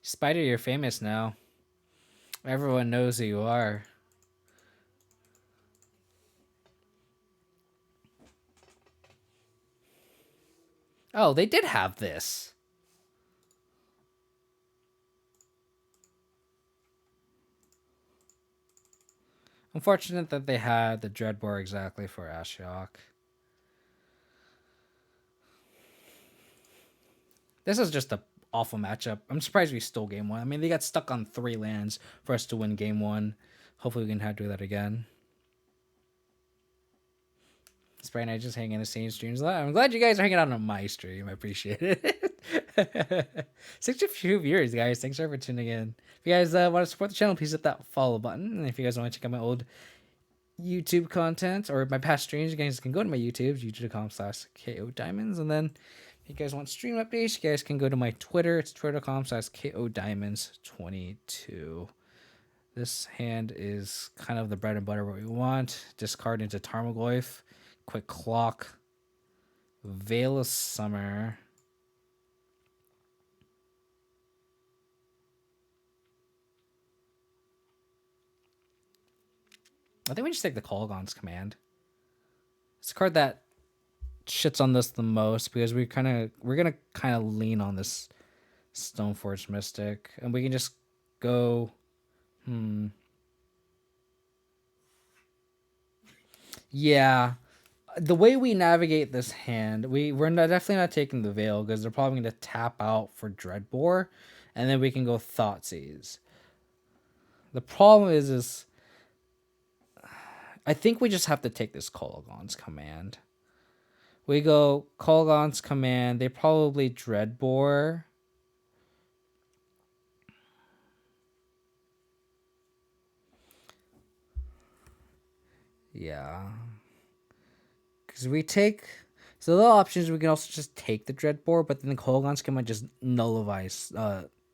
Spider, you're famous now. Everyone knows who you are. Oh, they did have this. Unfortunate that they had the Dreadbore exactly for Ashiok. This is just a awful matchup. I'm surprised we stole game 1. I mean, they got stuck on 3 lands for us to win game 1. Hopefully we can do that again. Sprite and I just hang in the same streams a lot. I'm glad you guys are hanging out on my stream. I appreciate it. 62 viewers, guys. Thanks for tuning in. If you guys want to support the channel, please hit that follow button. And if you guys want to check out my old YouTube content or my past streams, you guys can go to my YouTube, youtube.com/KO Diamonds. And then if you guys want stream updates, you guys can go to my Twitter. It's twitter.com/KO Diamonds 22. This hand is kind of the bread and butter what we want. Discard into Tarmogoyf. Quick Clock. Veil of Summer. I think we just take the Kolaghan's Command. It's a card that shits on this the most because we're gonna kind of lean on this Stoneforge Mystic, and we can just go. Yeah, the way we navigate this hand, definitely not taking the Veil because they're probably going to tap out for Dreadbore, and then we can go Thoughtseize. The problem is I think we just have to take this Kolaghan's Command. We go Kolaghan's Command. They probably Dreadbore. Yeah. Because we take... So the options, we can also just take the Dreadbore, but then the Kolaghan's Command just nullifies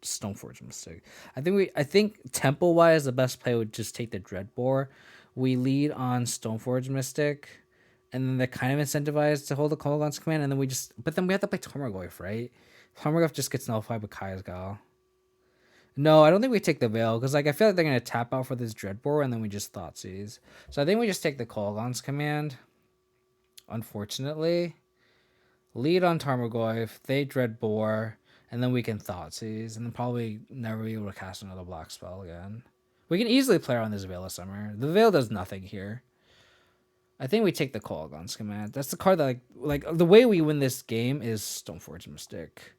Stoneforge Mystic. I think tempo-wise, the best play would just take the Dreadbore. We lead on Stoneforge Mystic, and then they're kind of incentivized to hold the Kolaghan's Command, and then but then we have to play Tarmogoyf, right? Tarmogoyf just gets nullified with Kaya's Gal. No, I don't think we take the Veil, because I feel like they're going to tap out for this Dreadbore, and then we just Thoughtseize. So I think we just take the Kolaghan's Command, unfortunately. Lead on Tarmogoyf, they Dreadbore, and then we can Thoughtseize, and then probably never be able to cast another black spell again. We can easily play around this Veil of Summer. The Veil does nothing here. I think we take the Kolaghan's Command. That's the card that, like the way we win this game is Stoneforge Mystic.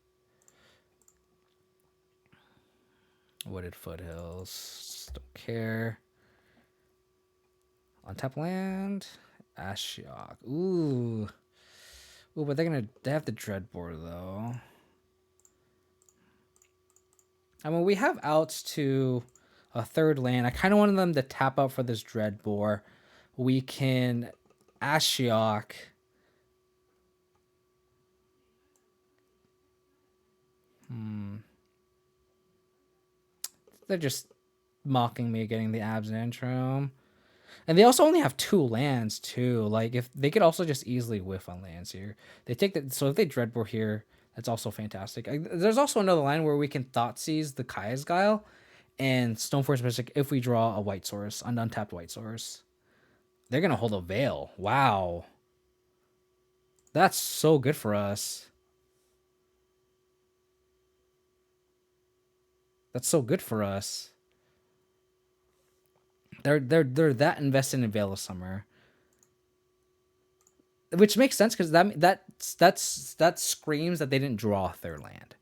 Wooded Foothills. Don't care. Untap land. Ashiok. Ooh. Ooh, but they have the Dreadboard though. I mean, we have outs to a third land. I kind of wanted them to tap out for this Dreadboard. We can Ashiok. They're just mocking me getting the Abzan. And they also only have 2 lands too. Like if they could also just easily whiff on lands here. They take that. So if they Dreadboard here, that's also fantastic. There's also another line where we can Thoughtseize the Kaya's Guile and Stoneforge Mystic if we draw a white source, an untapped white source. They're gonna hold a Veil. Wow, that's so good for us. That's so good for us. They're that invested in Veil of Summer, which makes sense because that screams that they didn't draw a third land,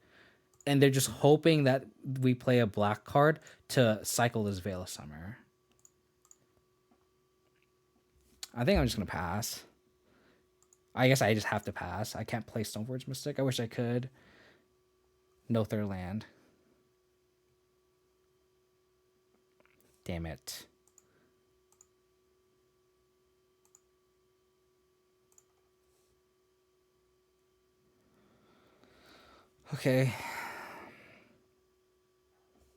and they're just hoping that we play a black card to cycle this Veil of Summer. I think I'm just gonna pass. I guess I just have to pass. I can't play Stoneforge Mystic. I wish I could. No third land. Damn it. Okay.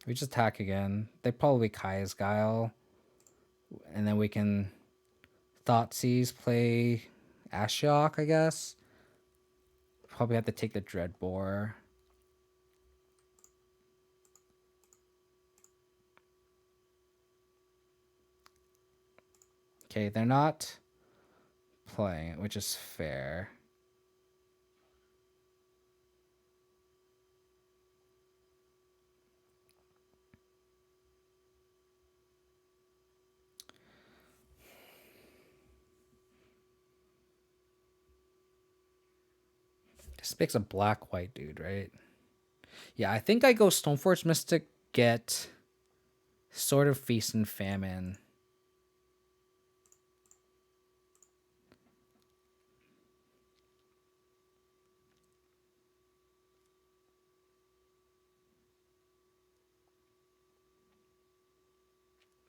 We just attack again. They probably Kaya's Guile. And then we can Thoughtseize, play Ashiok, I guess. Probably have to take the Dreadboar. Okay, they're not playing it, which is fair. This makes a black-white dude, right? Yeah, I think I go Stoneforge Mystic, get Sword of Feast and Famine.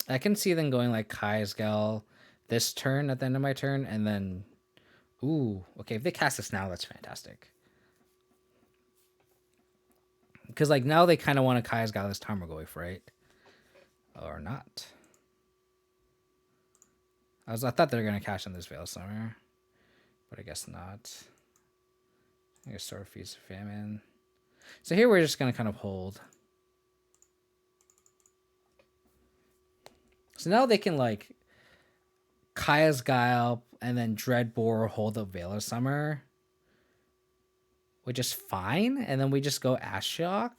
I can see them going like Kaya's Guile this turn at the end of my turn, and then, ooh, okay, if they cast this now, that's fantastic. Because like now they kind of want to Kaya's Guile this Tarmogoyf, right? Or not. I thought they were gonna cash in this Veil Summer, but I guess not. I guess Sword of Feast of Famine. So here we're just gonna kind of hold. So now they can like Kaya's Guile and then Dreadboar hold the Veil of Summer, which is fine. And then we just go Ashiok.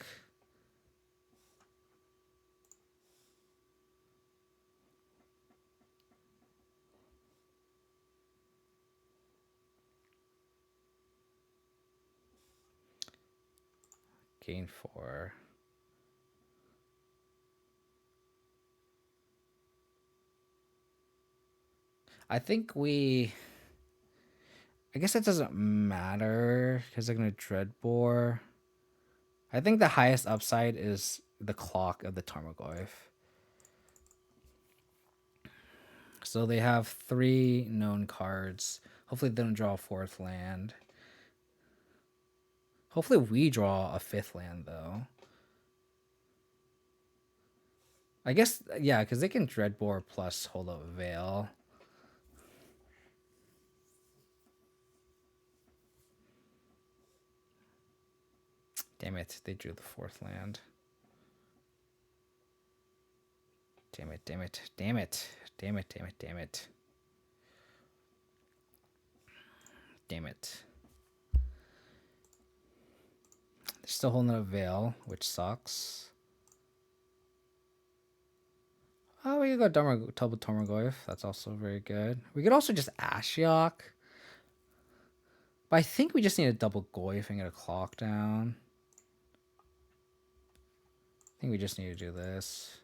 Gain 4. I think we... I guess it doesn't matter because they're going to Dreadboar. I think the highest upside is the clock of the Tarmogoyf. So they have 3 known cards. Hopefully they don't draw a 4th land. Hopefully we draw a 5th land, though. I guess, yeah, because they can Dreadboar plus hold up Veil. Damn it, they drew the 4th land. Damn it, damn it, damn it, damn it, damn it, damn it. Damn it. They're still holding a Veil, which sucks. Oh, we could go Double Tarmogoyf. That's also very good. We could also just Ashiok. But I think we just need a double Goyf and get a clock down. I think we just need to do this.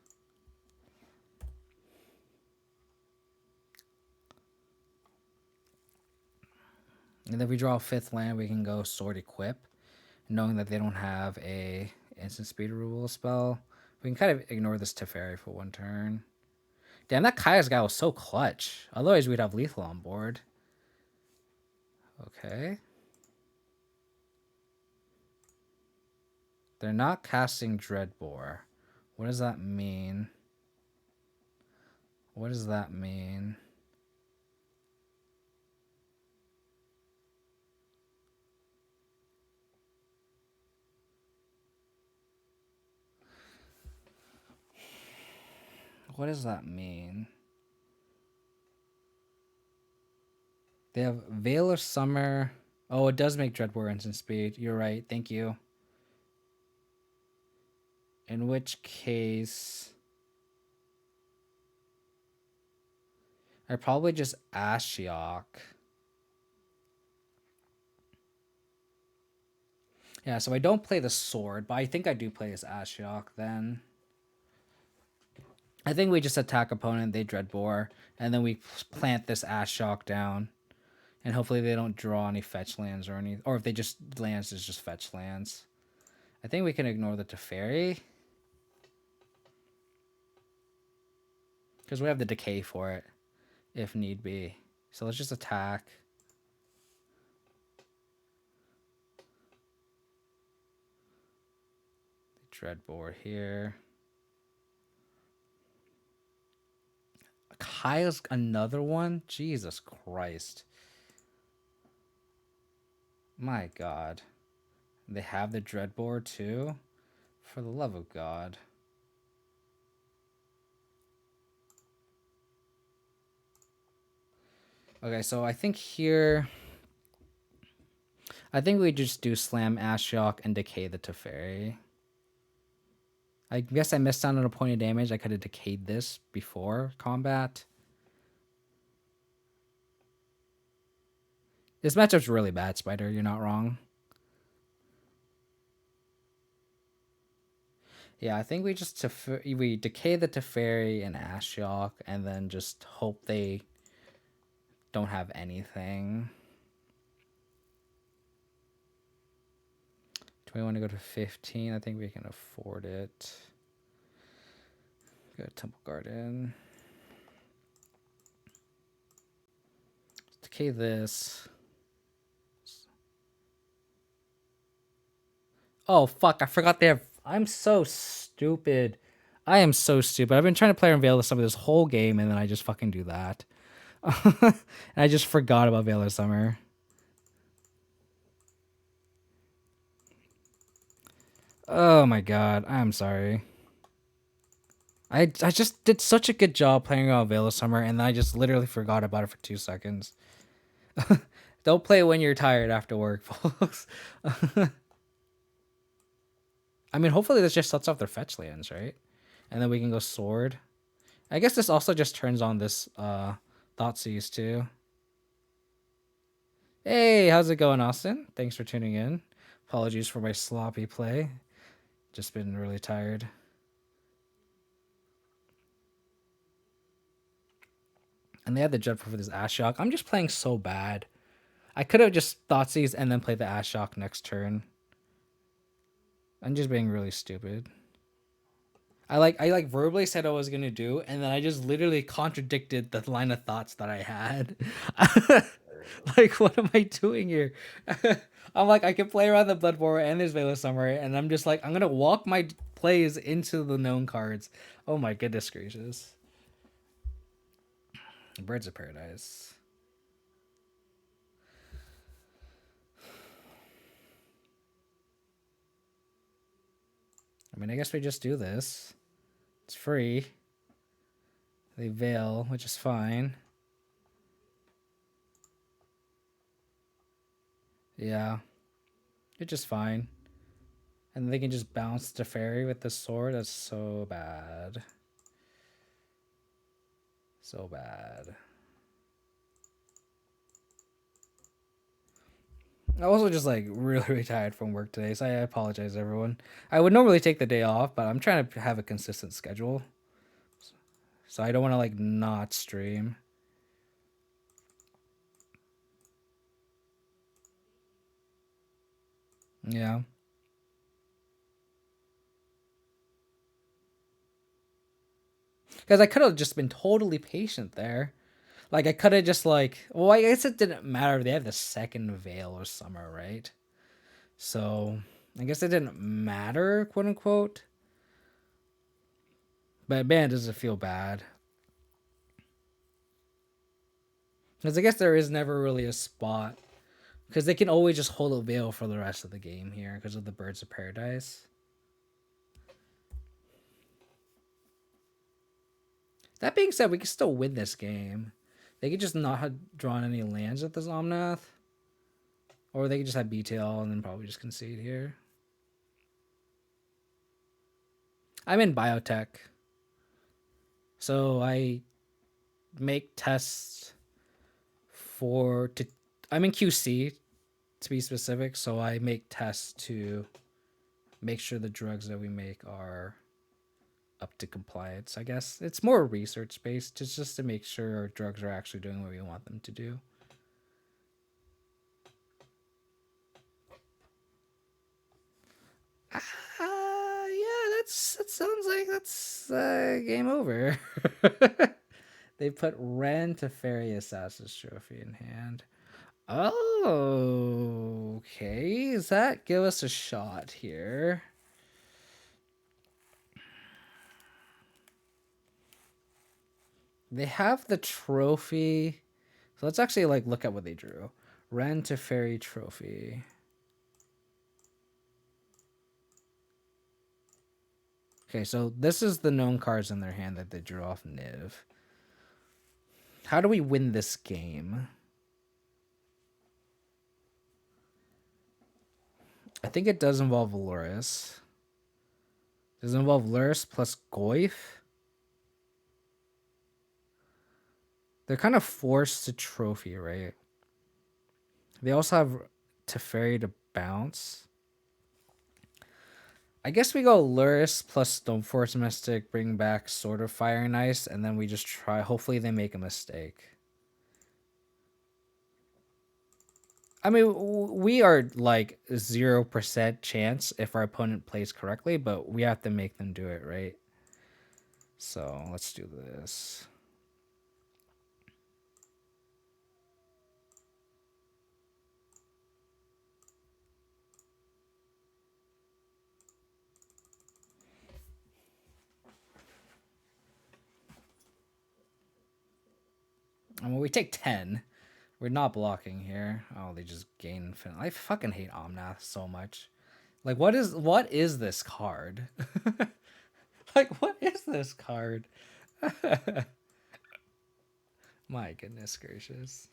And if we draw a 5th land, we can go Sword Equip, knowing that they don't have a instant speed removal spell. We can kind of ignore this Teferi for 1 turn. Damn, that Kaya's guy was so clutch. Otherwise, we'd have lethal on board. Okay. They're not casting Dreadbore. What does that mean? What does that mean? What does that mean? They have Veil of Summer. Oh, it does make Dreadbore instant speed. You're right. Thank you. In which case, I probably just Ashiok. Yeah, so I don't play the sword, but I think I do play as Ashiok then. I think we just attack opponent, they Dreadbore, and then we plant this Ashiok down. And hopefully they don't draw any fetch lands or any, or if they just lands, it's just fetch lands. I think we can ignore the Teferi, because we have the decay for it, if need be. So let's just attack. Dreadbore here. Kyle's another one? Jesus Christ. My God. They have the Dreadbore too? For the love of God. Okay, so I think here... I think we just do Slam Ashiok and Decay the Teferi. I guess I missed out on a point of damage. I could have decayed this before combat. This matchup's really bad, Spider. You're not wrong. Yeah, I think we just we decay the Teferi and Ashiok, and then just hope they don't have anything. Do we want to go to 15? I think we can afford it. Go to Temple Garden. Decay this. Oh, fuck. I forgot they have... I'm so stupid. I am so stupid. I've been trying to play Veil of Summer this whole game, and then I just fucking do that. And I just forgot about Veil of Summer. Oh my god. I'm sorry. I just did such a good job playing around Veil of Summer, and I just literally forgot about it for 2 seconds. Don't play when you're tired after work, folks. I mean, hopefully this just sets off their fetch lands, right? And then we can go sword. I guess this also just turns on this Thoughtseize too. Hey, how's it going, Austin? Thanks for tuning in. Apologies for my sloppy play. Just been really tired. And they had the Dreadful for this Ashiok. I'm just playing so bad. I could have just Thoughtseize and then played the Ashiok next turn. I'm just being really stupid. I verbally said I was gonna do, and then I just literally contradicted the line of thoughts that I had. Like, what am I doing here? I'm like, I can play around the Bloodborne and there's Veil of Summer, and I'm just like, I'm gonna walk my plays into the known cards. Oh my goodness gracious. Birds of Paradise. I mean, I guess we just do this. It's free. They Veil, which is fine. Yeah. It's just fine. And they can just bounce to fairy with the sword. That's so bad. So bad. I also just like really tired from work today, so I apologize everyone. I would normally take the day off, but I'm trying to have a consistent schedule. So I don't want to like not stream. Yeah. Because I could have just been totally patient there. Like, I could have just, like... Well, I guess it didn't matter. They have the second Veil of Summer, right? So, I guess it didn't matter, quote-unquote. But man, does it feel bad. Because I guess there is never really a spot. Because they can always just hold a Veil for the rest of the game here because of the Birds of Paradise. That being said, we can still win this game. They could just not have drawn any lands at this Omnath. Or they could just have BTL and then probably just concede here. I'm in biotech. So I make tests I'm in QC to be specific. So I make tests to make sure the drugs that we make are up to compliance. I guess it's more research based, just to make sure our drugs are actually doing what we want them to do. Yeah, that sounds like that's game over. They put Ren to Fairy Assassin's Trophy in hand. Oh, okay. Does that give us a shot here? They have the trophy. So let's actually like look at what they drew. Ren to Fairy Trophy. Okay, so this is the known cards in their hand that they drew off Niv. How do we win this game? I think it does involve Lurrus. Does it involve Lurrus plus Goyf? They're kind of forced to trophy, right? They also have Teferi to bounce. I guess we go Lurrus plus Stoneforge Mystic, bring back Sword of Fire and Ice, and then we just try. Hopefully they make a mistake. I mean, we are like 0% chance if our opponent plays correctly, but we have to make them do it, right? So let's do this. I mean, we take 10. We're not blocking here. Oh, they just gain. I fucking hate Omnath so much. Like, what is this card? Like, what is this card? My goodness gracious.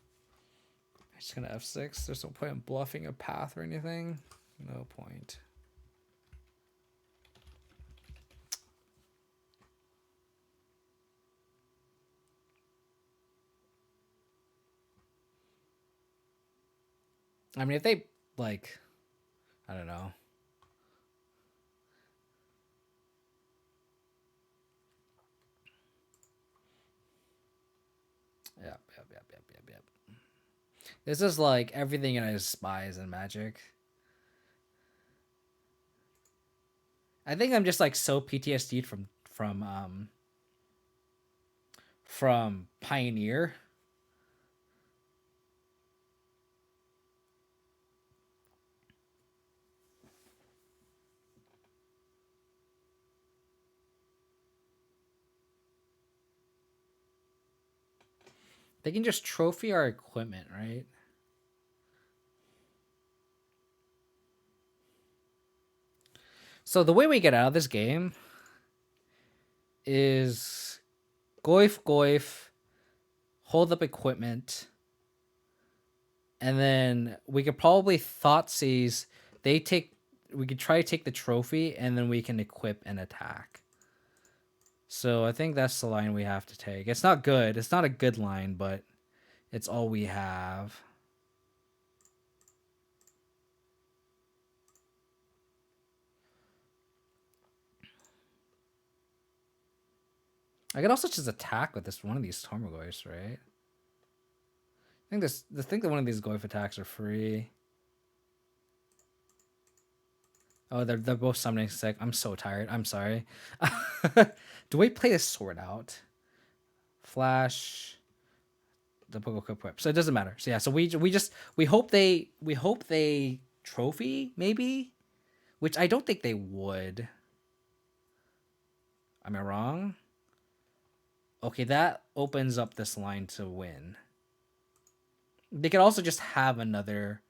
I'm just gonna F6. There's no point in bluffing a path or anything. No point. I mean, if they, like, I don't know. Yep. This is like everything I despise in Magic. I think I'm just like so PTSD'd from Pioneer. They can just trophy our equipment, right? So the way we get out of this game is Goyf, hold up equipment, and then we could probably Thoughtseize. We could try to take the trophy, and then we can equip and attack. So I think that's the line we have to take. It's not good. It's not a good line, but it's all we have. I could also just attack with this one of these Tormagoyfs, right? I think that one of these Goyf attacks are free. Oh, they're both summoning sick. I'm so tired. I'm sorry. Do we play a sword out? Flash the Pogo equip. So it doesn't matter. So yeah, so we hope they trophy maybe, which I don't think they would. Am I wrong? Okay, that opens up this line to win. They could also just have another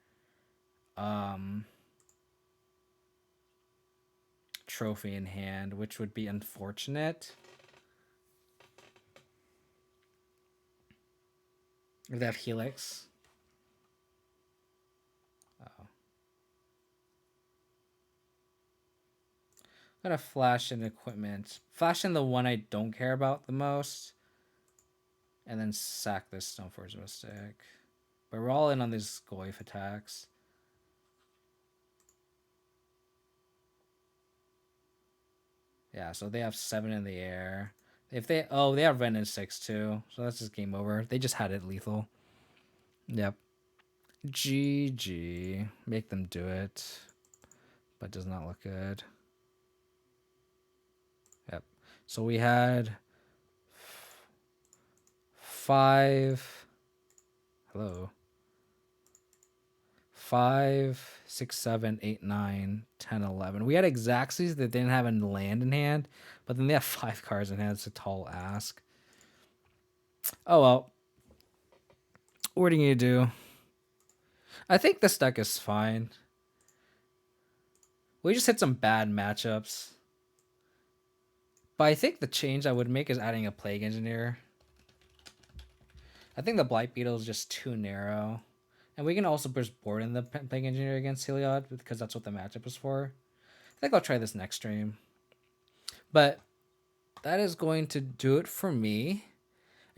trophy in hand, which would be unfortunate. If they have Helix. Oh. I'm gonna flash in equipment. Flash in the one I don't care about the most. And then sack this Stoneforge Mystic. But we're all in on these Goyf attacks. Yeah, so they have 7 in the air. If they they have Ren and 6 too. So that's just game over. They just had it lethal. Yep. GG. Make them do it. But does not look good. Yep. So we had 5. Hello. 5, 6, 7, 8, 9, 10, 11. We had Exactsies that didn't have a land in hand, but then they have 5 cards in hand. It's a tall ask. Oh well. What are you gonna do? I think this deck is fine. We just hit some bad matchups. But I think the change I would make is adding a Plague Engineer. I think the Blight Beetle is just too narrow. And we can also push board in the Plague Engineer against Heliod because that's what the matchup is for. I think I'll try this next stream. But that is going to do it for me.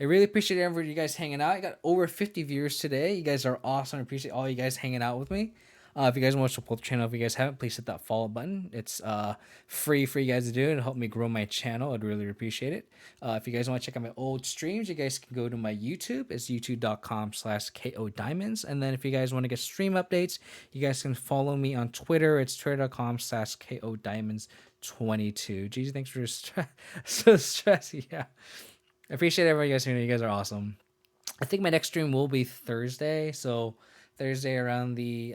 I really appreciate everybody you guys hanging out. I got over 50 viewers today. You guys are awesome. I appreciate all you guys hanging out with me. If you guys want to support the channel, if you guys haven't, please hit that follow button. It's free for you guys to do and help me grow my channel. I'd really appreciate it. If you guys want to check out my old streams, you guys can go to my YouTube. It's youtube.com/KO Diamonds. And then if you guys want to get stream updates, you guys can follow me on Twitter. It's twitter.com/KO Diamonds22. Geez, thanks for so stressy. Yeah. I appreciate everybody guys here. You guys are awesome. I think my next stream will be Thursday. So Thursday around the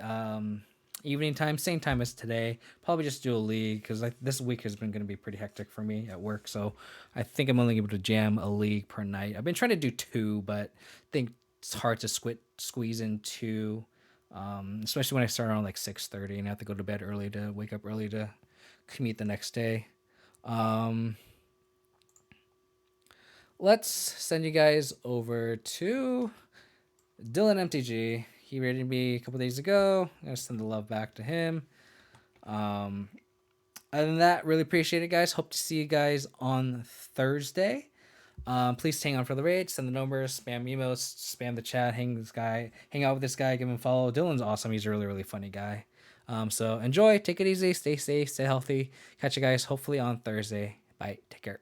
evening time, same time as today. Probably just do a league because this week has been going to be pretty hectic for me at work. So I think I'm only able to jam a league per night. I've been trying to do 2, but I think it's hard to squeeze in 2, especially when I start around like 6:30 and I have to go to bed early to wake up early to commute the next day. Let's send you guys over to Dylan MTG. He rated me a couple days ago. I'm going to send the love back to him. Other than that, really appreciate it, guys. Hope to see you guys on Thursday. Please hang on for the raid. Send the numbers, spam emails, spam the chat, hang out with this guy, give him a follow. Dylan's awesome. He's a really, really funny guy. So enjoy, take it easy, stay safe, stay healthy. Catch you guys hopefully on Thursday. Bye. Take care.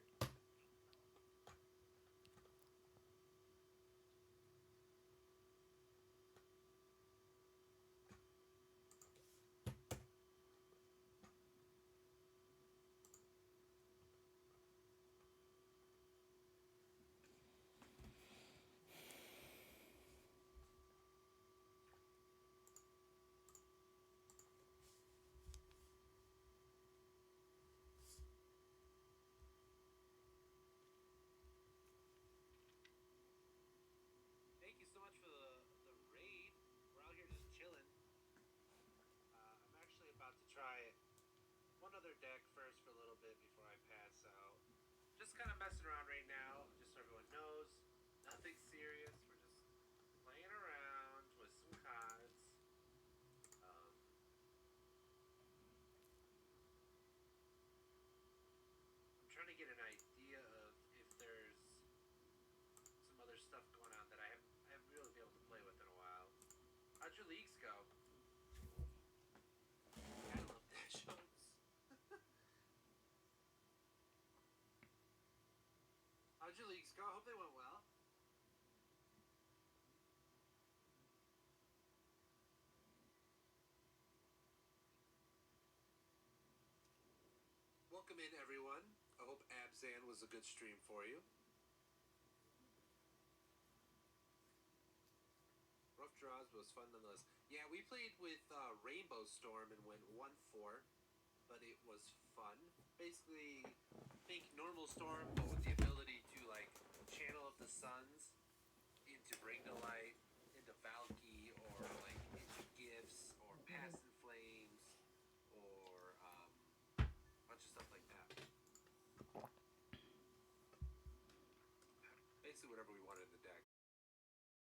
welcome in, everyone. I hope Abzan was a good stream for you. Rough draws was fun nonetheless. Yeah, we played with Rainbow Storm and went 1-4, but it was fun. Basically, think normal Storm, but with the ability to like channel up the suns into Bring to Light, into Valky, or like into Gifts, or Past in Flames, or a bunch of stuff like that. Basically, whatever we wanted in the deck.